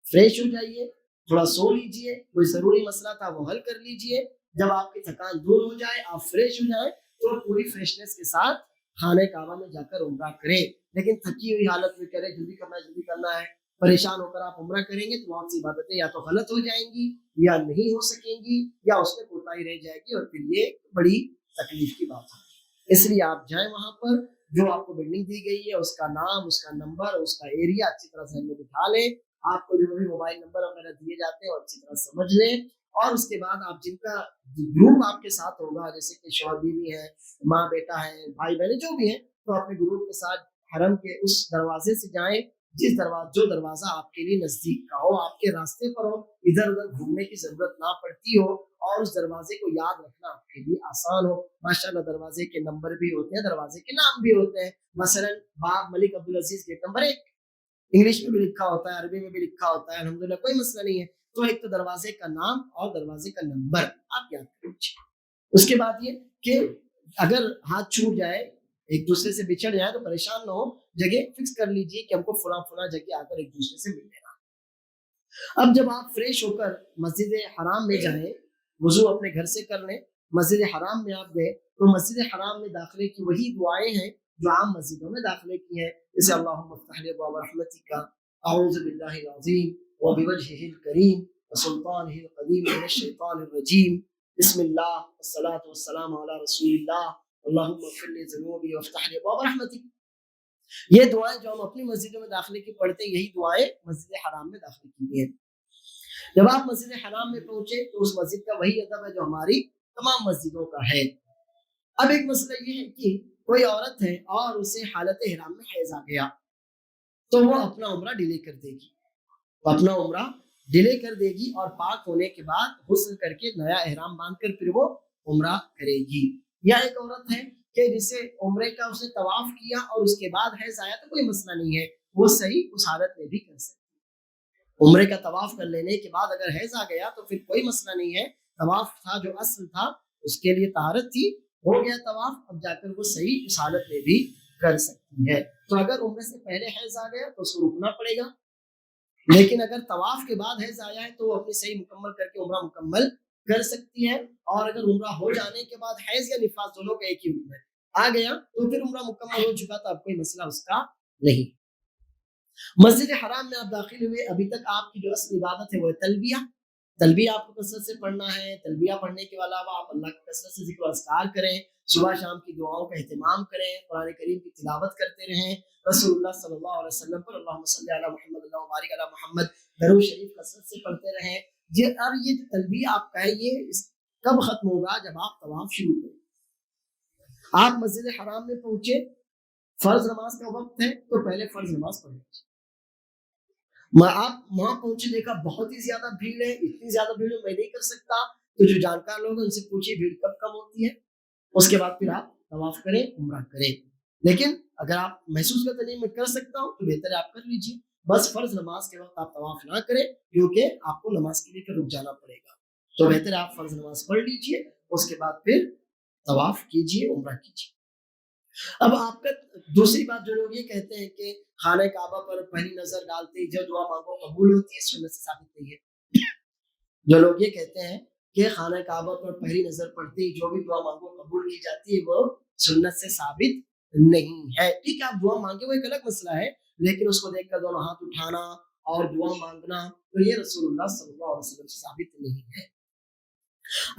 فریش ہو جائیے, تھوڑا سو لیجئے, کوئی ضروری مسئلہ تھا وہ حل کر لیجئے. جب آپ کی تھکان دور ہو جائے, آپ فریش ہو جائیں, تو پوری فریشنس کے ساتھ خانہ کعبہ میں جا کر عمرہ کریں. لیکن تھکی ہوئی حالت میں کریں, جلدی کرنا ہے, پریشان ہو کر آپ عمرہ کریں گے تو وہاں سے عبادتیں یا تو غلط ہو جائیں گی یا نہیں ہو سکیں گی, یا اس میں کوتاہی رہ جائے گی, اور پھر یہ بڑی تکلیف کی بات ہے. اس لیے آپ جائیں وہاں پر, جو آپ کو بلڈنگ دی گئی ہے اس کا نام, اس کا نمبر, اس کا ایریا اچھی طرح ذہن میں بٹھا لیں. آپ کو جو بھی موبائل نمبر وغیرہ دیے جاتے ہیں اچھی طرح سمجھ لیں. اور اس کے بعد آپ جن کا گروپ آپ کے ساتھ ہوگا, جیسے کہ شوہر بیوی ہے, ماں بیٹا ہے, بھائی بہن جو بھی ہیں, تو اپنے گروپ کے ساتھ حرم کے اس دروازے سے جائیں جو دروازہ آپ کے لیے نزدیک کا ہو, آپ کے راستے پر ہو, ادھر ادھر گھومنے کی ضرورت نہ پڑتی ہو, اور اس دروازے کو یاد رکھنا آپ کے لیے آسان ہو. ماشاءاللہ دروازے کے نمبر بھی ہوتے ہیں, دروازے کے نام بھی ہوتے ہیں. مثلا باب ملک عبدالعزیز گیٹ نمبر 1 انگلش میں بھی لکھا ہوتا ہے, عربی میں بھی لکھا ہوتا ہے, الحمدللہ کوئی مسئلہ نہیں ہے. تو ایک تو دروازے کا نام اور دروازے کا نمبر آپ یاد کیجیے. اس کے بعد یہ کہ اگر ہاتھ چھوٹ جائے, ایک دوسرے سے بچھڑ جائے, تو پریشان نہ ہو, جگہ فکس کر لیجئے کہ ہم کو فلاں جگہ آ کر ایک دوسرے سے مل لینا. اب جب آپ فریش ہو کر مسجد حرام میں جائیں, وضو اپنے گھر سے کر لیں, مسجد حرام میں آپ گئے تو مسجد حرام میں داخلے کی وہی دعائیں ہیں جو عام مسجدوں میں داخلے کی ہیں, جیسے اللہم افتح لی ابواب رحمتک, اعوذ باللہ العظیم وبوجہہ الکریم وسلطانہ القدیم من الشیطان الرجیم, بسم اللہ والصلاۃ والسلام علی رسول اللہ, اللہم اغفر لی ذنوبی وافتح لی ابواب رحمتک. یہ دعائیں جو ہم اپنی مسجدوں میں داخلے کی پڑھتے ہیں, یہی دعائیں مسجد حرام میں داخلے کی ہیں. جب آپ مسجد حرام میں پہنچے تو اس مسجد کا وہی ادب ہے جو ہماری تمام مسجدوں کا ہے. اب ایک مسئلہ یہ ہے کہ کوئی عورت ہے اور اسے حالت احرام میں حیض آ گیا, تو وہ اپنا عمرہ ڈیلے کر دے گی, اور پاک ہونے کے بعد غسل کر کے نیا احرام باندھ کر پھر وہ عمرہ کرے گی. یا ایک عورت ہے کہ جسے عمرے کا اس نے طواف کیا اور اس کے بعد حیض آیا, تو کوئی مسئلہ نہیں ہے, وہ صحیح اس حالت میں بھی کر سکتی. عمرے کا طواف کر لینے کے بعد اگر حیض آ گیا تو پھر کوئی مسئلہ نہیں ہے, طواف تھا جو اصل تھا اس کے لیے طہارت تھی, ہو گیا طواف, اب جا کر وہ صحیح اس حالت میں بھی کر سکتی ہے. تو اگر عمرے سے پہلے حیض آ گیا تو اس کو رکنا پڑے گا, لیکن اگر طواف کے بعد حیض آیا ہے تو وہ اپنی صحیح مکمل کر کے عمرہ مکمل کر سکتی ہے. اور اگر عمرہ ہو جانے کے بعد حیض یا نفاس دونوں کا ایک ہی حکم ہے آ گیا تو پھر عمرہ مکمل ہو چکا, تو اب کوئی مسئلہ اس کا نہیں. مسجد حرام میں آپ داخل ہوئے, ابھی تک آپ کی جو اصل عبادت ہے وہ ہے تلبیہ آپ کو کثرت سے پڑھنا ہے. تلبیہ پڑھنے کے علاوہ آپ اللہ کی کثرت سے ذکر و اذکار کریں, صبح شام کی دعاؤں کا اہتمام کریں, قرآن کریم کی تلاوت کرتے رہیں, رسول اللہ صلی اللہ علیہ وسلم پر اللہم صلی علی محمد اللہم بارک علی محمد درود شریف کثرت سے پڑھتے رہیں. اور یہ جو تلبیہ آپ کا ہے یہ کب ختم ہوگا؟ جب آپ طواف شروع کریں. آپ مسجد حرام میں پہنچے, فرض نماز کا وقت ہے تو پہلے فرض نماز پڑھ لیجیے. آپ وہاں پہنچے, دیکھا بہت ہی زیادہ بھیڑ ہے, اتنی زیادہ بھیڑ میں نہیں کر سکتا, تو جو جانکار لوگ ہیں ان سے پوچھیے بھیڑ کب کم ہوتی ہے, اس کے بعد پھر آپ طواف کریں, عمرہ کریں. لیکن اگر آپ محسوس کرتے نہیں میں کر سکتا ہوں تو بہتر ہے آپ کر لیجیے. بس فرض نماز کے وقت آپ طواف نہ کریں, کیونکہ آپ کو نماز کے لیے پھر رک جانا پڑے گا, تو بہتر ہے آپ فرض نماز پڑھ لیجیے, اس کے بعد پھر طواف کیجیے, عمرہ کیجیے. اب آپ کا دوسری بات, جو لوگ یہ کہتے ہیں کہ خانہ کعبہ پر پہلی نظر ڈالتے ہی جو دعا مانگو قبول ہوتی ہے, سنت سے ثابت نہیں ہے. جو لوگ یہ کہتے ہیں کہ خانہ کعبہ پر پہلی نظر پڑتے ہی جو بھی دعا مانگو قبول کی جاتی ہے, وہ سنت سے ثابت نہیں ہے. ٹھیک ہے, آپ دعا مانگے وہ ایک الگ مسئلہ ہے, لیکن اس کو دیکھ کر دونوں ہاتھ اٹھانا اور دعا مانگنا, تو یہ رسول اللہ صلی اللہ علیہ وسلم سے ثابت نہیں ہے.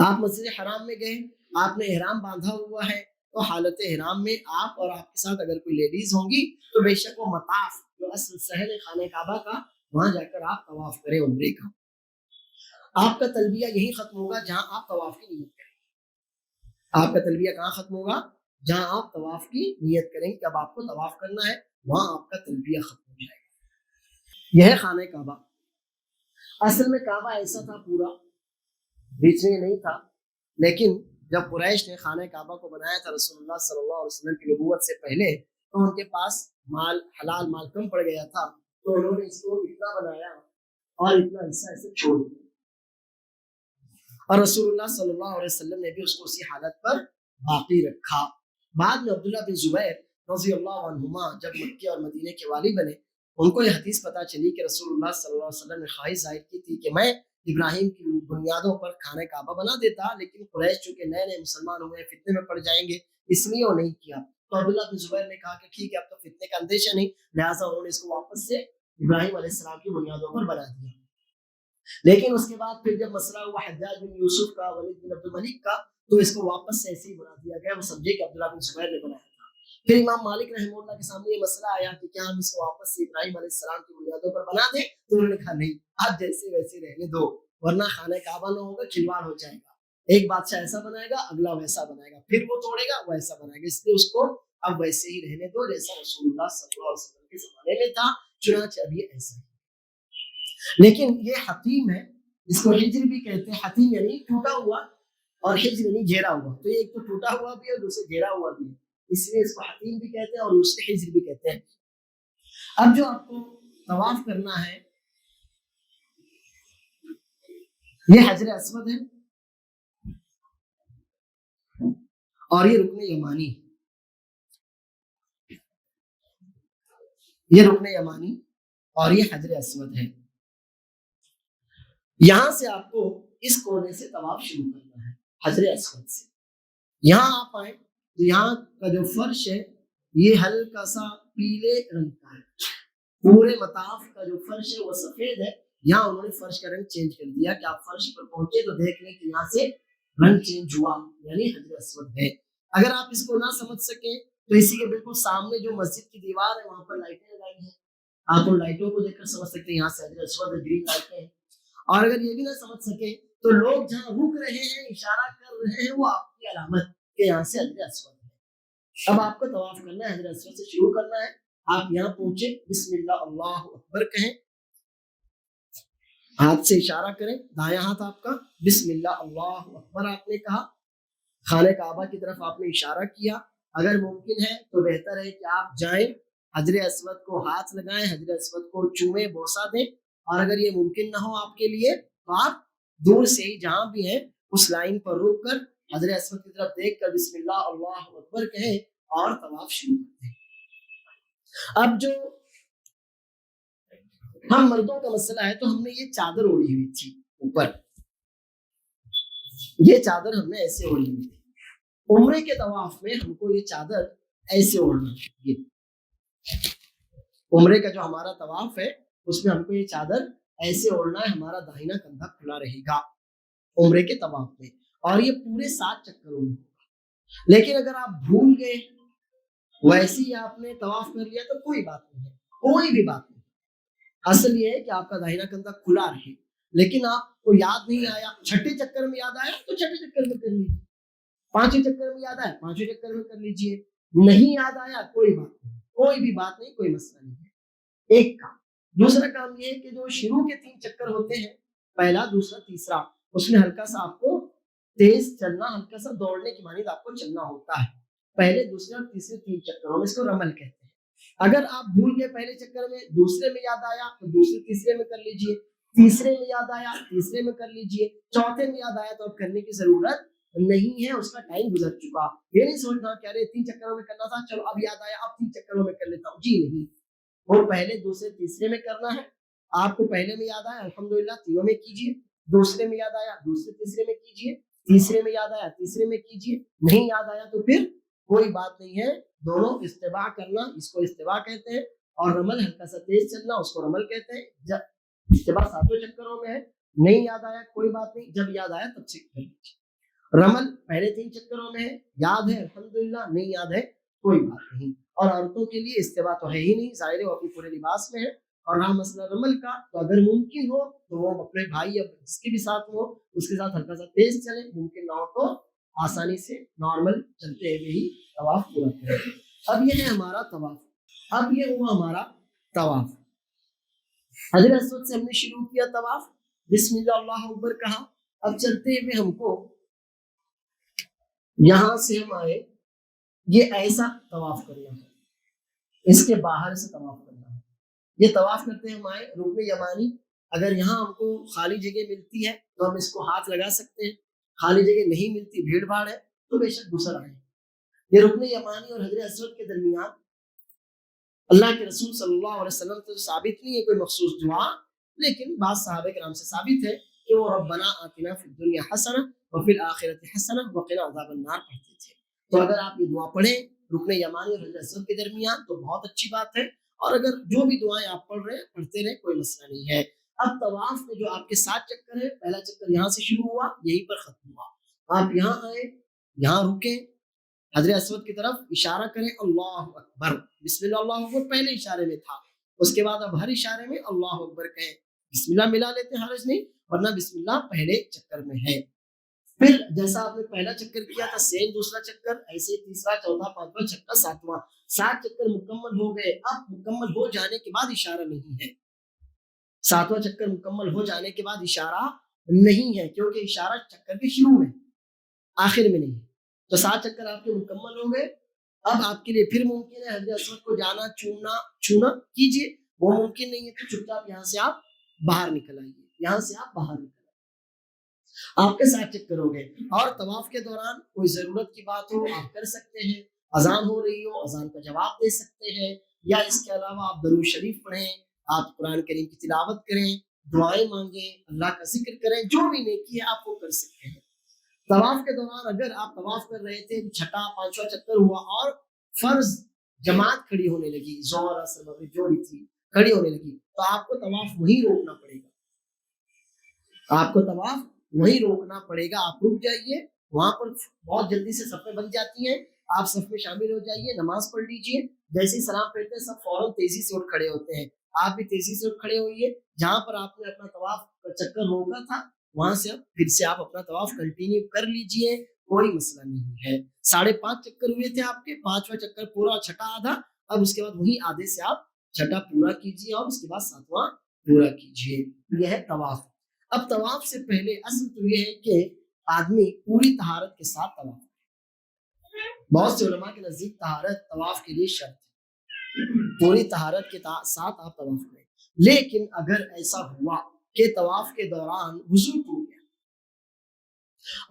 آپ مسجد حرام میں گئے, آپ نے احرام باندھا ہوا ہے, تو حالت احرام میں آپ اور آپ کے ساتھ اگر کوئی لیڈیز ہوں گی تو بے شک وہ مطاف جو اصل سہل خانہ کعبہ کا, وہاں جا کر آپ طواف کریں عمرے کا. آپ کا تلبیہ یہی ختم ہوگا جہاں آپ طواف کی نیت کریں. آپ کا تلبیہ کہاں ختم ہوگا؟ جہاں آپ طواف کی نیت کریں گے کہ اب آپ کو طواف کرنا ہے، وہاں آپ کا تلبیہ ختم ہو جائے گا۔ یہ ہے خانہ کعبہ۔ اصل میں کعبہ ایسا تھا پورا، بیچ میں نہیں تھا، لیکن جب قریش نے خانہ کعبہ کو بنایا تھا رسول اللہ صلی اللہ علیہ وسلم کی نبوت سے پہلے، تو ان کے پاس مال، حلال مال کم پڑ گیا تھا، تو انہوں نے اس کو اتنا بنایا اور اتنا حصہ ایسے چھوڑ دیا، اور رسول اللہ صلی اللہ علیہ وسلم نے بھی اس کو اسی حالت پر باقی رکھا۔ بعد میں عبداللہ بن زبیر رضی اللہ عنہما جب مکے اور مدینے کے والی بنے، ان کو یہ حدیث پتہ چلی کہ رسول اللہ صلی اللہ علیہ وسلم نے خواہش ظاہر کی تھی کہ میں ابراہیم کی بنیادوں پر خانہ کعبہ بنا دیتا، لیکن قریش چونکہ نئے نئے مسلمان ہوئے، فتنے میں پڑ جائیں گے، اس لیے وہ نہیں کیا۔ تو عبداللہ بن زبیر نے کہا کہ ٹھیک ہے، اب تو فتنے کا اندیشہ نہیں، لہٰذا انہوں نے اس کو واپس سے ابراہیم علیہ السلام کی بنیادوں پر بنا دیا۔ لیکن اس کے بعد پھر جب مسئلہ ہوا حجاج بن یوسف کا، ولید بن عبد الملک کا، تو اس کو واپس سے ایسے ہی بنا دیا گیا، وہ سمجھے کہ عبداللہ بن زبیر نے بنایا تھا۔ پھر امام مالک رحمہ اللہ کے سامنے یہ مسئلہ آیا کہ کیا ہم اس کو واپس سے ابراہیم علیہ السلام کی بنیادوں پر بنا دیں، تو انہوں نے کہا نہیں، آپ جیسے ویسے رہنے دو، ورنہ خانہ کعبہ نہ ہوگا، کھلواڑ ہو جائے گا، ایک بادشاہ ایسا بنائے گا، اگلا ویسا بنائے گا، پھر وہ توڑے گا، وہ ایسا بنائے گا، اس لیے اس کو اب ویسے ہی رہنے دو جیسا رسول اللہ صلی اللہ علیہ وسلم کے زمانے میں تھا، چنانچہ اب یہ ایسا ہے۔ لیکن یہ حتیم ہے، اس کو ہجر بھی کہتے ہیں، حتیم یعنی ٹوٹا ہوا، اور ہجر یعنی گھیرا ہوا، تو ایک تو ٹوٹا ہوا بھی ہے اور دوسرے گھیرا ہوا بھی ہے، اس لیے اس کو حتیم بھی کہتے ہیں اور اسے ہجر بھی کہتے ہیں۔ اب جو آپ کو طواف کرنا ہے، یہ حجر اسود ہے اور یہ رکن یمانی، یہ رکن یمانی اور یہ حجر اسود ہے۔ یہاں سے آپ کو اس کونے سے طواف شروع کرنا ہے، حجر اسود سے۔ یہاں آپ آئیں تو یہاں کا جو فرش ہے یہ ہلکا سا پیلے رنگ کا ہے، پورے مطاف کا جو فرش ہے وہ سفید ہے، یہاں انہوں نے فرش کا رنگ چینج کر دیا کہ آپ فرش پر پہنچے تو دیکھ لیں کہ یہاں سے رنگ چینج ہوا، یعنی حجر اسود ہے۔ اگر آپ اس کو نہ سمجھ سکیں تو اسی کے بالکل سامنے جو مسجد کی دیوار ہے وہاں پر لائٹیں لگائی ہیں، آپ ان لائٹوں کو دیکھ کر سمجھ سکتے ہیں یہاں سے حجر اسود ہے، گرین لائٹیں ہیں۔ اور اگر یہ بھی نہ سمجھ سکیں تو لوگ جہاں رک رہے ہیں، اشارہ کر رہے ہیں، وہ آپ کی علامت کہ یہاں سے حجر اسود ہے۔ اب آپ کو طواف کرنا ہے، حجر اسود سے شروع کرنا ہے۔ آپ یہاں پہنچے، بسم اللہ اللہ اکبر کہیں، ہاتھ سے اشارہ کریں، دایاں ہاتھ آپ کا، بسم اللہ اللہ اکبر آپ نے کہا، خانہ کعبہ کی طرف آپ نے اشارہ کیا۔ اگر ممکن ہے تو بہتر ہے کہ آپ جائیں، حجر اسود کو ہاتھ لگائیں، حجر اسود کو چومیں، بوسہ دیں، اور اگر یہ ممکن نہ ہو آپ کے لیے تو آپ دور سے ہی جہاں بھی ہیں اس لائن پر رک کر حجر اسود کی طرف دیکھ کر بسم اللہ اللہ اکبر کہیں اور طواف شروع کرتے ہیں۔ اب جو ہم مردوں کا مسئلہ ہے تو ہم نے یہ چادر اوڑھی ہوئی تھی اوپر، یہ چادر ہم نے ایسے اوڑھی ہوئی تھی۔ عمرے کے طواف میں ہم کو یہ چادر ایسے اوڑھنا ہے، عمرے کا جو ہمارا طواف ہے اس میں ہم کو یہ چادر ایسے اوڑھنا ہے، ہمارا داہنا کندھا کھلا رہے گا عمرے کے طواف میں، اور یہ پورے 7 چکروں میں ہوگا۔ لیکن اگر آپ بھول گئے، ویسے ہی آپ نے طواف کر لیا تو کوئی بات نہیں ہے، کوئی بھی بات نہیں، اصل یہ ہے کہ آپ کا داہنا کندھا کھلا رہے۔ لیکن آپ کو یاد نہیں آیا، چھٹے چکر میں یاد آیا تو چھٹے چکر میں کر لیجیے، 5ویں چکر میں یاد آیا 5ویں چکر میں کر لیجیے، نہیں یاد آیا کوئی بات نہیں، کوئی بھی بات نہیں، کوئی مسئلہ نہیں ہے۔ ایک کام، دوسرا کام یہ ہے کہ جو شروع کے 3 چکر ہوتے ہیں، پہلا، دوسرا، تیسرا، اس میں ہلکا سا آپ کو تیز چلنا، ہلکا سا دوڑنے کی مانند آپ کو چلنا ہوتا ہے، پہلے، دوسرے اور تیسرے 3 چکروں میں، اس کو رمل کہتے ہیں۔ اگر آپ بھول گئے پہلے چکر میں، دوسرے میں یاد آیا تو دوسرے تیسرے میں کر لیجیے، تیسرے میں یاد آیا تیسرے میں کر لیجیے، چوتھے میں یاد آیا تو اب کرنے کی ضرورت نہیں ہے، اس کا ٹائم گزر چکا۔ یہ نہیں سوچنا کہ ارے 3 چکروں میں کرنا تھا، چلو اب یاد آیا اب 3 چکروں میں کر لیتا ہوں، جی نہیں، وہ پہلے، دوسرے، تیسرے میں کرنا ہے۔ آپ کو پہلے میں یاد آیا الحمدللہ تینوں میں کیجیے، دوسرے میں یاد آیا دوسرے تیسرے میں کیجیے، تیسرے میں یاد آیا تیسرے میں کیجیے، نہیں یاد آیا تو پھر کوئی بات نہیں ہے، دونوں استباع کرنا، اس کو استباع کہتے ہیں، اور رمل ہلکا سا تیز چلنا، اس کو رمل کہتے ہیں۔ جب استباع 7 چکروں میں ہے، نہیں یاد آیا کوئی بات نہیں، جب یاد آیا تب سے کر لیجیے۔ رمل پہلے 3 چکروں میں ہے، یاد ہے الحمدللہ، نہیں یاد ہے کوئی بات نہیں۔ اور عورتوں کے لیے استباع تو ہے ہی نہیں، ظاہر ہے وہ اپنے پورے لباس میں ہے۔ اور رہا مسئلہ رمل کا، تو اگر ممکن ہو تو وہ اپنے بھائی یا جس کے بھی ساتھ ہو اس کے ساتھ ہلکا سا تیز چلے، ممکن نہ ہو تو آسانی سے نارمل چلتے ہوئے ہی طواف پورا کریں۔ اب یہ ہے ہمارا طواف، اب یہ ہوا ہمارا طواف۔ حجر اسود سے ہم نے شروع کیا طواف، بسم اللہ اللہ اکبر کہا، اب چلتے ہوئے ہم کو یہاں سے ہم آئے، یہ ایسا طواف کرنا ہے، اس کے باہر سے طواف کرنا ہے۔ یہ طواف کرتے ہم آئے رکن یمانی، اگر یہاں ہم کو خالی جگہ ملتی ہے تو ہم اس کو ہاتھ لگا سکتے ہیں، خالی جگہ نہیں ملتی، بھیڑ بھاڑ ہے تو بے شک گزر آئے۔ یہ رکن یمانی اور حجر اسود کے درمیان اللہ کے رسول صلی اللہ علیہ وسلم تو ثابت نہیں ہے کوئی مخصوص دعا، لیکن بعض صحابہ کرام سے ثابت ہے کہ وہ ربنا آتنا فی الدنیا حسنہ وفی الآخرۃ حسنہ وقنا عذاب النار پڑھتے تھے۔ تو اگر آپ یہ دعا پڑھیں رکن یمانی اور حجر اسود کے درمیان تو بہت اچھی بات ہے، اور اگر جو بھی دعائیں آپ پڑھ رہے ہیں پڑھتے رہیں، کوئی مسئلہ نہیں ہے۔ اب طواف میں جو آپ کے 7 چکر ہے، پہلا چکر یہاں سے شروع ہوا، یہیں پر ختم ہوا۔ آپ یہاں آئے، یہاں رکیں، حجر اسود کی طرف اشارہ کریں، اللہ اکبر، بسم اللہ اللہ اکبر پہلے اشارے میں تھا، اس کے بعد اب ہر اشارے میں اللہ اکبر کہیں، بسم اللہ ملا لیتے ہیں، حرج نہیں، ورنہ بسم اللہ پہلے چکر میں ہے۔ پھر جیسا آپ نے پہلا چکر کیا تھا سیم دوسرا چکر، ایسے تیسرا، چوتھا، پانچواں چکر، ساتواں، 7 چکر مکمل ہو گئے۔ اب مکمل ہو جانے کے بعد اشارہ نہیں ہے، 7واں چکر مکمل ہو جانے کے بعد اشارہ نہیں ہے، کیونکہ اشارہ چکر کے شروع میں، آخر میں نہیں۔ تو 7 چکر آپ کے مکمل ہو گئے، اب آپ کے لیے پھر ممکن ہے حجر اسود کو جانا، چھونا کیجیے، وہ ممکن نہیں ہے تو چپ چاپ یہاں سے آپ باہر نکل آئیے، یہاں سے آپ باہر نکل آئیے۔ آپ کے 7 چکر ہو گئے، اور طواف کے دوران کوئی ضرورت کی بات ہو آپ کر سکتے ہیں، اذان ہو رہی ہو اذان کا جواب دے سکتے ہیں، یا اس کے علاوہ آپ درود شریف پڑھیں، آپ قرآن کریم کی تلاوت کریں، دعائیں مانگیں، اللہ کا ذکر کریں، جو بھی نیکی ہے آپ وہ کر سکتے ہیں۔ طواف کے دوران اگر آپ طواف کر رہے تھے، چھٹا 5واں چکر ہوا اور فرض جماعت کھڑی ہونے لگی، ظہر اثر مغرب جو بھی تھی کھڑی ہونے لگی، تو آپ کو طواف وہیں روکنا پڑے گا، آپ کو طواف وہیں روکنا پڑے گا، آپ رک جائیے وہاں پر، بہت جلدی سے صفیں بن جاتی ہیں، آپ صف میں شامل ہو جائیے، نماز پڑھ لیجیے، جیسے ہی سلام پھیرتے ہیں سب فوراً تیزی سے اٹھ کھڑے ہوتے ہیں، آپ بھی تیزی سے اٹھ کھڑے ہوئیے، جہاں پر آپ نے اپنا طواف کا چکر روکا تھا وہاں سے اب پھر سے آپ اپنا طواف کنٹینیو کر لیجئے، کوئی مسئلہ نہیں ہے۔ 5.5 چکر ہوئے تھے آپ کے، 5واں چکر پورا، چھٹا آدھا، اب اس کے بعد وہیں آدھے سے آپ چھٹا پورا کیجیے اور اس کے بعد 7واں پورا کیجیے۔ یہ ہے طواف۔ اب طواف سے پہلے اصل تو یہ ہے کہ آدمی پوری طہارت کے ساتھ طواف کرے۔ بہت سے علماء کے نزدیک طہارت طواف کے لیے شرط ہے، پوری طہارت کے ساتھ آپ طواف کریں، لیکن اگر ایسا ہوا کہ طواف کے دوران وضو ٹوٹ گیا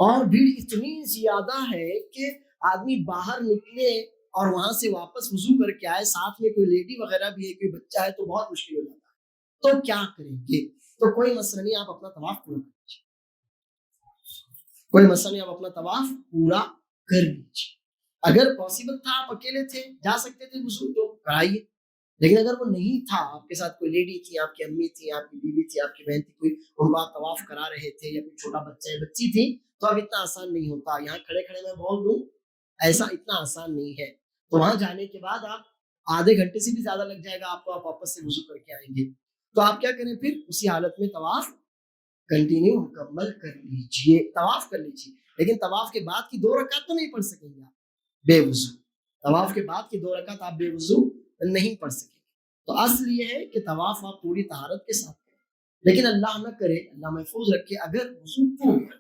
اور بھیڑ اتنی زیادہ ہے کہ آدمی باہر نکلے اور وہاں سے واپس وضو کر کے آئے، ساتھ میں کوئی لیڈی وغیرہ بھی ہے، کوئی بچہ ہے، تو بہت مشکل ہو جاتا ہے، تو کیا کریں گے؟ تو کوئی مسئلہ نہیں، آپ اپنا طواف پورا کر لیجیے، کوئی مسئلہ نہیں، آپ اپنا طواف پورا کر لیجیے۔ اگر پاسبل تھا، آپ اکیلے تھے، جا سکتے تھے وضو، تو کرائیے، لیکن اگر وہ نہیں تھا، آپ کے ساتھ کوئی لیڈی تھی، آپ کی امی تھی، آپ کی بیوی تھی، آپ کی بہن تھی، کوئی ان کو آپ طواف کرا رہے تھے، یا کوئی چھوٹا بچہ ہے، بچی تھی، تو اب اتنا آسان نہیں ہوتا، یہاں کھڑے کھڑے میں بول دوں ایسا اتنا آسان نہیں ہے، تو وہاں جانے کے بعد آپ آدھے گھنٹے سے بھی زیادہ لگ جائے گا آپ کو، آپ واپس سے وضو کر کے آئیں گے، تو آپ کیا کریں پھر اسی حالت میں طواف کنٹینیو مکمل کر لیجئے، طواف کر لیجئے، لیکن طواف کے بعد کی 2 رکعت تو نہیں پڑھ سکیں گے آپ بے وضو، طواف کے بعد کی 2 رکعت آپ بے وضو نہیں پڑھ سکیں گے۔ تو اصل یہ ہے کہ طواف آپ پوری طہارت کے ساتھ کریں، لیکن اللہ نہ کرے، اللہ محفوظ رکھے، اگر وضو ٹوٹ گیا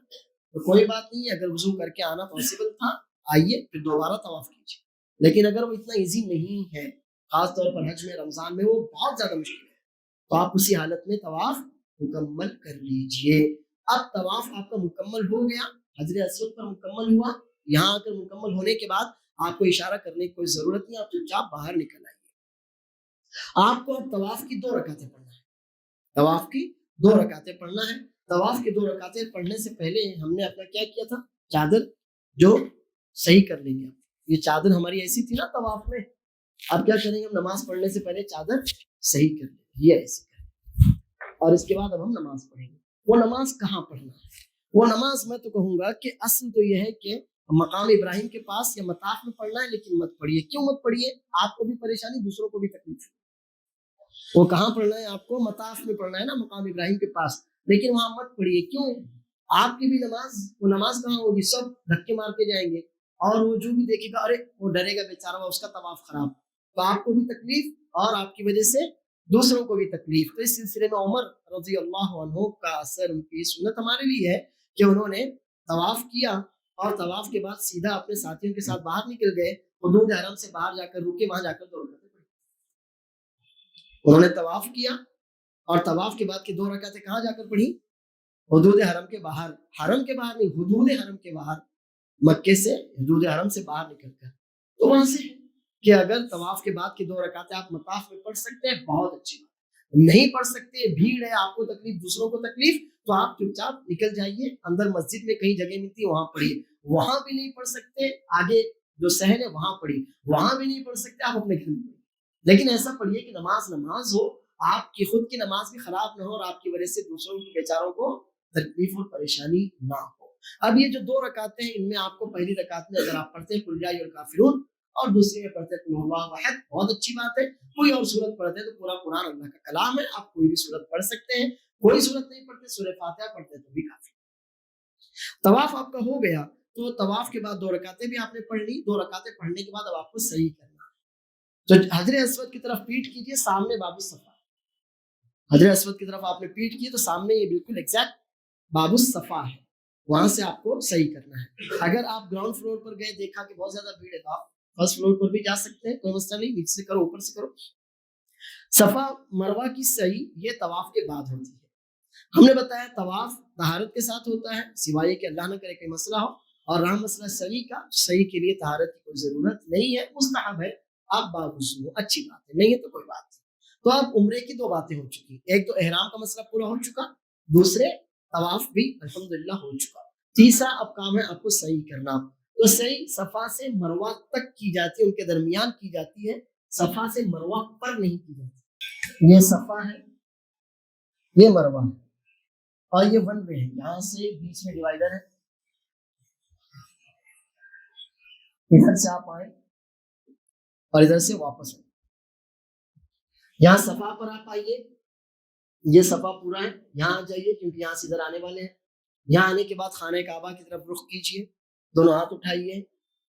تو کوئی بات نہیں، اگر وضو کر کے آنا پاسبل تھا آئیے پھر دوبارہ طواف کیجیے، لیکن اگر وہ اتنا ایزی نہیں ہے، خاص طور پر حج میں، رمضان میں وہ بہت زیادہ مشکل ہے، تو آپ اسی حالت میں طواف مکمل کر لیجئے۔ اب طواف آپ کا مکمل ہو گیا، حجر اسود پر مکمل ہوا، یہاں آ کر مکمل ہونے کے بعد آپ کو اشارہ کرنے کی کوئی ضرورت نہیں، آپ چپ چاپ باہر نکل آئیے۔ آپ کو اب طواف کی 2 رکعتیں پڑھنا ہے، طواف کی 2 رکعتیں پڑھنا ہے۔ طواف کی 2 رکعتیں پڑھنے سے پہلے ہم نے اپنا کیا کیا تھا، چادر جو صحیح کر لیں گے، یہ چادر ہماری ایسی تھی نا طواف میں، اب کیا کریں گے، ہم نماز پڑھنے سے پہلے چادر صحیح کر لیں گے، یہ ایسی کریں، اور اس کے بعد اب ہم نماز پڑھیں گے۔ وہ نماز کہاں پڑھنا ہے؟ وہ نماز میں تو کہوں گا کہ اصل تو یہ ہے کہ مقام ابراہیم کے پاس یا مطاف میں پڑھنا ہے، لیکن مت پڑھیے۔ کیوں مت پڑھیے؟ آپ کو بھی پریشانی، دوسروں کو بھی تکلیف۔ وہ کہاں پڑھنا ہے آپ کو؟ مطاف میں پڑھنا ہے نا، مقام ابراہیم کے پاس، لیکن وہاں مت پڑھیے۔ کیوں؟ آپ کی بھی نماز، وہ نماز کہاں ہوگی؟ سب دھکے مار کے جائیں گے، اور وہ جو بھی دیکھے گا ارے وہ ڈرے گا بیچارہ، اس کا طواف خراب، تو آپ کو بھی تکلیف اور آپ کی وجہ سے دوسروں کو بھی تکلیف۔ تو اس سلسلے میں عمر رضی اللہ عنہ کا اثر، ان کی سنت ہمارے لیے ہے کہ انہوں نے طواف کیا اور طواف کے بعد سیدھا اپنے ساتھیوں کے ساتھ باہر نکل گئے، حدود حرم سے باہر جا کر رکے، وہاں جا کر 2 رکعتیں پڑھی۔ انہوں نے طواف کیا اور طواف کے بعد کی 2 رکعتیں کہاں جا کر پڑھی؟ حدود حرم کے باہر، حرم کے باہر نہیں، حدود حرم کے باہر، مکے سے حدود حرم سے باہر نکل کر۔ تو وہاں سے کہ اگر طواف کے بعد کی 2 رکعتیں آپ مطاف میں پڑھ سکتے ہیں، بہت اچھی بات، نہیں پڑھ سکتے، بھیڑ ہے، آپ کو تکلیف، دوسروں کو تکلیف، تو آپ چپ چاپ نکل جائیے، اندر مسجد میں کہیں جگہ ملتی ہے وہاں پڑھیے، وہاں بھی نہیں پڑھ سکتے، آگے جو صحن ہے وہاں پڑھیے، وہاں بھی نہیں پڑھ سکتے، آپ اپنے گھر میں پڑھیے، لیکن ایسا پڑھیے کہ نماز ہو، آپ کی خود کی نماز بھی خراب نہ ہو اور آپ کی وجہ سے دوسروں کے بیچاروں کو تکلیف اور پریشانی نہ ہو۔ اب یہ جو 2 رکعتیں ہیں، ان میں آپ کو پہلی رکعت میں اگر آپ پڑھتے ہیں قل یا ایھا الکافرون اور دوسری میں پڑھتے ہیں قل ھو اللہ احد، بہت اچھی بات ہے۔ کوئی اور سورت پڑھتے ہیں تو پورا قرآن اللہ کا کلام ہے، آپ کوئی بھی سورت پڑھ سکتے ہیں، کوئی سورت نہیں پڑھتے، سورہ فاتحہ پڑھتے ہیں تو بھی کافی۔ طواف آپ کا ہو گیا، تو طواف کے بعد 2 رکعتیں بھی آپ نے پڑھ لی، 2 رکعتیں پڑھنے کے بعد اب آپ کو صحیح کرنا ہے، تو حجر اسود کی طرف پیٹ کیجیے، سامنے باب الصفا، حجر اسود کی طرف آپ نے پیٹ کی تو سامنے یہ بالکل ایگزیکٹ باب الصفا ہے، وہاں سے آپ کو صحیح کرنا ہے۔ اگر آپ گراؤنڈ فلور پر گئے، دیکھا کہ بہت زیادہ بھیڑ ہے، تو آپ فرسٹ فلور پر بھی جا سکتے ہیں، کوئی مسئلہ نہیں، نیچے سے کرو اوپر سے کرو۔ صفا مروا کی صحیح یہ طواف کے بعد ہوتی ہے۔ ہم نے بتایا طواف طہارت کے ساتھ ہوتا ہے، سوائے کہ اللہ نہ کرے کوئی مسئلہ ہو، اور رہا مسئلہ صحیح کا، صحیح کے لیے طہارت کی کوئی ضرورت نہیں ہے، مستحب ہے، آپ باوضو، اچھی بات ہے، نہیں ہے تو کوئی بات نہیں۔ تو اب عمرے کی 2 باتیں ہو چکی، ایک تو احرام کا مسئلہ پورا ہو چکا، دوسرے طواف بھی الحمدللہ ہو چکا، تیسرا اب کام ہے آپ کو صحیح کرنا۔ تو صحیح صفا سے مروہ تک کی جاتی ہے، ان کے درمیان کی جاتی ہے، صفا سے مروہ پر نہیں کی جاتی۔ یہ صفا ہے، یہ مروہ ہے، اور یہ 1 وے ہے، یہاں سے بیچ میں ڈیوائیڈر ہے، ادھر سے آپ آئیں اور ادھر سے واپس آئیں، یہاں صفا پر آپ آئیے، یہ صفا پورا ہے، یہاں آ جائیے کیونکہ یہاں سے ادھر آنے والے ہیں، یہاں آنے کے بعد خانہ کعبہ کی طرف رخ کیجیے، دونوں ہاتھ اٹھائیے،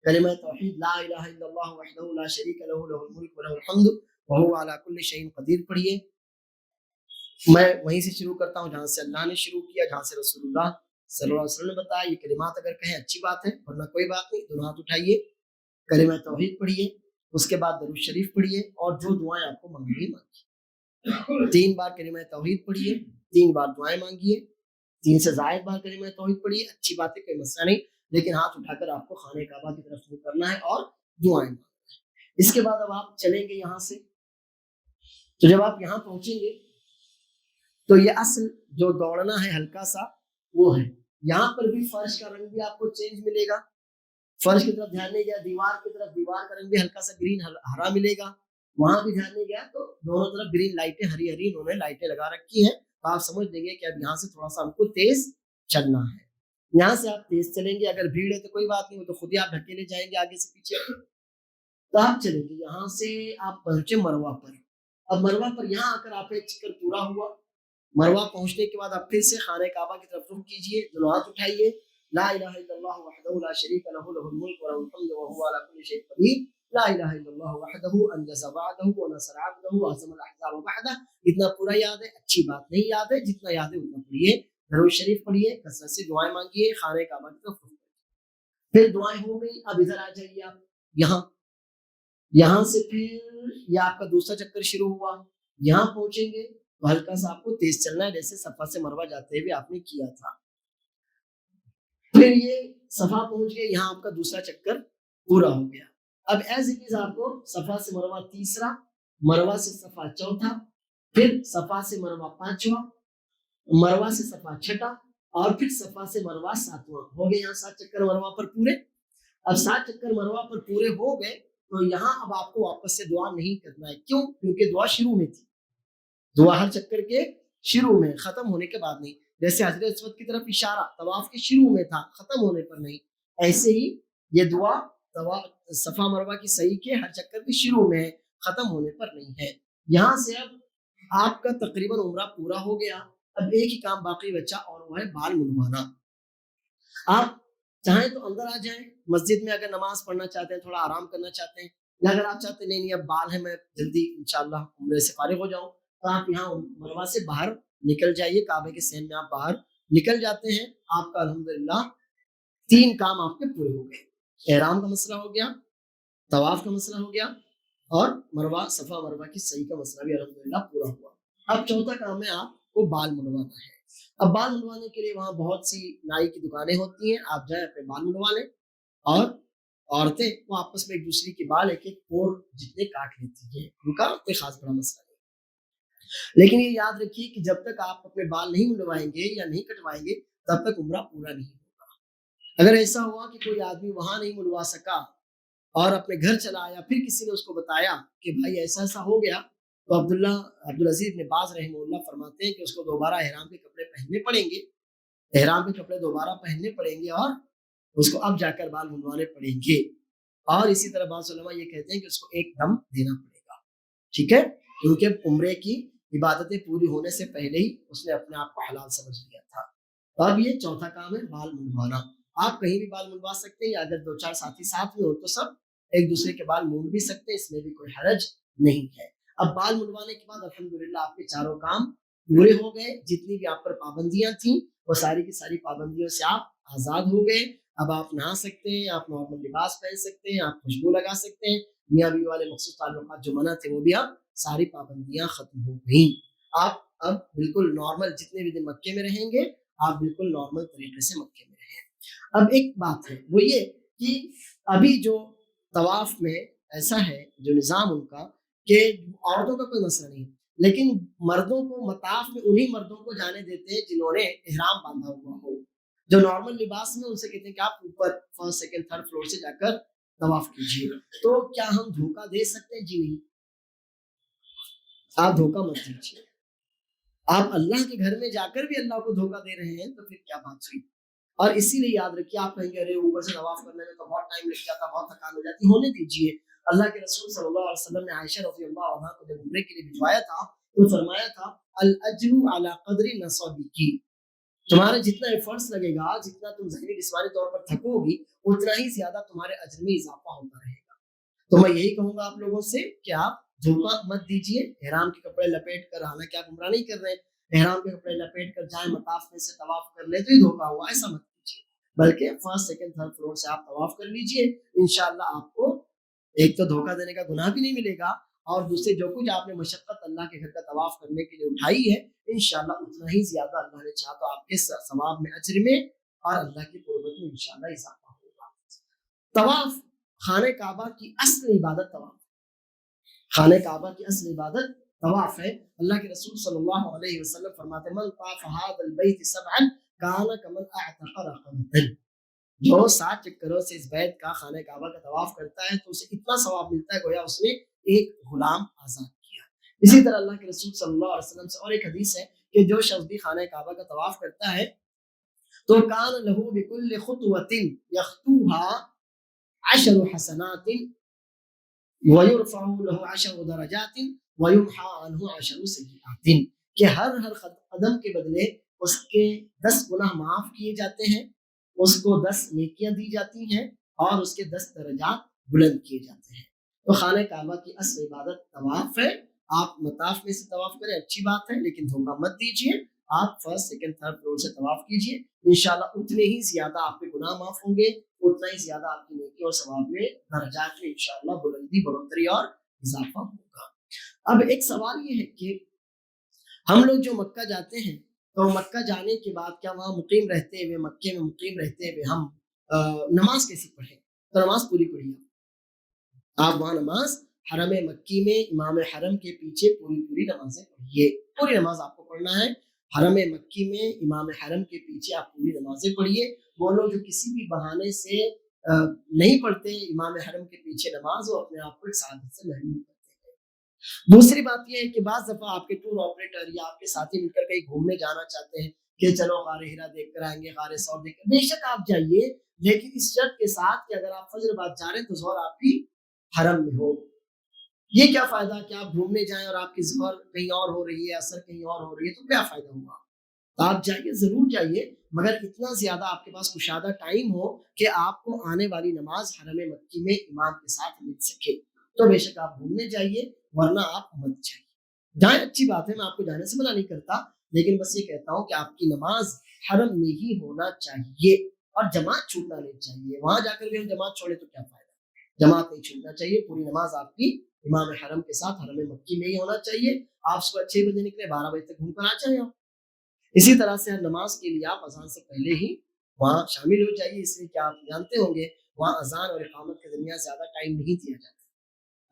کلمہ توحید لا الہ الا اللہ وحدہ لا شریک لہ لہ الملک ولہ الحمد وہو علی کل شیء قدیر پڑھیے۔ میں وہیں سے شروع کرتا ہوں جہاں سے اللہ نے شروع کیا، جہاں سے رسول اللہ صلی اللہ علیہ وسلم نے بتایا، یہ کلمات اگر کہیں اچھی بات ہے، ورنہ کوئی بات نہیں، دونوں ہاتھ اٹھائیے، کلمہ توحید پڑھیے، اس کے بعد درود شریف پڑھیے، اور جو دعائیں آپ کو مانگنی مانگیے، 3 بار کلمہ توحید پڑھیے، 3 بار دعائیں مانگیے، 3 سے زائد بار کلمہ توحید پڑھیے، اچھی بات ہے، کوئی مسئلہ نہیں، لیکن ہاتھ اٹھا کر آپ کو خانہ کعبہ کی طرف منہ کرنا ہے اور دعائیں مانگنا ہے۔ اس کے بعد اب آپ چلیں گے یہاں سے، تو جب آپ یہاں پہنچیں گے تو یہ اصل جو دوڑنا ہے ہلکا سا وہ ہے، یہاں پر بھی فرش کا رنگ بھی آپ کو چینج ملے گا، فرش کی طرف دھیان نہیں گیا، دیوار کی طرف، دیوار کا رنگ بھی ہلکا سا گرین ہرا ملے گا، وہاں بھی دھیان نہیں گیا، تو دونوں طرف گرین لائٹیں، ہری ہری انہوں نے لائٹیں لگا رکھی ہیں، تو آپ سمجھ لیں گے کہ اب یہاں سے تھوڑا سا ہم کو تیز چلنا ہے، یہاں سے آپ تیز چلیں گے، اگر بھیڑ ہے تو کوئی بات نہیں، وہ تو خود ہی آپ ڈھکیلے جائیں گے آگے سے پیچھے، تو آپ چلیں گے، یہاں سے آپ پہنچے مروہ پر، اب مروہ پر یہاں آ کر آپ ایک چکر پورا ہوا، مروہ پہنچنے کے بعد آپ پھر سے خانہ کعبہ کی طرف رخ کیجیے، دونوں ہاتھ اٹھائیے، لا الہ الا اللہ وحدہ لا شریک لہ لہ الملک ولہ الحمد وہو علی کل شیء قدیر، لا الہ الا اللہ وحدہ انجز وعدہ ونصر عبدہ وہزم الاحزاب وحدہ، اتنا پورا یاد ہے، اچھی بات نہیں یاد ہے، جتنا یاد ہے اتنا پڑھیے، درود شریف پڑھیے، کثرت سے دعائیں مانگیے، خانہ کعبہ کی طرف رخ کیجیے، پھر دعائیں ہو گئی، اب ادھر آ جائیے آپ، یہاں سے پھر یہ آپ کا دوسرا چکر شروع ہوا، یہاں پہنچیں گے تو ہلکا سا آپ کو تیز چلنا ہے، جیسے صفا سے مروہ جاتے ہوئے آپ نے کیا تھا، پھر یہ صفا پہنچ گئے، یہاں آپ کا دوسرا چکر پورا ہو گیا، اب ایز اٹ از آپ کو صفا سے مروہ تیسرا، مروہ سے صفا چوتھا، پھر صفا سے مروہ پانچواں، مروہ سے صفا چھٹا، اور پھر صفا سے مروہ ساتواں، ہو گئے یہاں 7 چکر مروہ پر پورے۔ اب 7 چکر مروہ پر پورے ہو گئے تو یہاں اب آپ کو واپس سے دعا نہیں کرنا ہے، کیوں؟ کیونکہ دعا شروع میں تھی، دعا ہر چکر کے شروع میں، ختم ہونے کے بعد نہیں، جیسے حجر اسود کی طرف اشارہ طواف کے شروع میں تھا، ختم ہونے پر نہیں، ایسے ہی یہ دعا صفا مروہ کی صحیح کے ہر چکر کے شروع میں ہے، ختم ہونے پر نہیں ہے۔ یہاں سے اب آپ کا تقریباً عمرہ پورا ہو گیا، اب ایک ہی کام باقی بچا اور وہ ہے بال منڈوانا۔ آپ چاہیں تو اندر آ جائیں مسجد میں، اگر نماز پڑھنا چاہتے ہیں، تھوڑا آرام کرنا چاہتے ہیں، یا اگر آپ چاہتے ہیں نہیں اب بال ہے میں جلدی انشاءاللہ عمرے سے فارغ ہو جاؤں، تو آپ یہاں مروہ سے باہر نکل جائیے، کعبے کے سین میں آپ باہر نکل جاتے ہیں، آپ کا الحمدللہ 3 کام آپ کے پورے ہو گئے، احرام کا مسئلہ ہو گیا، طواف کا مسئلہ ہو گیا، اور مروہ صفا مروہ کی صحیح کا مسئلہ بھی الحمدللہ پورا ہوا۔ اب چوتھا کام ہے آپ کو بال منڈوانا ہے۔ اب بال منڈوانے کے لیے وہاں بہت سی نائی کی دکانیں ہوتی ہیں، آپ جائیں اپنے بال منڈوا لیں، اور عورتیں وہ آپس میں ایک دوسرے کے بال ایک ایک پور جتنے کاٹ لیتی ہیں، ان کا کوئی خاص بڑا مسئلہ نہیں، لیکن یہ یاد رکھیے کہ جب تک آپ اپنے بال نہیں منڈوائیں گے یا نہیں کٹوائیں گے تب تک عمرہ پورا نہیں ہوگا۔ اگر ایسا ہوا کہ کوئی آدمی وہاں نہیں منڈوا سکا اور اپنے گھر چلا آیا، پھر کسی نے اس کو بتایا کہ بھائی ایسا ایسا ہو گیا، تو عبدالعزیز بن باز رحمہ اللہ فرماتے ہیں کہ اس کو دوبارہ احرام کے کپڑے پہننے پڑیں گے، احرام کے کپڑے دوبارہ پہننے پڑیں گے، اور اس کو اب جا کر بال منڈوانے پڑیں گے، اور اسی طرح بعض علماء یہ کہتے ہیں کہ اس کو ایک دم دینا پڑے گا، ٹھیک ہے، کیونکہ عمرے کی عبادتیں پوری ہونے سے پہلے ہی اس نے اپنے آپ کو حلال سمجھ لیا تھا۔ تو اب یہ چوتھا کام ہے بال منڈوانا۔ آپ کہیں بھی بال منڈوا سکتے ہیں، یا اگر 2-4 ساتھی ساتھ میں ہو تو سب ایک دوسرے کے بال مونڈ بھی سکتے ہیں، اس میں بھی کوئی حرج نہیں ہے۔ اب بال منڈوانے کے بعد الحمدللہ آپ کے چاروں کام پورے ہو گئے، جتنی بھی آپ پر پابندیاں تھیں وہ ساری کی ساری پابندیوں سے آپ آزاد ہو گئے۔ اب آپ نہا سکتے ہیں، آپ نارمل لباس پہن سکتے ہیں، آپ خوشبو لگا سکتے ہیں، میاں بیوی والے مخصوص تعلقات جو منع تھے وہ بھی اب ساری پابندیاں ختم ہو گئیں۔ آپ اب بالکل نارمل جتنے بھی دن مکے میں رہیں گے آپ بالکل نارمل طریقے سے مکے میں رہیں۔ اب ایک بات ہے وہ یہ کہ ابھی جو طواف میں ایسا ہے جو نظام ان کا کہ عورتوں کا کوئی مسئلہ نہیں، لیکن مردوں کو مطاف میں انہی مردوں کو جانے دیتے ہیں جنہوں نے احرام باندھا ہوا ہو، جو نارمل لباس میں ان سے کہتے ہیں کہ آپ اوپر فرسٹ سیکنڈ تھرڈ فلور سے جا کر طواف کیجیے۔ تو کیا ہم دھوکہ دے سکتے ہیں؟ جی نہیں، آپ دھوکہ مت دیجیے، آپ اللہ کے گھر میں جا کر بھی اللہ کو دھوکہ دے رہے ہیں تو پھر کیا بات ہوئی؟ اور اسی لیے یاد رکھیے، آپ کہیں گے ارے اوپر سے طواف کرنے میں تو بہت ٹائم لگ جاتا، بہت تھکان ہو جاتی، ہونے دیجیے۔ اللہ کے رسول صلی اللہ علیہ وسلم نے عائشہ رضی اللہ عنہا کو جب عمرے کے لیے بھجوایا تھا تو فرمایا تھا الاجر علی قدر نصبک، تمہارے جتنا ایفرٹس لگے گا، جتنا تم ذہنی جسمانی طور پر تھکو گی، اتنا ہی زیادہ تمہارے اجر میں اضافہ ہوتا رہے گا۔ تو میں یہی کہوں گا آپ لوگوں سے کہ آپ دھوکہ مت دیجیے، احرام کے کپڑے لپیٹ کر، حالانکہ آپ عمرہ نہیں کر رہے ہیں، احرام کے کپڑے لپیٹ کر جائیں مطاف میں سے طواف کر لیں تو یہ دھوکہ ہوا، ایسا مت کیجیے، بلکہ فرسٹ سیکنڈ تھرڈ فلور سے آپ طواف کر لیجیے، انشاءاللہ آپ کو ایک تو دھوکہ دینے کا گناہ بھی نہیں ملے گا، اور دوسرے جو کچھ آپ نے مشقت اللہ کے گھر کا طواف کرنے کے لیے اٹھائی ہے انشاءاللہ اتنا ہی زیادہ اللہ نے چاہا تو آپ کے ثواب میں، اجر میں، اور اللہ کی قربت میں انشاءاللہ اضافہ ہوگا۔ طواف خانہ کعبہ کی اصل عبادت طواف، خانہ کعبہ کی اصل عبادت طواف ہے۔ اللہ کے رسول صلی اللہ علیہ وسلم فرماتے ہیں من طاف هذا البيت سبعا كان كمن اعتق رقبة، جو 7 چکروں سے اس بیت کا خانہ کعبہ کا طواف کرتا ہے تو اسے اتنا ثواب ملتا ہے گویا اس نے ایک غلام آزاد کیا۔ اسی طرح اللہ کے رسول صلی اللہ علیہ وسلم سے اور ایک حدیث ہے کہ جو شخص بھی خانہ کعبہ کا طواف کرتا ہے تو کان له بكل خطوة يخطوها 10 حسنات ويرفع له 10 درجات ويمحى عنه 10 سيئات، کہ ہر قدم کے بدلے اس کے 10 گناہ معاف کیے جاتے ہیں، اس کو 10 نیکیاں دی جاتی ہیں، اور اس کے 10 درجات بلند کیے جاتے ہیں۔ تو خانہ کعبہ کی اصل عبادت طواف ہے، آپ مطاف میں سے طواف کریں اچھی بات ہے، لیکن دھوکہ مت دیجیے، آپ فرسٹ سیکنڈ تھرڈ فلور سے طواف کیجیے، انشاءاللہ اتنے ہی زیادہ آپ کے گناہ معاف ہوں گے، اتنا ہی زیادہ آپ کی نیکی اور ثواب میں درجات میں انشاءاللہ بلندی بڑھوتری اور اضافہ ہوگا۔ اب ایک سوال یہ ہے کہ ہم لوگ جو مکہ جاتے ہیں تو مکہ جانے کے بعد کیا وہاں مقیم رہتے ہوئے، مکے میں مقیم رہتے ہوئے ہم نماز کیسے پڑھیں؟ تو نماز پوری پڑھیے، آپ وہاں نماز حرم مکی میں امام حرم کے پیچھے پوری نمازیں پڑھیے، پوری نماز آپ کو پڑھنا ہے، حرم مکی میں امام حرم کے پیچھے آپ پوری نمازیں پڑھیے۔ وہ لوگ جو کسی بھی بہانے سے نہیں پڑھتے امام حرم کے پیچھے نماز، وہ اپنے آپ کو ایک سعادت سے محروم کرتے ہیں۔ دوسری بات یہ ہے کہ بعض دفعہ آپ کے ٹور آپریٹر یا آپ کے ساتھی مل کر کہیں گھومنے جانا چاہتے ہیں کہ چلو غار ہرا دیکھ کر آئیں گے، غار ثور دیکھ کر، بے شک آپ جائیے، لیکن اس شرط کے ساتھ کہ اگر آپ فجر بعد جا رہے ہیں تو ظہر آپ کی حرم میں ہو۔ یہ کیا فائدہ کہ آپ گھومنے جائیں اور آپ کی ظہر کہیں اور ہو رہی ہے، عصر کہیں اور ہو رہی ہے، تو کیا فائدہ ہوا؟ تو آپ جائیے، ضرور جائیے، مگر اتنا زیادہ آپ کے پاس کشادہ ٹائم ہو کہ آپ کو آنے والی نماز حرم مکی میں امام کے ساتھ مل سکے، تو بے شک آپ گھومنے جائیے، ورنہ آپ مت جائیے۔ جائیں، اچھی بات ہے، میں آپ کو جانے سے منع نہیں کرتا، لیکن بس یہ کہتا ہوں کہ آپ کی نماز حرم میں ہی ہونا چاہیے، اور جماعت چھوٹنا نہیں چاہیے۔ وہاں جا کر بھی ہم جماعت چھوڑے تو کیا فائدہ؟ جماعت نہیں چھوٹنا چاہیے، پوری نماز آپ کی امام حرم کے ساتھ حرم مکی میں ہی ہونا چاہیے۔ آپ صبح 6 بجے نکلے، 12 بجے تک گھوم کر آ جائیں۔ اسی طرح سے نماز کے لیے آپ اذان سے پہلے ہی وہاں شامل ہو جائیے، اس لیے کہ آپ جانتے ہوں گے وہاں اذان اور اقامت کے درمیان زیادہ ٹائم نہیں دیا جاتا۔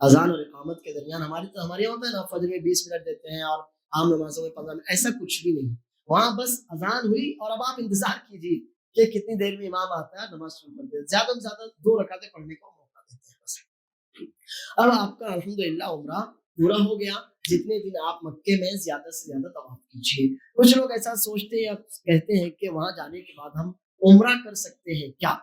اذان اور اقامت کے درمیان ہمارے یہاں ہوتا ہے نا، فجر میں 20 منٹ دیتے ہیں اور عام نمازوں میں 15 منٹ، ایسا کچھ بھی نہیں۔ وہاں بس اذان ہوئی اور اب آپ انتظار کیجیے کہ کتنی دیر میں امام آتا ہے، نماز شروع کر دیں، زیادہ سے زیادہ 2 رکعتیں پڑھنے کا موقع دیتے ہیں بس۔ اب آپ کا الحمدللہ عمرہ پورا ہو گیا۔ جتنے دن آپ مکے میں زیادہ سے زیادہ طواف کیجیے۔ کچھ لوگ ایسا سوچتے ہیں یا کہتے ہیں کہ وہاں جانے کے بعد ہم عمرہ کر سکتے ہیں کیا؟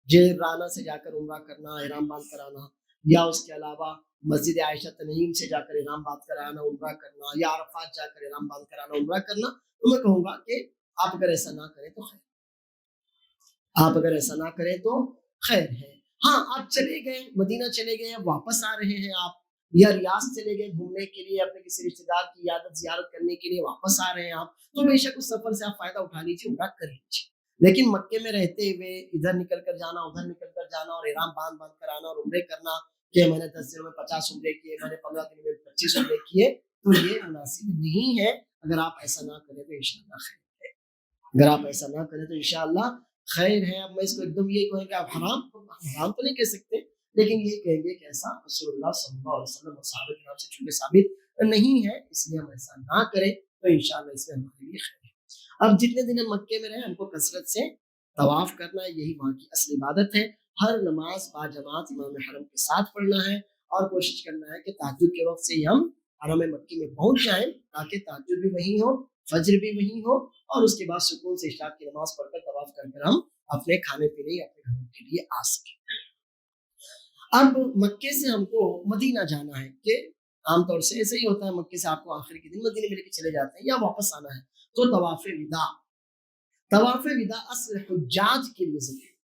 جیرانہ سے جا کر عمرہ کرنا، احرام باندھ کر آنا، یا اس کے علاوہ مسجد عائشہ تنعیم سے جا کر احرام باندھ کر آنا عمرہ کرنا، یا عرفات جا کر احرام باندھ کر آنا عمرہ کرنا، تو میں کہوں گا کہ آپ اگر ایسا نہ کریں تو خیر، آپ اگر ایسا نہ کریں تو خیر ہے۔ ہاں، آپ چلے گئے، مدینہ چلے گئے، اب واپس آ رہے ہیں آپ، یا ریاض چلے گئے گھومنے کے لیے، اپنے کسی رشتے دار کی عیادت زیارت کرنے کے لیے واپس آ رہے ہیں آپ، تو بے شک اس سفر سے آپ فائدہ اٹھا لیجیے، عمرہ کر لیجیے۔ لیکن مکے میں رہتے ہوئے ادھر نکل کر جانا، ادھر نکل کر جانا، اور احرام باندھ باندھ کر آنا اور عمرے کرنا کہ میں نے 10 دنوں میں 50 عمرے کیے، میں نے 15 دنوں میں 25 عمرے کیے، تو یہ مناسب نہیں ہے۔ اگر آپ ایسا نہ کریں تو انشاءاللہ خیر ہے، اگر آپ ایسا نہ کریں تو انشاءاللہ خیر ہے۔ اب میں اس کو ایک دم یہ کہوں کہ آپ حرام تو نہیں کہہ سکتے، لیکن یہ کہیں گے کہ ایسا رسول اللہ صلی اللہ علیہ وسلم اور صحابہ کرام سے چونکہ ثابت نہیں ہے، اس لیے ہم ایسا نہ کریں تو انشاءاللہ اس میں ہمارے لیے خیر ہے۔ اب جتنے دن ہم مکے میں رہیں، ہم کو کثرت سے طواف کرنا ہے، یہی وہاں کی اصل عبادت ہے۔ ہر نماز با جماعت امام حرم کے ساتھ پڑھنا ہے، اور کوشش کرنا ہے کہ تہجد کے وقت سے ہی ہم حرم مکی میں پہنچ جائیں، تاکہ تہجد بھی وہیں ہو، فجر بھی وہیں ہو، اور اس کے بعد سکون سے عشاء کی نماز پڑھ کر طواف کر کر ہم اپنے کھانے پینے یا اپنے گھروں کے لیے آ سکیں۔ اب مکے سے ہم کو مدینہ جانا ہے، کہ عام طور سے ایسا ہی ہوتا ہے، مکے سے آپ کو آخر کے دن مدینے میں لے کے چلے جاتے ہیں یا واپس آنا ہے، تو طواف وداع، طواف وداع اصل حجاج کے لیے ضروری ہے۔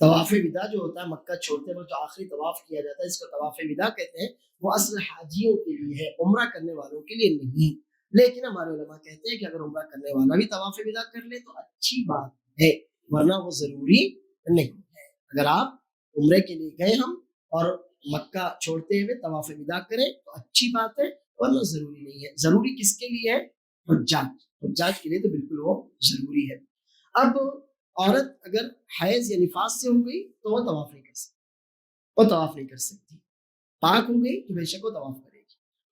طواف وداع جو ہوتا ہے مکہ چھوڑتے وقت جو آخری طواف کیا جاتا ہے، اس کو طواف وداع کہتے ہیں، وہ اصل حاجیوں کے لیے ہے، عمرہ کرنے والوں کے لیے نہیں۔ لیکن ہمارے علماء کہتے ہیں کہ اگر عمرہ کرنے والا بھی طواف وداع کر لے تو اچھی بات ہے، ورنہ وہ ضروری نہیں ہے۔ اگر آپ عمرے کے لیے گئے ہم اور مکہ چھوڑتے ہوئے طواف وداع کریں تو اچھی بات ہے، ورنہ ضروری نہیں ہے۔ ضروری کس کے لیے ہے؟ حجاج کے لیے تو بالکل وہ ضروری ہے۔ اب عورت اگر حیض یا نفاس سے ہو گئی تو وہ طواف نہیں کر سکتی، وہ طواف نہیں کر سکتی۔ پاک ہو گئی تو بے شک وہ طواف کرے گی۔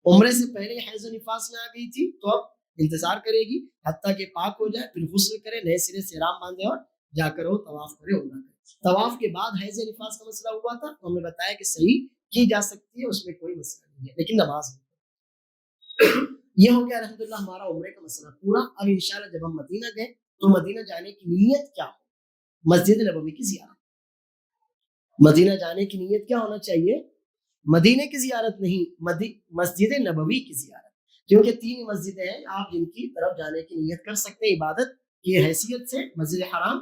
عمرے سے پہلے حیض و نفاس میں آ گئی تھی تو اب انتظار کرے گی حتیٰ کہ پاک ہو جائے، پھر غسل کرے، نئے سرے سے احرام باندھے اور جا کر وہ طواف کرے، عمرہ کرے۔ طواف کے بعد حیض و نفاس کا مسئلہ ہوا تھا تو ہم نے بتایا کہ صحیح کی جا سکتی ہے، اس میں کوئی مسئلہ نہیں ہے، لیکن نماز نہیں۔ یہ ہو گیا الحمدللہ ہمارا عمرے کا مسئلہ پورا۔ اب انشاءاللہ جب ہم مدینہ گئے تو مدینہ جانے کی نیت کیا ہو؟ مسجد نبوی کی زیارت۔ مدینہ جانے کی نیت کیا ہونا چاہیے؟ مدینے کی زیارت نہیں، مسجد نبوی کی زیارت، کیونکہ 3 مسجدیں ہیں آپ جن کی طرف جانے کی نیت کر سکتے ہیں عبادت کی حیثیت سے۔ مسجد حرام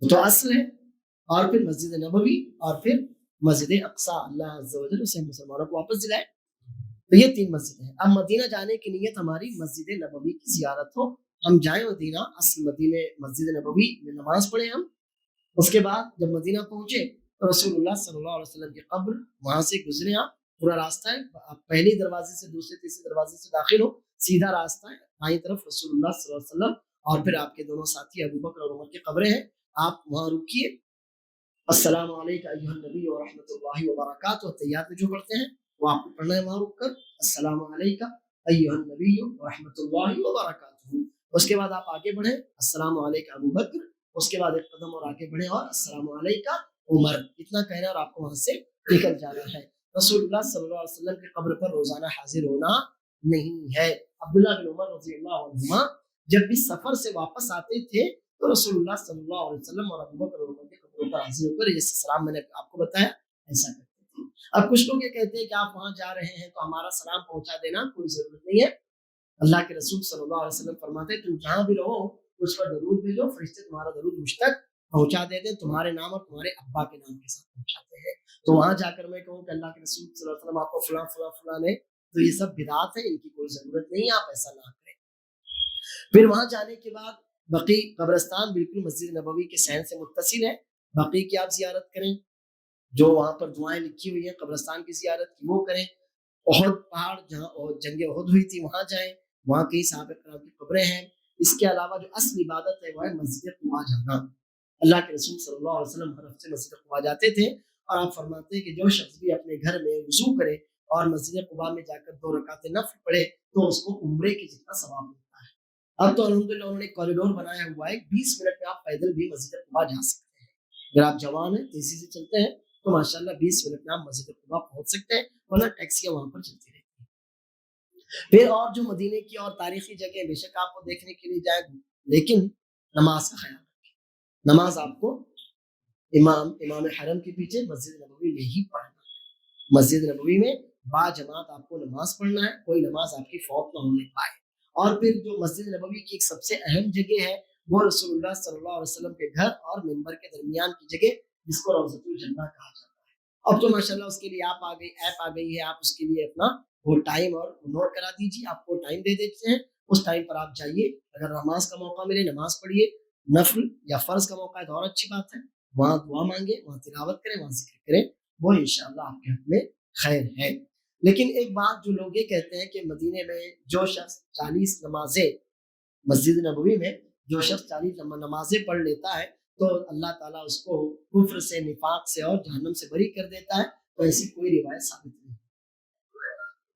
تو اصل ہے، اور پھر مسجد نبوی، اور پھر مسجد اقصی، اللہ عز و جل اسے مسلمانوں کو واپس دلائے۔ تو یہ 3 مسجدیں ہیں۔ اب مدینہ جانے کی نیت ہماری مسجد نبوی کی زیارت ہو، ہم جائیں مدینہ، اصل مدینہ مسجد نبوی میں نماز پڑھیں ہم۔ اس کے بعد جب مدینہ پہنچے تو رسول اللہ صلی اللہ علیہ وسلم کی قبر، وہاں سے گزرے آپ، پورا راستہ ہے، آپ پہلی دروازے سے دوسرے تیسرے دروازے سے داخل ہو، سیدھا راستہ ہے، بائیں طرف رسول اللہ صلی اللہ علیہ وسلم اور پھر آپ کے دونوں ساتھی ابو بکر اور عمر کی قبریں ہیں، آپ وہاں رکیے۔ السلام علیکم ایھا النبی ورحمۃ اللہ وبرکاتہ، تحیات میں جو پڑھتے ہیں وہ آپ کو پڑھنا ہے وہاں رک کر، السلام علیکم ایھا النبی ورحمۃ اللہ وبرکاتہ۔ اس کے بعد آپ آگے بڑھیں، السلام علیکم ابو بکر، اس کے بعد ایک قدم اور آگے بڑھیں اور السلام علیکم عمر، اتنا کہنا اور آپ کو وہاں سے نکل جانا ہے۔ رسول اللہ صلی اللہ علیہ وسلم کی قبر پر روزانہ حاضر ہونا نہیں ہے۔ عبداللہ بن عمر رضی اللہ عنہما جب بھی سفر سے واپس آتے تھے تو رسول اللہ صلی اللہ علیہ وسلم اور ابو بکر اور عمر کی قبروں پر حاضر ہو کر جیسے سلام میں نے آپ کو بتایا ایسا کرتے تھے۔ اب کچھ لوگ یہ کہتے ہیں کہ آپ وہاں جا رہے ہیں تو ہمارا سلام پہنچا دینا، کوئی ضرورت نہیں ہے، اللہ کے رسول صلی اللہ علیہ وسلم فرماتے تم جہاں بھی رہو اس پر درود بھیجو، فرشتے تمہارا درود مجھ تک پہنچا دیتے ہیں، تمہارے نام اور تمہارے ابا کے نام کے ساتھ پہنچاتے ہیں۔ تو وہاں جا کر میں کہوں کہ اللہ کے رسول صلی اللہ علیہ وسلم آپ کو فلاں فلاں فلاں نے، تو یہ سب بدعات ہے، ان کی کوئی ضرورت نہیں ہے، آپ ایسا نہ کریں۔ پھر وہاں جانے کے بعد بقیع قبرستان بالکل مسجد نبوی کے صحن سے متصل ہے، بقیع کی آپ زیارت کریں، جو وہاں پر دعائیں لکھی ہوئی ہیں قبرستان کی زیارت کی وہ کریں۔ احد پہاڑ جہاں جنگ احد ہوئی تھی وہاں جائیں، وہاں کئی صحابہ کرام کی قبریں ہیں۔ اس کے علاوہ جو اصل عبادت ہے وہ ہے مسجد قباء جانا۔ اللہ کے رسول صلی اللہ علیہ وسلم ہر ہفتے مسجد قباء جاتے تھے، اور آپ فرماتے ہیں کہ جو شخص بھی اپنے گھر میں وضو کرے اور مسجد قباء میں جا کر 2 رکعت نفل پڑھے تو اس کو عمرے کے جتنا ثواب ملتا ہے۔ اب تو الحمدللہ انہوں نے کوریڈور بنایا ہوا ہے، 20 منٹ میں آپ پیدل بھی مسجد قباء جا سکتے ہیں۔ اگر آپ جوان ہیں، تیزی سے چلتے ہیں تو ماشاءاللہ 20 منٹ میں آپ مسجد قباء پہنچ سکتے ہیں، ورنہ ٹیکسیاں وہاں پر چلتی رہتی ہیں۔ پھر اور جو مدینے کی اور تاریخی جگہ بے شک آپ کو دیکھنے کے لیے جائیں، لیکن نماز کا خیال رکھیں۔ نماز آپ کو امام حرم کے پیچھے مسجد نبوی میں ہی پڑھنا ہے۔ مسجد نبوی میں با جماعت آپ کو نماز پڑھنا ہے، کوئی نماز آپ کی فوت نہ ہونے پائے۔ اور پھر جو مسجد نبوی کی ایک سب سے اہم جگہ ہے وہ رسول اللہ صلی اللہ علیہ وسلم کے گھر اور ممبر کے درمیان کی جگہ، جس کو روضۃ الجنہ کہا جاتا ہے۔ اب تو ماشاءاللہ اس کے لیے ایپ آ گئی ہے، آپ اس کے لیے اپنا وہ ٹائم اور نوٹ کرا دیجیے، آپ کو ٹائم دے دیتے ہیں، اس ٹائم پر آپ جائیے، اگر نماز کا موقع ملے نماز پڑھیے، نفل یا فرض کا موقع ہے تو اور اچھی بات ہے، وہاں دعا مانگے، وہاں تلاوت کریں، وہاں ذکر کریں، وہ انشاءاللہ آپ کے حق میں خیر ہے۔ لیکن ایک بات جو لوگ یہ کہتے ہیں کہ مدینے میں جو شخص 40 نمازیں، مسجد نبوی میں جو شخص 40 نمازیں پڑھ لیتا ہے تو اللہ تعالیٰ اس کو کفر سے، نفاق سے اور جہنم سے بری کر دیتا ہے، تو ایسی کوئی روایت ثابت نہیں ہے۔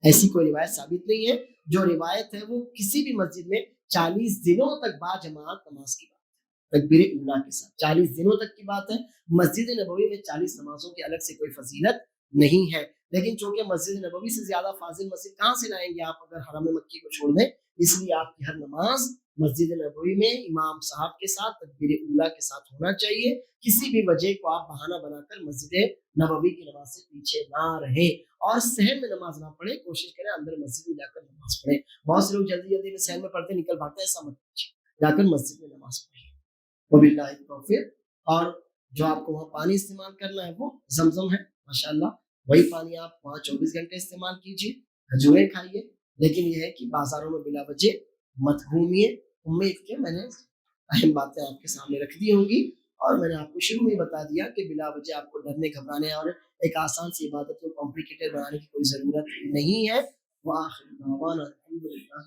ایسی کوئی روایت ثابت نہیں ہے۔ جو روایت ہے وہ کسی بھی مسجد میں 40 دنوں تک با جماعت نماز کی بات ہے، تکبیر اولیٰ کے ساتھ 40 دنوں تک کی بات ہے۔ مسجد نبوی میں 40 نمازوں کی الگ سے کوئی فضیلت نہیں ہے، لیکن چونکہ مسجد نبوی سے زیادہ فاضل مسجد کہاں سے لائیں گے آپ اگر حرم مکی کو چھوڑ دیں، اس لیے آپ کی ہر نماز مسجد نبوی میں امام صاحب کے ساتھ تکبیر اولیٰ کے ساتھ ہونا چاہیے۔ کسی بھی وجہ کو آپ بہانہ بنا کر مسجد نبوی کی نماز سے پیچھے نہ رہیں، اور صحن میں نماز نہ پڑھیں، کوشش کریں اندر مسجد میں جا کر نماز پڑھیں۔ بہت سے لوگ جلدی جلدی میں صحن میں پڑھتے نکل پاتے ہیں، ایسا مت کیجیے، جا کر مسجد میں نماز پڑھیے۔ وباللہ التوفیق۔ اور جو آپ کو وہاں پانی استعمال کرنا ہے وہ زمزم ہے، ماشاءاللہ وہی پانی آپ وہاں 24 گھنٹے استعمال کیجیے، کھجوریں کھائیے، لیکن یہ ہے کہ بازاروں میں بلا وجہ مت گھومیے۔ امید کہ میں نے اہم باتیں آپ کے سامنے رکھ دی ہوں گی، اور میں نے آپ کو شروع میں بتا دیا کہ بلا وجہ آپ کو ڈرنے گھبرانے اور ایک آسان سی عبادت کو کمپلیکیٹڈ بنانے کی کوئی ضرورت نہیں ہے۔ وآخر دعوانا الحمدللہ۔